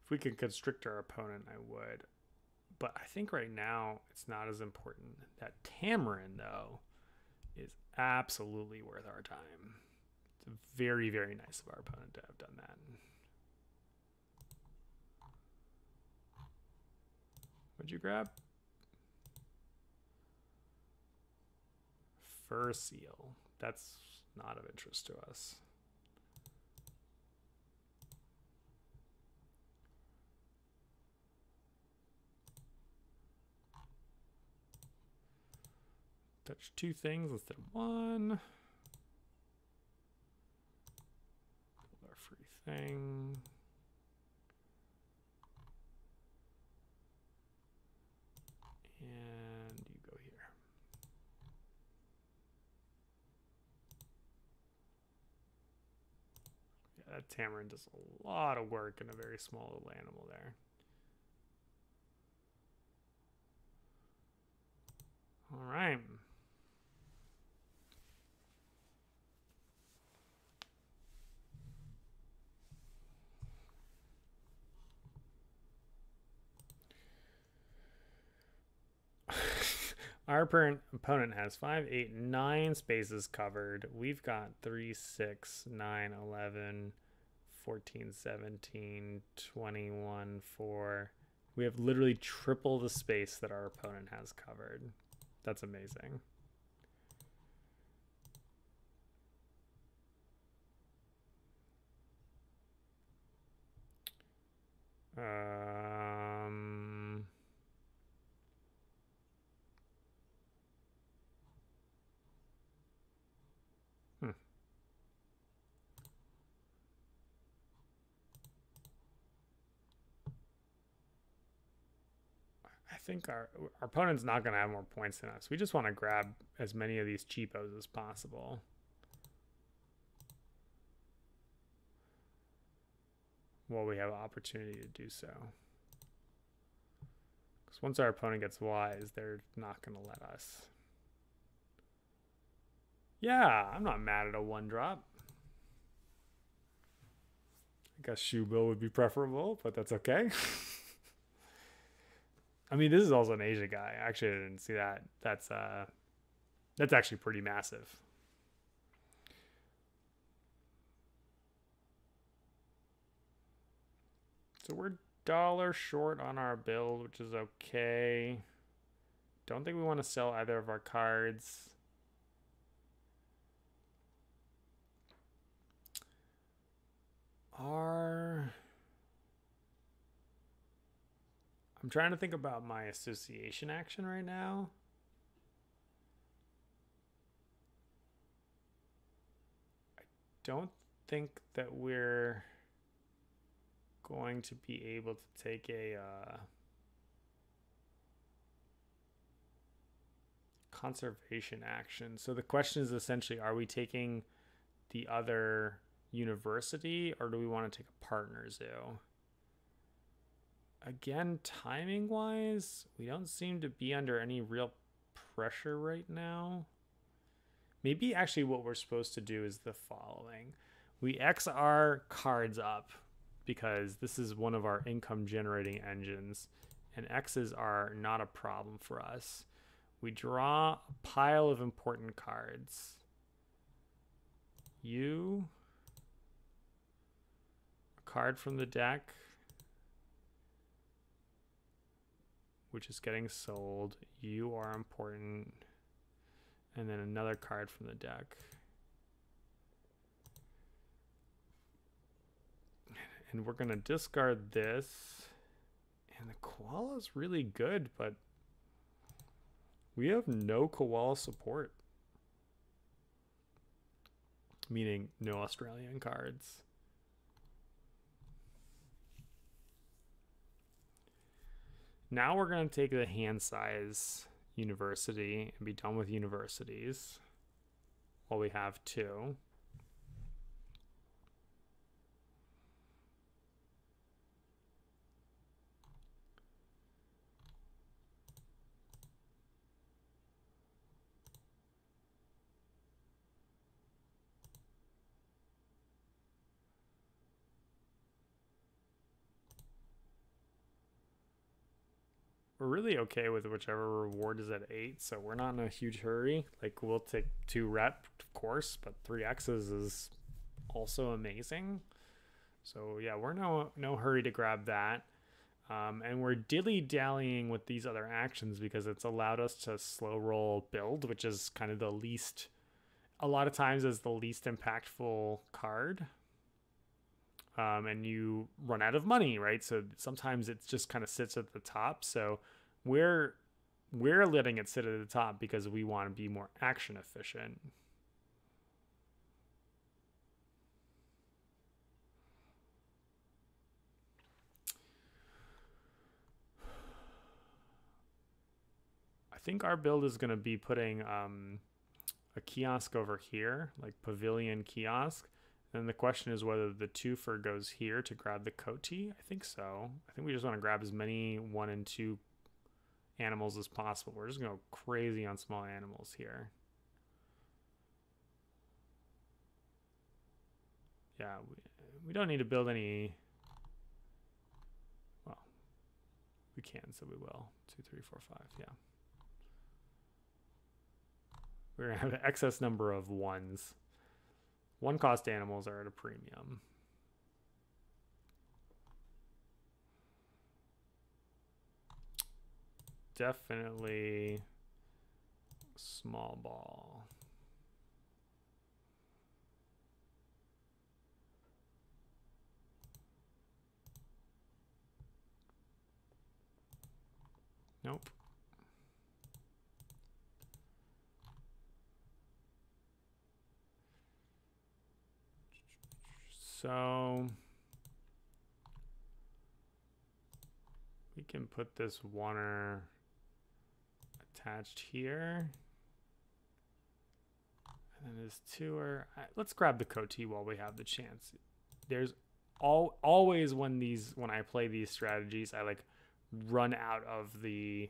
If we could constrict our opponent, I would. But I think right now it's not as important. That Tamarin, though, is absolutely worth our time. It's very, very nice of our opponent to have done that. What'd you grab? Fur seal. That's not of interest to us. Touch 2 things instead of 1. Build our free thing. And you go here. Yeah, that Tamarin does a lot of work in a very small little animal there. All right. Our opponent has 5, 8, 9 spaces covered. We've got 3, 6, 9, 11, 14, 17, 21, 4. We have literally triple the space that our opponent has covered. That's amazing. I think our opponent's not going to have more points than us. We just want to grab as many of these cheapos as possible. while we have opportunity to do so. Because once our opponent gets wise, they're not going to let us. Yeah, I'm not mad at a 1-drop. I guess shoe bill would be preferable, but that's okay. I mean, this is also an Asia guy. Actually, I didn't see that. That's actually pretty massive. So we're $1 short on our build, which is okay. Don't think we want to sell either of our cards. I'm trying to think about my association action right now. I don't think that we're going to be able to take a conservation action. So the question is essentially, are we taking the other university or do we want to take a partner zoo? Again, timing wise, we don't seem to be under any real pressure right now. Maybe actually what we're supposed to do is the following. We X our cards up because this is one of our income generating engines, and X's are not a problem for us. We draw a pile of important cards. A card from the deck, which is getting sold. You are important. And then another card from the deck. And we're going to discard this. And the koala is really good, but we have no koala support. Meaning no Australian cards. Now we're going to take the hand size university and be done with universities. Well, we have 2. We're really okay with whichever reward is at 8, so we're not in a huge hurry. Like, we'll take 2 rep, of course, but 3 X's is also amazing. So yeah, we're no hurry to grab that. And we're dilly-dallying with these other actions because it's allowed us to slow roll build, which is kind of the least, a lot of times is the least impactful card. And you run out of money, right? So sometimes it just kind of sits at the top. So we're letting it sit at the top because we want to be more action efficient. I think our build is going to be putting a kiosk over here, like pavilion kiosk. And the question is whether the twofer goes here to grab the coati. I think so. I think we just want to grab as many 1 and 2 animals as possible. We're just going to go crazy on small animals here. Yeah, we don't need to build any. Well, we can, so we will. 2, 3, 4, 5. Yeah. We're going to have an excess number of 1s. 1-cost animals are at a premium. Definitely small ball. Nope. So we can put this oneer attached here. And then this twoer. Let's grab the coati while we have the chance. There's always when I play these strategies, I like run out of the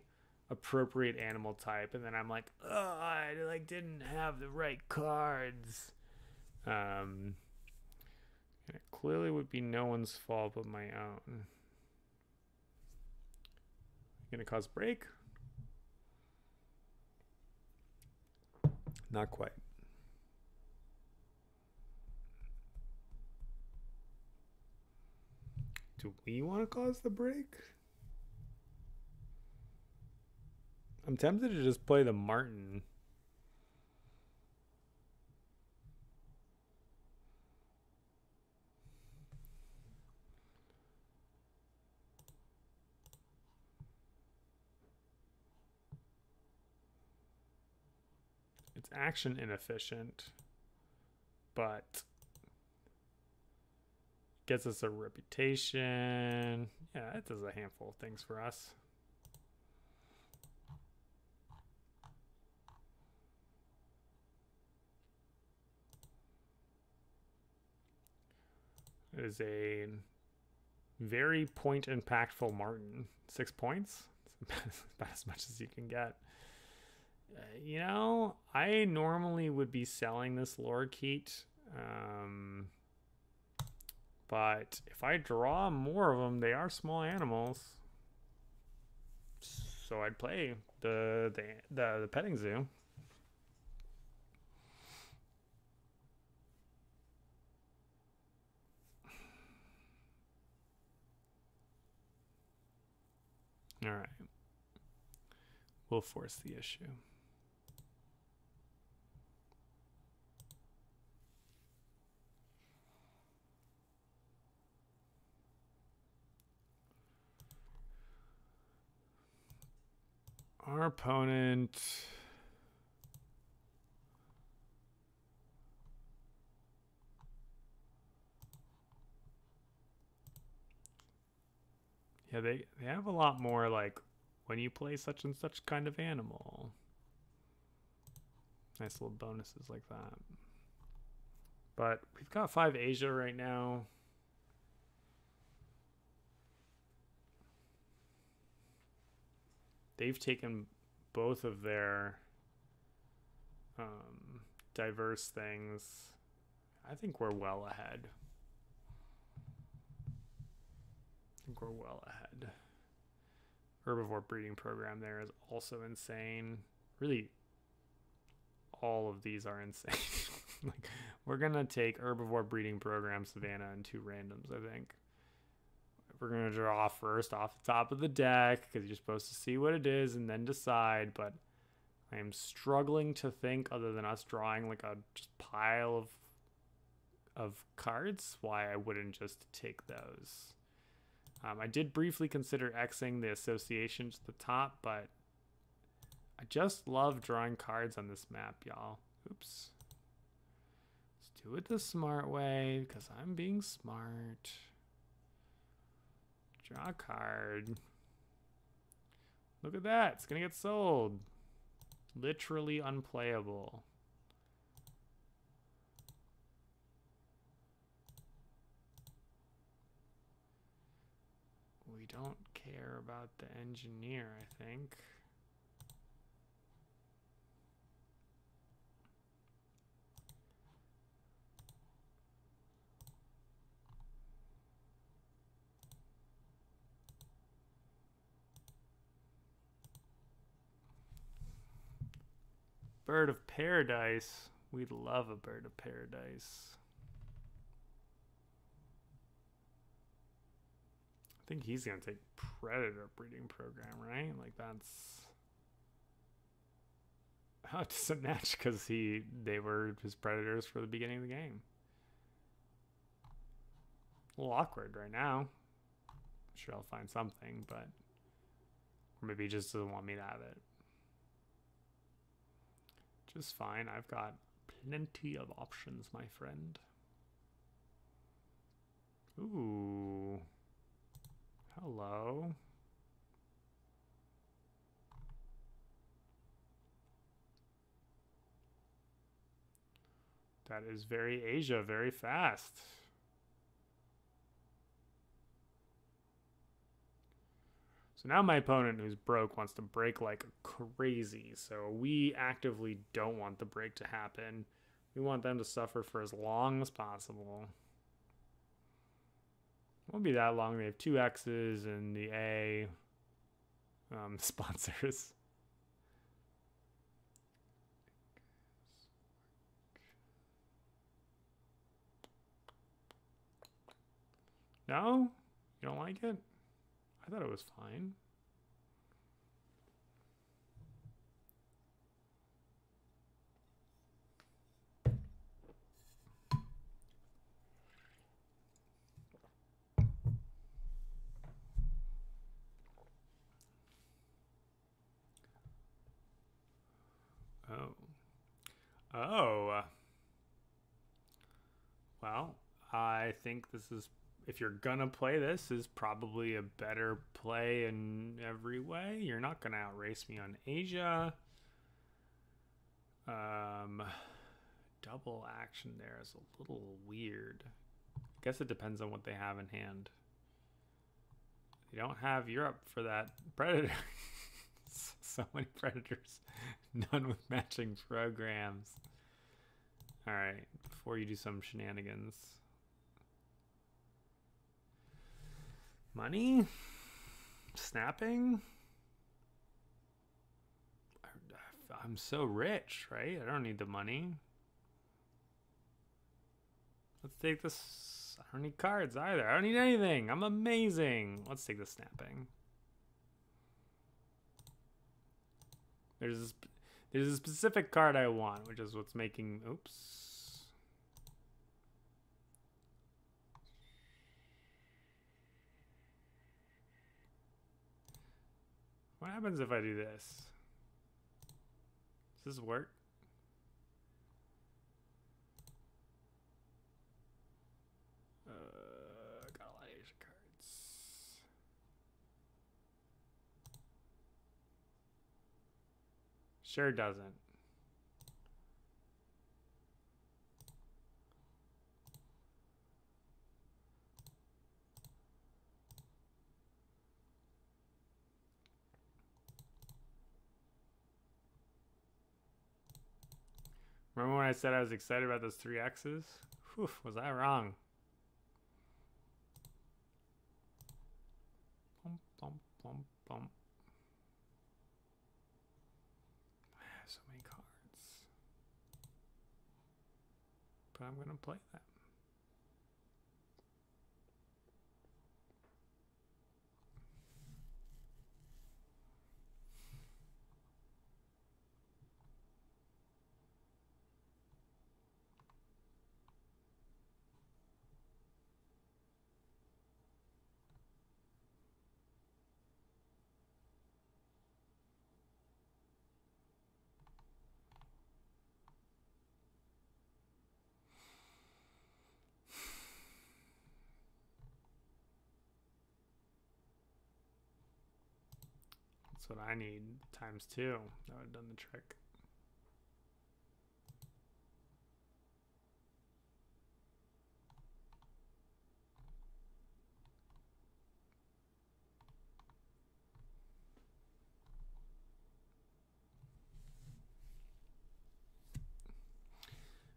appropriate animal type, and then I'm like, oh, I like didn't have the right cards. And it clearly would be no one's fault but my own. Gonna cause break? Not quite. Do we want to cause the break? I'm tempted to just play the Martin. It's action inefficient, but gets us a reputation. Yeah, it does a handful of things for us. It is a very point impactful Martin. 6 points. It's about as much as you can get. You know, I normally would be selling this Lorikeet. But if I draw more of them, they are small animals. So I'd play the petting zoo. All right. We'll force the issue. Our opponent... Yeah, they have a lot more, like, when you play such and such kind of animal. Nice little bonuses like that. But we've got 5 Asia right now. They've taken both of their diverse things. I think we're well ahead. We're well ahead. Herbivore breeding program there is also insane. Really, all of these are insane. Like, we're gonna take herbivore breeding program, Savannah, and 2 randoms, I think. We're gonna draw first off the top of the deck because you're supposed to see what it is and then decide. But I am struggling to think, other than us drawing like a just pile of cards, why I wouldn't just take those. I did briefly consider Xing the associations at the top, but I just love drawing cards on this map, y'all. Oops. Let's do it the smart way, because I'm being smart. Draw a card. Look at that. It's going to get sold. Literally unplayable. We don't care about the engineer, I think. Bird of Paradise. We'd love a Bird of Paradise. I think he's going to take Predator breeding program, right? Like, that's... Oh, it doesn't match because they were his predators for the beginning of the game. A little awkward right now. I'm sure I'll find something, but... Or maybe he just doesn't want me to have it. Just fine. I've got plenty of options, my friend. Ooh. Hello. That is very Asia, very fast. So now my opponent, who's broke, wants to break like crazy. So we actively don't want the break to happen. We want them to suffer for as long as possible. It won't be that long. They have 2 X's and the A sponsors. No? You don't like it? I thought it was fine. Oh. Well, I think this is, if you're gonna play this, is probably a better play in every way. You're not gonna outrace me on Asia. Double action there is a little weird. I guess it depends on what they have in hand. They don't have Europe for that predator. So many predators, none with matching programs. All right, before you do some shenanigans. Money? Snapping? I'm so rich, right? I don't need the money. Let's take this. I don't need cards either. I don't need anything. I'm amazing. Let's take the snapping. There's a specific card I want, which is what's making... Oops. What happens if I do this? Does this work? Got a lot of Asian cards. Sure doesn't. Remember when I said I was excited about those 3 X's? Whew, was I wrong? Bum, bum, bum, bum. I have so many cards. But I'm going to play them. That's what I need, times 2. That would have done the trick.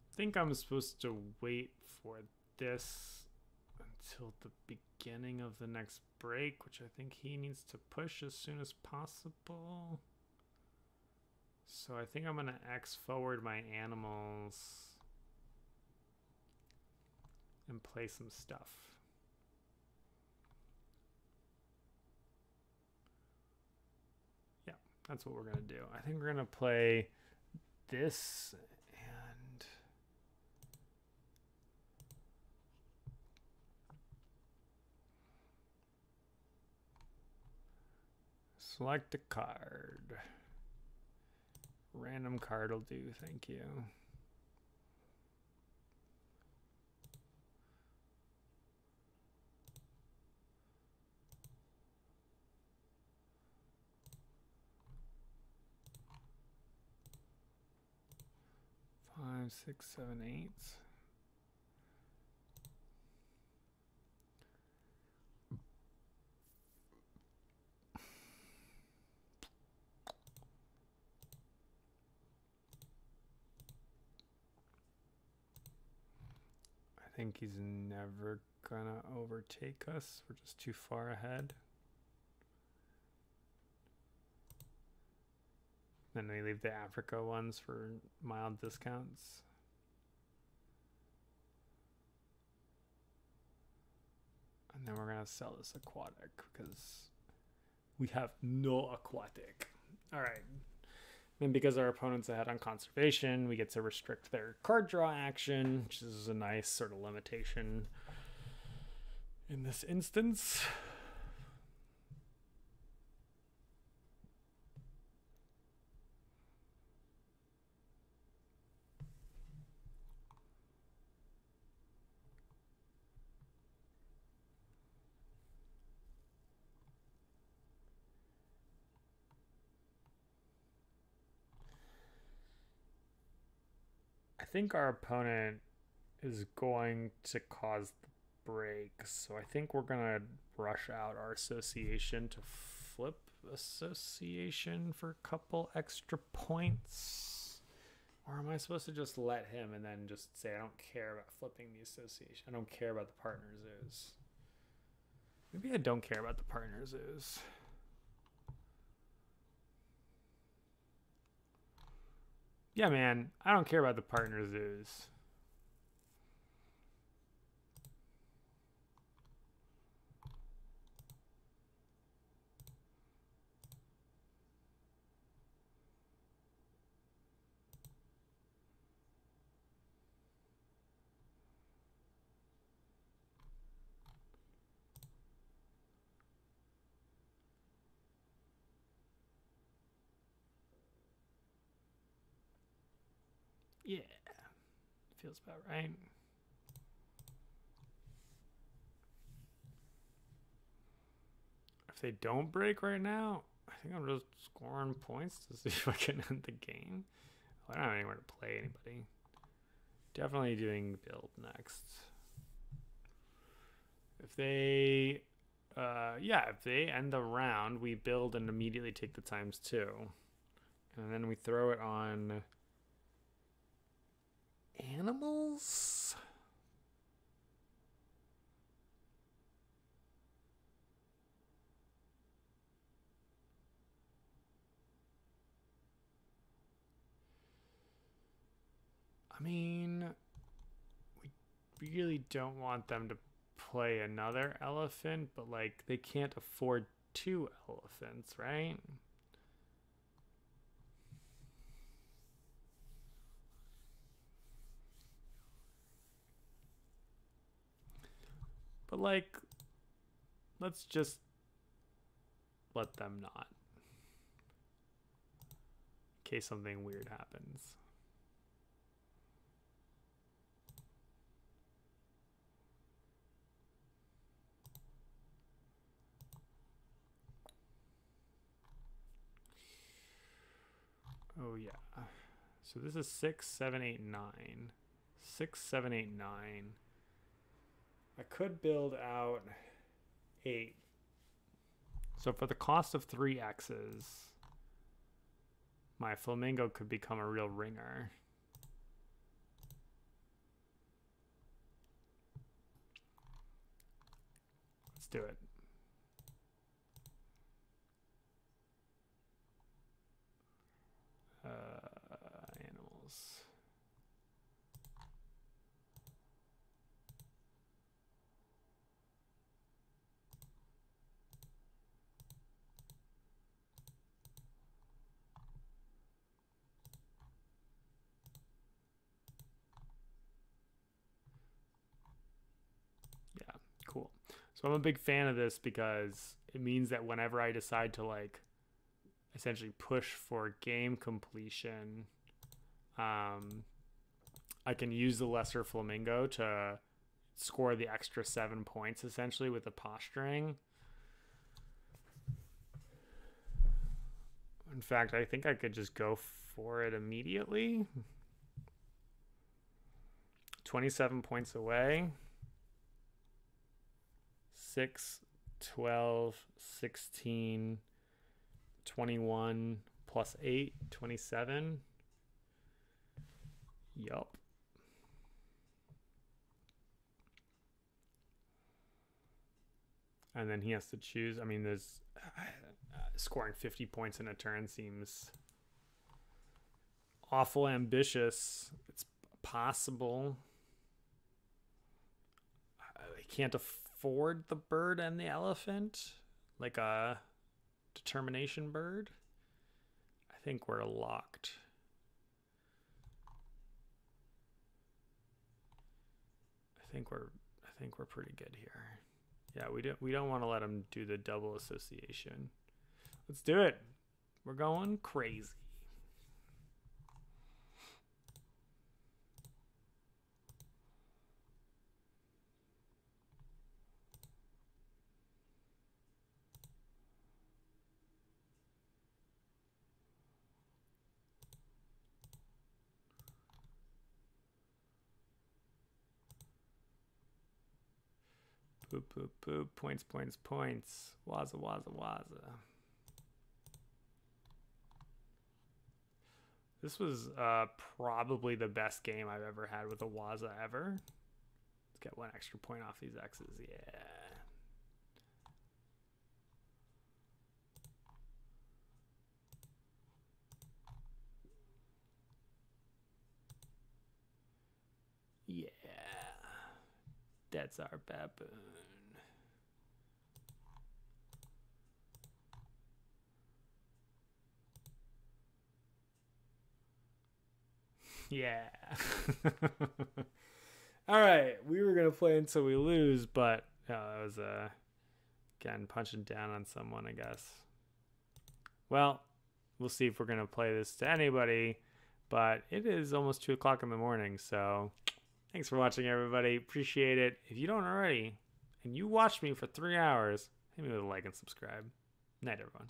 I think I'm supposed to wait for this until the beginning of the next break, which I think he needs to push as soon as possible. So I think I'm going to X forward my animals and play some stuff. Yeah, that's what we're going to do. I think we're going to play this and... select a card. Random card will do, thank you. Five, 6, 7, 8. think he's never gonna overtake us. We're just too far ahead. Then we leave the Africa ones for mild discounts. And then we're gonna sell this aquatic because we have no aquatic. All right. Then because our opponent's ahead on conservation, we get to restrict their card draw action, which is a nice sort of limitation in this instance. I think our opponent is going to cause the break, so I think we're gonna rush out our association to flip association for a couple extra points. Or am I supposed to just let him and then just say I don't care about flipping the association? I don't care about the partner zoos. Maybe I don't care about the partner zoos. Yeah, man, I don't care about the partner zoos. Yeah, feels about right. If they don't break right now, I think I'm just scoring points to see if I can end the game. I don't have anywhere to play anybody. Definitely doing build next. If they, if they end the round, we build and immediately take the ×2. And then we throw it on animals? I mean, we really don't want them to play another elephant, but like they can't afford 2 elephants, right? But like, let's just let them not, in case something weird happens. Oh yeah. So this is 6, 7, 8, 9. 6, 7, 8, 9. I could build out 8. So for the cost of 3 X's, my flamingo could become a real ringer. Let's do it. Animals. Yeah, cool. So I'm a big fan of this because it means that whenever I decide to like essentially push for game completion, I can use the lesser flamingo to score the extra 7 points essentially with the posturing. In fact, I think I could just go for it immediately. 27 points away. 6, 12, 16, 21 plus 8, 27. Yup. And then he has to choose. I mean, there's scoring 50 points in a turn seems awful ambitious. It's possible. I can't afford the bird and the elephant, like a determination bird. I think we're locked. I think we're pretty good here. Yeah, we don't want to let him do the double association. Let's do it. We're going crazy. Boop, boop, boop. Points, points, points. Waza, waza, waza. This was probably the best game I've ever had with a waza ever. Let's get 1 extra point off these X's. Yeah. Yeah. That's our baboon. Yeah. All right. We were going to play until we lose, but that was, again, punching down on someone, I guess. Well, we'll see if we're going to play this to anybody, but it is almost 2 o'clock in the morning, so thanks for watching, everybody. Appreciate it. If you don't already, and you watched me for 3 hours, hit me with a like and subscribe. Night, everyone.